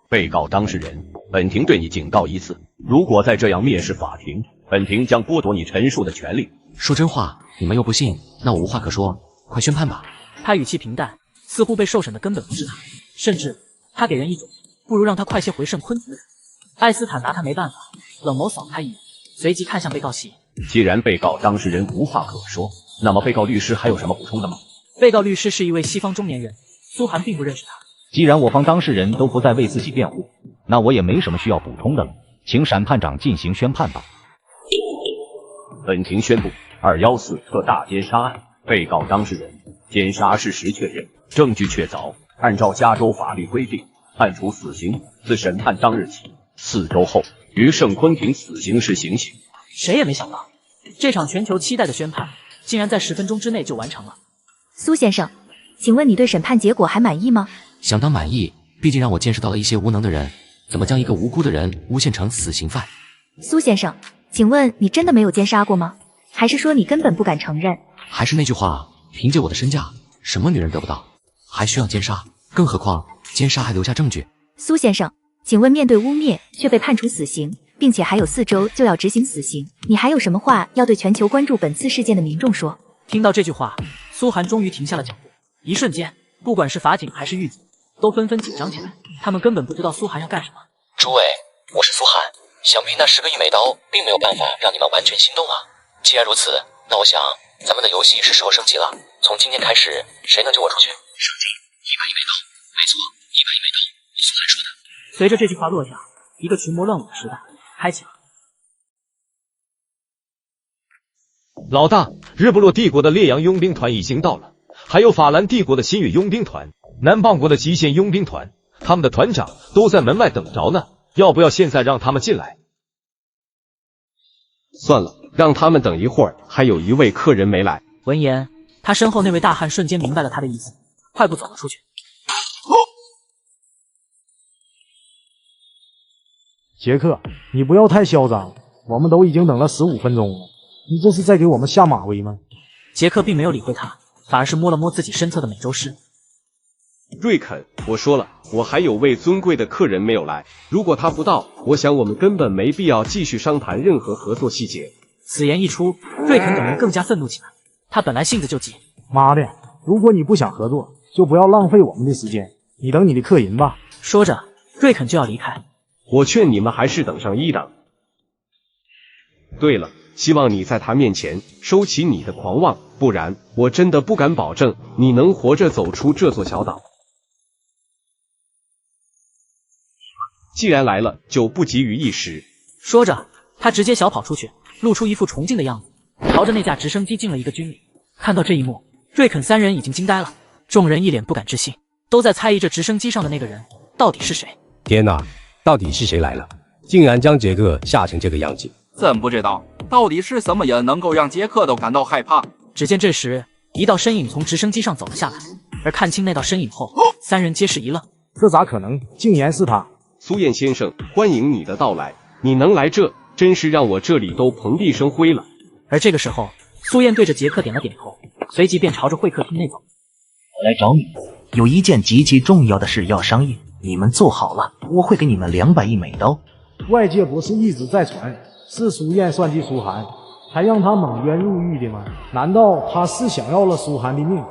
被告当事人，本庭对你警告一次，如果再这样蔑视法庭，本庭将剥夺你陈述的权利。说真话，你们又不信，那我无话可说，快宣判吧。他语气平淡，似乎被受审的根本不是他，甚至他给人一种不如让他快些回圣昆族的人。艾斯坦拿他没办法，冷眸扫他一眼，随即看向被告席。既然被告当事人无话可说，那么被告律师还有什么补充的吗？被告律师是一位西方中年人，苏寒并不认识他。既然我方当事人都不再为自己辩护，那我也没什么需要补充的了，请审判长进行宣判吧。本庭宣布，214特大奸杀案，被告当事人奸杀事实确认，证据确凿，按照加州法律规定，判处死刑，自审判当日起4周后于圣昆廷死刑室行刑。谁也没想到，这场全球期待的宣判，竟然在10分钟之内就完成了。苏先生，请问你对审判结果还满意吗？相当满意，毕竟让我见识到了一些无能的人怎么将一个无辜的人诬陷成死刑犯。苏先生，请问你真的没有奸杀过吗？还是说你根本不敢承认？还是那句话，凭借我的身价，什么女人得不到，还需要奸杀？更何况奸杀还留下证据。苏先生，请问面对污蔑却被判处死刑，并且还有4周就要执行死刑，你还有什么话要对全球关注本次事件的民众说？听到这句话，苏寒终于停下了脚步。一瞬间，不管是法警还是狱警，都纷纷紧张起来。他们根本不知道苏寒要干什么。诸位，我是苏寒，想必那10个亿美刀并没有办法让你们完全心动啊。既然如此，那我想咱们的游戏是时候升级了。从今天开始，谁能救我出去？升级100亿美刀，没错，100亿美刀，苏寒说的。随着这句话落下，一个群魔乱舞的时代开启了。老大，日不落帝国的烈阳佣兵团已经到了，还有法兰帝国的新月佣兵团、南棒国的极限佣兵团，他们的团长都在门外等着呢。要不要现在让他们进来？算了，让他们等一会儿，还有一位客人没来。闻言，他身后那位大汉瞬间明白了他的意思，快步走了出去。杰克，你不要太嚣张，我们都已经等了15分钟了，你这是在给我们下马威吗？杰克并没有理会他，反而是摸了摸自己身侧的美洲狮。瑞肯，我说了，我还有位尊贵的客人没有来，如果他不到，我想我们根本没必要继续商谈任何合作细节。此言一出，瑞肯等人更加愤怒起来。他本来性子就急，妈的，如果你不想合作，就不要浪费我们的时间，你等你的客人吧。说着，瑞肯就要离开。我劝你们还是等上一等。对了，希望你在他面前收起你的狂妄，不然我真的不敢保证你能活着走出这座小岛。既然来了，就不急于一时。说着，他直接小跑出去，露出一副崇敬的样子，朝着那架直升机敬了一个军礼。看到这一幕，瑞肯三人已经惊呆了，众人一脸不敢置信，都在猜疑这直升机上的那个人到底是谁。天哪，到底是谁来了？竟然将杰克吓成这个样子！真不知道到底是什么人能够让杰克都感到害怕。只见这时，一道身影从直升机上走了下来，而看清那道身影后，三人皆是一愣。这咋可能？竟然是他！苏燕先生，欢迎你的到来。你能来这，真是让我这里都蓬荜生辉了。而这个时候，苏燕对着杰克点了点头，随即便朝着会客厅内走。我来找你，有一件极其重要的事要商议，你们做好了，我会给你们200亿美刀。外界不是一直在传是苏燕算计苏寒，才让他蒙冤入狱的吗？难道他是想要了苏寒的命，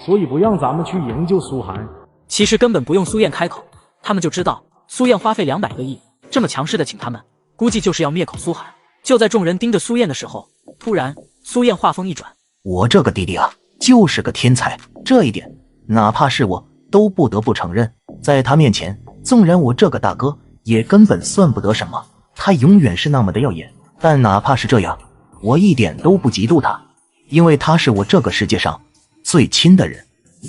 所以不让咱们去营救苏寒？其实根本不用苏燕开口，他们就知道苏燕花费200个亿这么强势的请他们，估计就是要灭口苏寒。就在众人盯着苏燕的时候，突然苏燕话锋一转：我这个弟弟啊，就是个天才，这一点哪怕是我都不得不承认。在他面前，纵然我这个大哥也根本算不得什么，他永远是那么的耀眼。但哪怕是这样，我一点都不嫉妒他，因为他是我这个世界上最亲的人，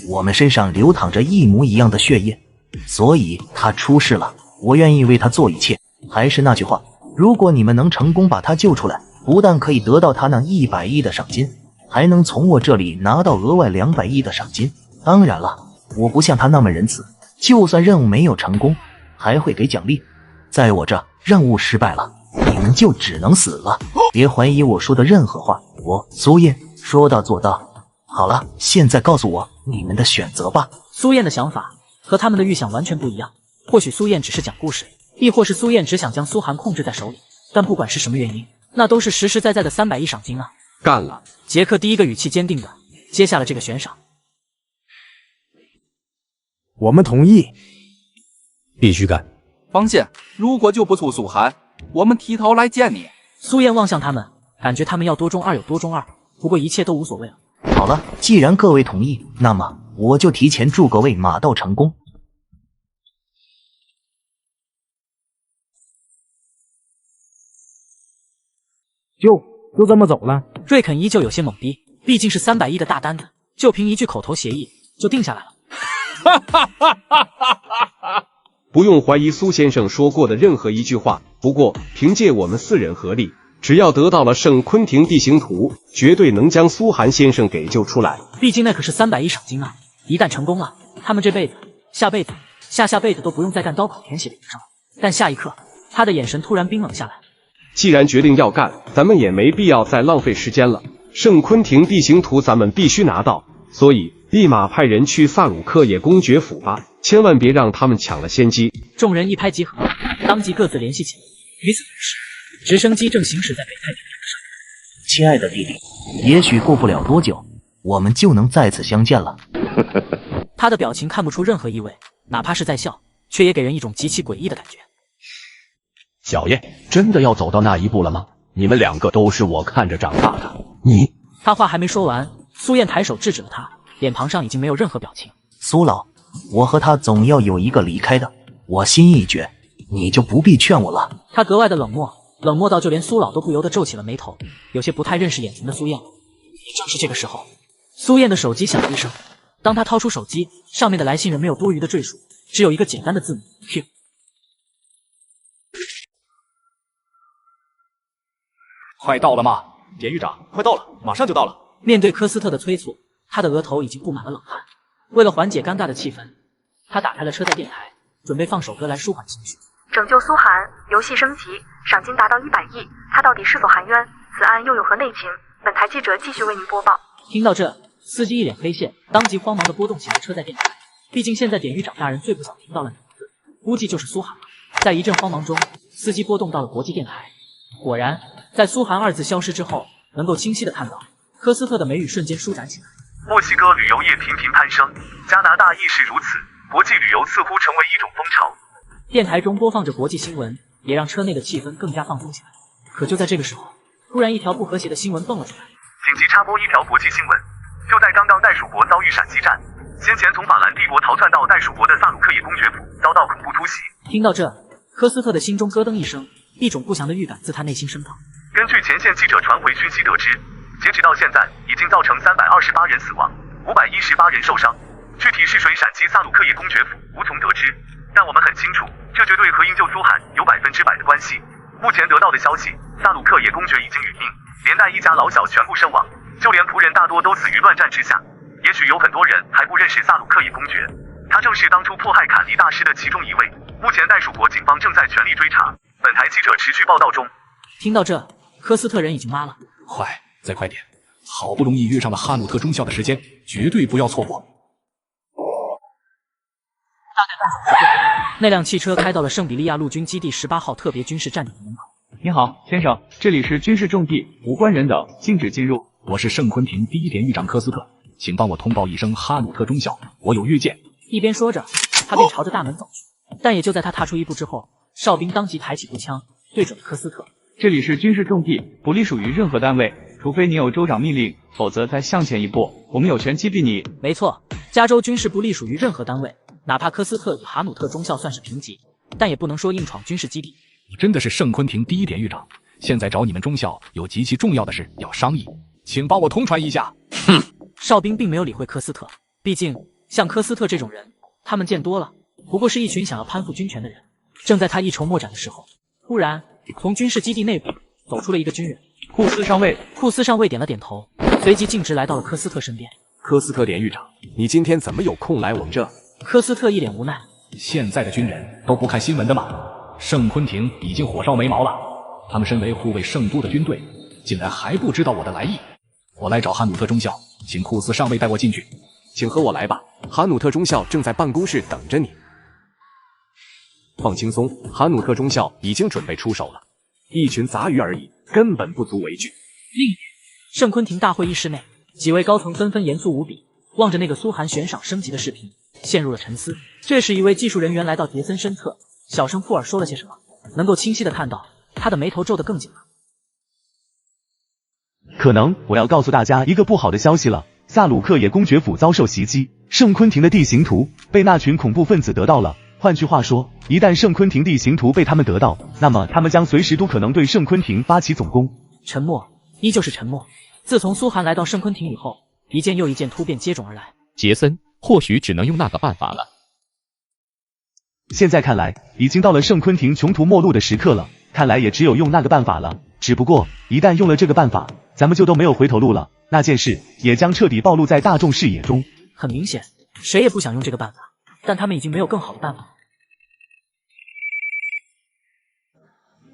我们身上流淌着一模一样的血液，所以他出事了，我愿意为他做一切。还是那句话，如果你们能成功把他救出来，不但可以得到他那100亿的赏金，还能从我这里拿到额外200亿的赏金。当然了，我不像他那么仁慈，就算任务没有成功，还会给奖励。在我这，任务失败了，你们就只能死了。别怀疑我说的任何话，我苏燕说到做到。好了，现在告诉我你们的选择吧。苏燕的想法和他们的预想完全不一样，或许苏燕只是讲故事，亦或是苏燕只想将苏寒控制在手里，但不管是什么原因，那都是实实在在的300亿赏金啊！干了！杰克第一个语气坚定的接下了这个悬赏。我们同意，必须干。放心，如果救不出苏寒，我们提头来见你。苏燕望向他们，感觉他们要多中2有多中2，不过一切都无所谓了。好了，既然各位同意，那么我就提前祝各位马到成功。就这么走了？瑞肯依旧有些懵逼，毕竟是300亿的大单子，就凭一句口头协议就定下来了。不用怀疑苏先生说过的任何一句话，不过凭借我们4人合力，只要得到了圣昆廷地形图，绝对能将苏寒先生给救出来。毕竟那可是300亿赏金啊！一旦成功了，他们这辈子、下辈子、下下辈子都不用再干刀口舔血的营生了。但下一刻，他的眼神突然冰冷下来。既然决定要干，咱们也没必要再浪费时间了。圣昆廷地形图咱们必须拿到，所以立马派人去萨鲁克野公爵府吧，千万别让他们抢了先机。众人一拍即合，当即各自联系起来。与此同时，直升机正行驶在北太平洋上。亲爱的弟弟，也许过不了多久，我们就能再次相见了。他的表情看不出任何意味，哪怕是在笑，却也给人一种极其诡异的感觉。小叶，真的要走到那一步了吗？你们2个都是我看着长大的。你……他话还没说完，苏燕抬手制止了他，脸庞上已经没有任何表情。苏老，我和他总要有一个离开的，我心意已决，你就不必劝我了。他格外的冷漠，冷漠到就连苏老都不由得皱起了眉头，有些不太认识眼前的苏燕。也正是这个时候，苏燕的手机响了一声。当他掏出手机，上面的来信人没有多余的赘述，只有一个简单的字母 Q。快到了吗？典狱长，快到了，马上就到了。面对科斯特的催促，他的额头已经布满了冷汗。为了缓解尴尬的气氛，他打开了车载电台，准备放首歌来舒缓情绪。拯救苏寒，游戏升级，赏金达到100亿，他到底是否含冤？此案又有何内情？本台记者继续为您播报。听到这，司机一脸黑线，当即慌忙地拨动起了车载电台。毕竟现在典狱长大人最不想听到的名字，估计就是苏寒了。在一阵慌忙中，司机拨动到了国际电台。果然，在苏寒2字消失之后，能够清晰地看到科斯特的眉宇瞬间舒展起来。墨西哥旅游业频频攀升，加拿大亦是如此，国际旅游似乎成为一种风潮。电台中播放着国际新闻，也让车内的气氛更加放松起来。可就在这个时候，突然一条不和谐的新闻蹦了出来。紧急插播一条国际新闻，就在刚刚，袋鼠国遭遇闪击战。先前从法兰帝国逃窜到袋鼠国的萨鲁克野公爵府遭到恐怖突袭。听到这，科斯特的心中咯噔一声，一种不祥的预感自他内心升腾。根据前线记者传回讯息得知，截止到现在，已经造成328人死亡，518人受伤。具体是谁闪击萨鲁克野公爵府，无从得知。但我们很清楚，这绝对和营救苏罕有100%的关系。目前得到的消息，萨鲁克野公爵已经殒命，连带一家老小全部身亡，就连仆人大多都死于乱战之下。也许有很多人还不认识萨鲁克野公爵，他正是当初迫害坎利大师的其中一位。目前袋鼠国警方正在全力追查，本台记者持续报道中。听到这，科斯特人已经麻了。快，再快点！好不容易约上了哈努特中校的时间，绝对不要错过。大概半小时后，那辆汽车开到了圣比利亚陆军基地18号特别军事站点的门口。你好，先生，这里是军事重地，无关人等，禁止进入。我是圣昆廷第1连狱长科斯特，请帮我通报一声哈努特中校，我有约见。一边说着，他便朝着大门走去。但也就在他踏出一步之后，哨兵当即抬起步枪，对准了科斯特。这里是军事重地，不隶属于任何单位，除非你有州长命令，否则再向前一步，我们有权击毙你。没错，加州军事不隶属于任何单位，哪怕科斯特与哈努特中校算是平级，但也不能说硬闯军事基地。我真的是圣昆廷第1连狱长，现在找你们中校有极其重要的事要商议，请帮我通传一下。哼，哨兵并没有理会科斯特，毕竟像科斯特这种人，他们见多了，不过是一群想要攀附军权的人。正在他一筹莫展的时候，突然从军事基地内部走出了一个军人。库斯上尉。库斯上尉点了点头，随即径直来到了科斯特身边。科斯特连狱长，你今天怎么有空来我们这？科斯特一脸无奈。现在的军人都不看新闻的吗？圣昆廷已经火烧眉毛了，他们身为护卫圣都的军队，竟然还不知道我的来意。我来找哈努特中校，请库斯上尉带我进去。请和我来吧，哈努特中校正在办公室等着你。放轻松，哈努特中校已经准备出手了。一群杂鱼而已，根本不足为惧。另一边，圣昆廷大会议室内，几位高层纷纷严肃无比，望着那个苏寒悬赏升级的视频，陷入了沉思。这时，一位技术人员来到杰森身侧，小声附耳说了些什么，能够清晰的看到他的眉头皱得更紧了。可能我要告诉大家一个不好的消息了，萨鲁克野公爵府遭受袭击，圣昆廷的地形图被那群恐怖分子得到了。换句话说，一旦圣昆廷地形图被他们得到，那么他们将随时都可能对圣昆廷发起总攻。沉默，依旧是沉默。自从苏寒来到圣昆廷以后，一件又一件突变接踵而来。杰森，或许只能用那个办法了。现在看来，已经到了圣昆廷穷途末路的时刻了，看来也只有用那个办法了。只不过，一旦用了这个办法，咱们就都没有回头路了，那件事也将彻底暴露在大众视野中。很明显，谁也不想用这个办法，但他们已经没有更好的办法。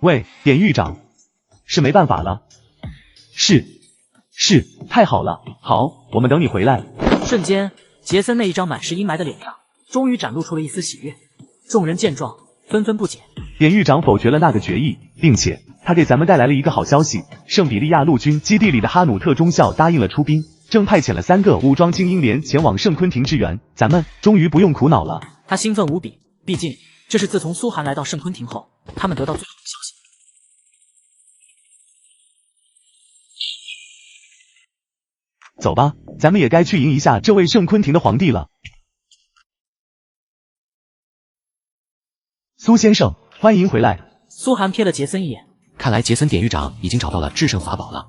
喂，典狱长，是没办法了。是，太好了，好，我们等你回来。瞬间，杰森那一张满是阴霾的脸上，终于展露出了一丝喜悦。众人见状，纷纷不解。典狱长否决了那个决议，并且他给咱们带来了一个好消息：圣比利亚陆军基地里的哈努特中校答应了出兵，正派遣了3个武装精英连前往圣昆廷支援，咱们终于不用苦恼了。他兴奋无比，毕竟这是自从苏寒来到圣昆廷后，他们得到最好的消息。走吧，咱们也该去迎一下这位圣昆廷的皇帝了。苏先生，欢迎回来。苏寒瞥了杰森一眼，看来杰森典狱长已经找到了制胜法宝了。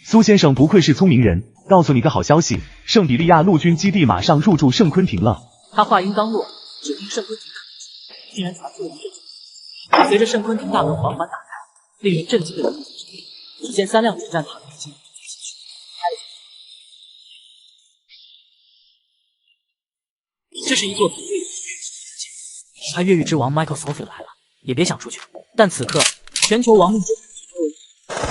苏先生不愧是聪明人，告诉你个好消息，圣比利亚陆军基地马上入驻圣昆廷了。他话音刚落，只听圣昆廷竟然传出了一阵阵，随着圣昆廷大门缓缓打开，令人震惊的一幕，只见3辆主战塔已经这是一座越狱之他越狱之王 Michael Scofield 来了，也别想出去。但此刻，全球亡命之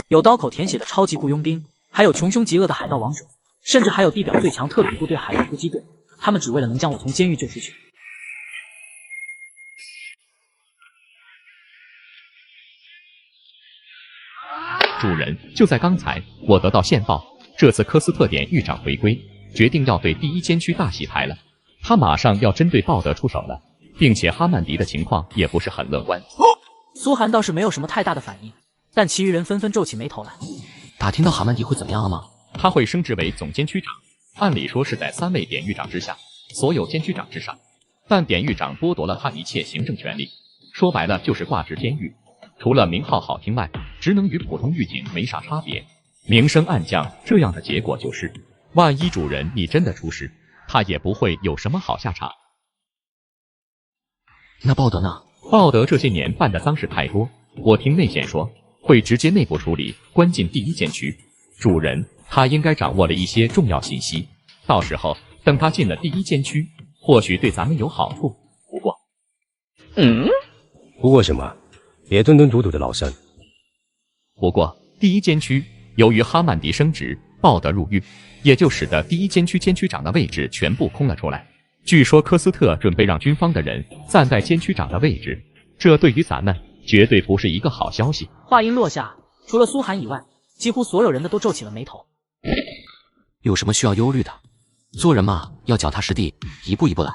有刀口舔血的超级雇佣兵，还有穷凶极恶的海盗王者，甚至还有地表最强特种部队海盗突击队，他们只为了能将我从监狱救出去。主人，就在刚才，我得到线报，这次科斯特典狱长回归，决定要对第1监区大洗牌了。他马上要针对鲍德出手了，并且哈曼迪的情况也不是很乐观。苏寒倒是没有什么太大的反应，但其余人纷纷皱起眉头来。打听到哈曼迪会怎么样了吗？他会升职为总监区长，按理说是在3位典狱长之下，所有监区长之上，但典狱长剥夺了他一切行政权利，说白了就是挂职监狱。除了名号好听外，职能与普通狱警没啥差别，明升暗降，这样的结果就是，万一主人你真的出事，他也不会有什么好下场。那鲍德呢？鲍德这些年办的脏事太多，我听内线说会直接内部处理，关进第1监区。主人他应该掌握了一些重要信息，到时候等他进了第1监区，或许对咱们有好处。不过什么？别吞吞吐吐的老三。不过第1监区由于哈曼迪升职，鲍德入狱，也就使得第1监区监区长的位置全部空了出来。据说科斯特准备让军方的人暂代监区长的位置，这对于咱们绝对不是一个好消息。话音落下，除了苏寒以外，几乎所有人都皱起了眉头。有什么需要忧虑的？做人嘛，要脚踏实地，一步一步来。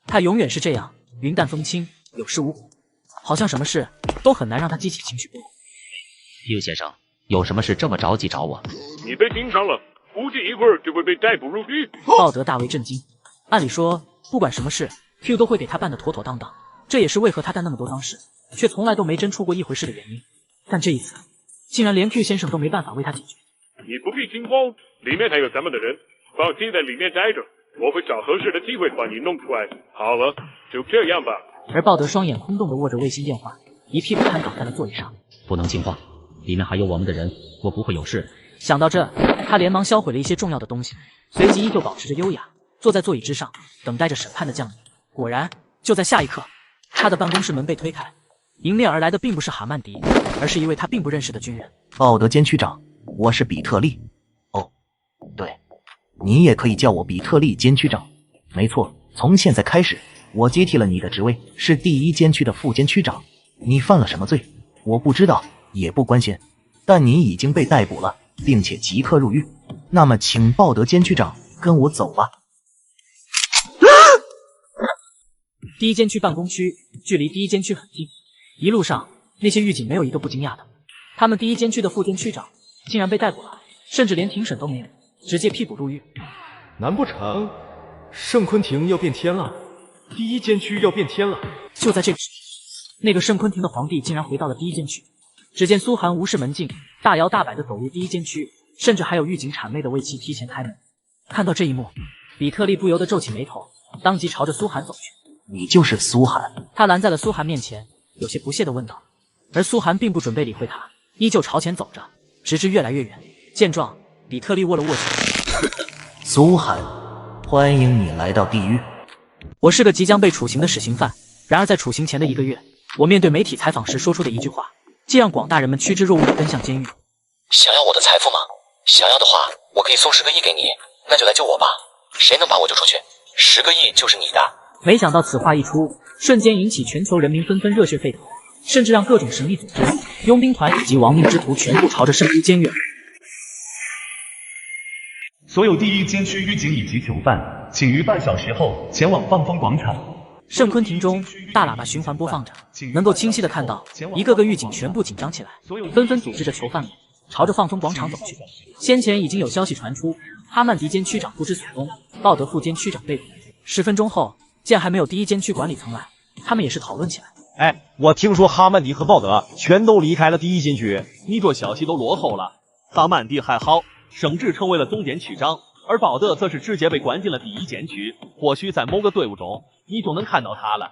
他永远是这样，云淡风轻，有恃无恐，好像什么事都很难让他激起情绪波动。叶先生，有什么事这么着急找我？你被盯上了，估计一会儿就会被逮捕入狱。鲍德大为震惊。按理说，不管什么事 ，Q 都会给他办得妥妥当当，这也是为何他干那么多脏事，却从来都没真出过一回事的原因。但这一次，竟然连 Q 先生都没办法为他解决。你不必惊慌，里面还有咱们的人，放心在里面待着，我会找合适的机会把你弄出来。好了，就这样吧。而鲍德双眼空洞地握着卫星电话，一屁股瘫倒在了座椅上。不能惊慌，里面还有我们的人，我不会有事。想到这，他连忙销毁了一些重要的东西，随即依旧保持着优雅，坐在座椅之上，等待着审判的降临。果然，就在下一刻，他的办公室门被推开，迎面而来的并不是哈曼迪，而是一位他并不认识的军人。鲍德监区长，我是比特利。哦，对，你也可以叫我比特利监区长。没错，从现在开始，我接替了你的职位，是第1监区的副监区长。你犯了什么罪？我不知道，也不关心。但你已经被逮捕了，并且即刻入狱。那么，请鲍德监区长跟我走吧。第1监区办公区距离第1监区很近，一路上那些狱警没有一个不惊讶的。他们第1监区的副监区长竟然被逮捕了，甚至连庭审都没有，直接批捕入狱。难不成圣昆廷要变天了？第1监区要变天了？就在这个时候，那个圣昆廷的皇帝竟然回到了第1监区。只见苏寒无视门禁，大摇大摆地走入第1监区，甚至还有狱警谄媚地为其提前开门。看到这一幕，比特利不由得皱起眉头，当即朝着苏寒走去。你就是苏寒？他拦在了苏寒面前，有些不屑地问道。而苏寒并不准备理会他，依旧朝前走着，直至越来越远。见状，比特利握了握拳。苏寒，欢迎你来到地狱。我是个即将被处刑的死刑犯，然而在处刑前的1个月，我面对媒体采访时说出的一句话，既让广大人们趋之若鹜地奔向监狱。想要我的财富吗？想要的话，我可以送10个亿给你，那就来救我吧。谁能把我救出去，10个亿就是你的。没想到此话一出，瞬间引起全球人民纷纷热血沸腾，甚至让各种神秘组织、佣兵团以及亡命之徒全部朝着圣都监狱。所有第1监区狱警以及囚犯，请于半小时后前往放风广场。圣昆廷中，大喇叭循环播放着，能够清晰地看到一个个狱警全部紧张起来，纷纷组织着囚犯们朝着放风广场走去。先前已经有消息传出，哈曼迪监区长不知所踪，鲍德副监区长被捕。10分钟后，见还没有第1监区管理层来，他们也是讨论起来。哎，我听说哈曼迪和鲍德全都离开了第1监区，你这消息都落后了。哈曼迪还好，升职成为了总监区长，而鲍德则是直接被关进了第1监区。或许在某个队伍中，你就能看到他了。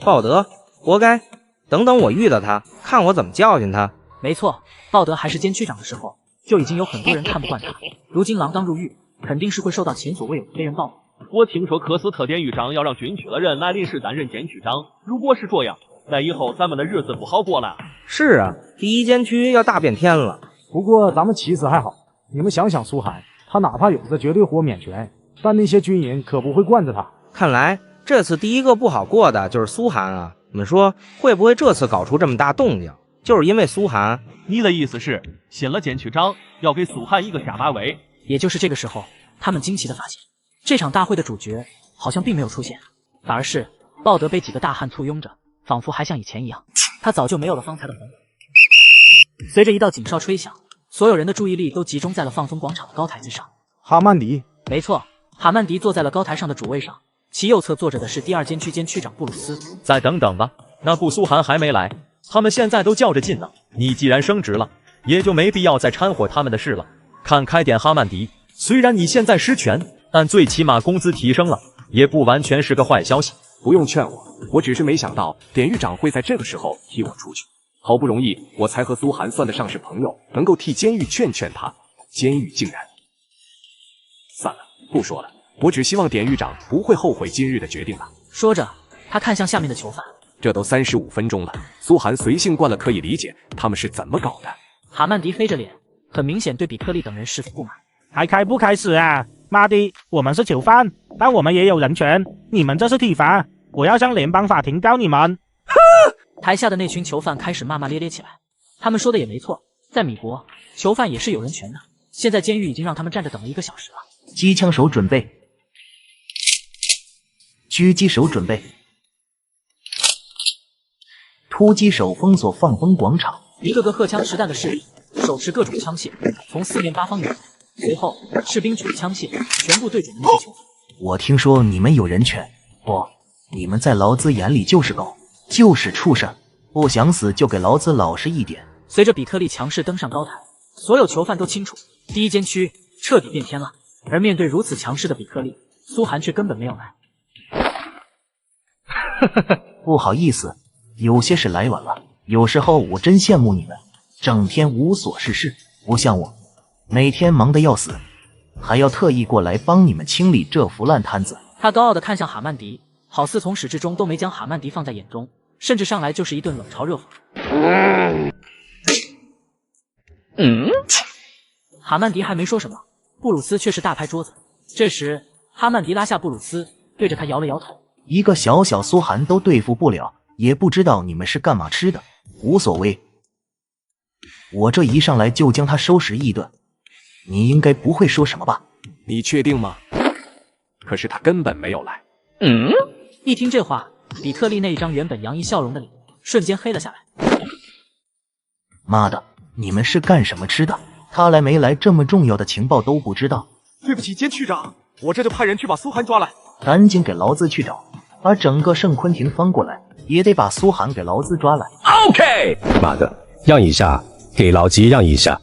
鲍德，活该！等等我遇到他，看我怎么教训他。没错，鲍德还是监区长的时候，就已经有很多人看不惯他。如今锒铛入狱，肯定是会受到前所未有的非人报复。我听说科斯特典狱长要让军区的人来临时担任监区长，如果是这样，那以后咱们的日子不好过了。是啊，第1监区要大变天了。不过咱们其实还好，你们想想苏寒，他哪怕有着绝对豁免权，但那些军人可不会惯着他。看来这次第一个不好过的就是苏寒啊！你们说会不会这次搞出这么大动静，就是因为苏寒？你的意思是，新了监区长要给苏寒一个下马威？也就是这个时候，他们惊奇地发现，这场大会的主角好像并没有出现，反而是鲍德被几个大汉簇拥着，仿佛还像以前一样。他早就没有了方才的红。随着一道警哨吹响，所有人的注意力都集中在了放风广场的高台之上。哈曼迪，没错，哈曼迪坐在了高台上的主位上，其右侧坐着的是第2监区监区长布鲁斯。再等等吧，那布苏涵还没来，他们现在都较着劲呢。你既然升职了，也就没必要再掺和他们的事了。看开点，哈曼迪，虽然你现在失权，但最起码工资提升了，也不完全是个坏消息。不用劝我，我只是没想到典狱长会在这个时候替我出去。好不容易我才和苏涵算得上是朋友，能够替监狱劝劝他，监狱竟然……算了，不说了，我只希望典狱长不会后悔今日的决定了。说着，他看向下面的囚犯。这都35分钟了，苏涵随性惯了，可以理解他们是怎么搞的。哈曼迪飞着脸，很明显对比克利等人十分不满。还开不开始啊？妈的，我们是囚犯，但我们也有人权，你们这是体罚，我要向联邦法庭告你们！台下的那群囚犯开始骂骂咧咧起来。他们说的也没错，在米国，囚犯也是有人权的。现在监狱已经让他们站着等了1个小时了。机枪手准备，狙击手准备，突击手封锁放风广场。一个个荷枪实弹的士兵手持各种枪械从4面8方涌来，随后士兵举着枪械全部对准了那些囚犯。我听说你们有人权，不，你们在劳资眼里就是狗，就是畜生，不想死就给劳资老实一点。随着比特利强势登上高台，所有囚犯都清楚第1监区彻底变天了。而面对如此强势的比特利，苏涵却根本没有来。不好意思，有些事来晚了。有时候我真羡慕你们，整天无所事事，不像我，每天忙得要死，还要特意过来帮你们清理这腐烂摊子。他高傲地看向哈曼迪，好似从始至终都没将哈曼迪放在眼中，甚至上来就是一顿冷嘲热讽。哈曼迪还没说什么，布鲁斯却是大拍桌子。这时，哈曼迪拉下布鲁斯，对着他摇了摇头。一个小小苏涵都对付不了，也不知道你们是干嘛吃的，无所谓。我这一上来就将他收拾一顿，你应该不会说什么吧？你确定吗？可是他根本没有来。一听这话，比特利那一张原本洋溢笑容的脸瞬间黑了下来。妈的，你们是干什么吃的？他来没来这么重要的情报都不知道。对不起，监区长，我这就派人去把苏涵抓来。赶紧给劳资去找，把整个圣昆廷翻过来，也得把苏涵给劳资抓来。OK， 妈的，让一下，给劳基让一下。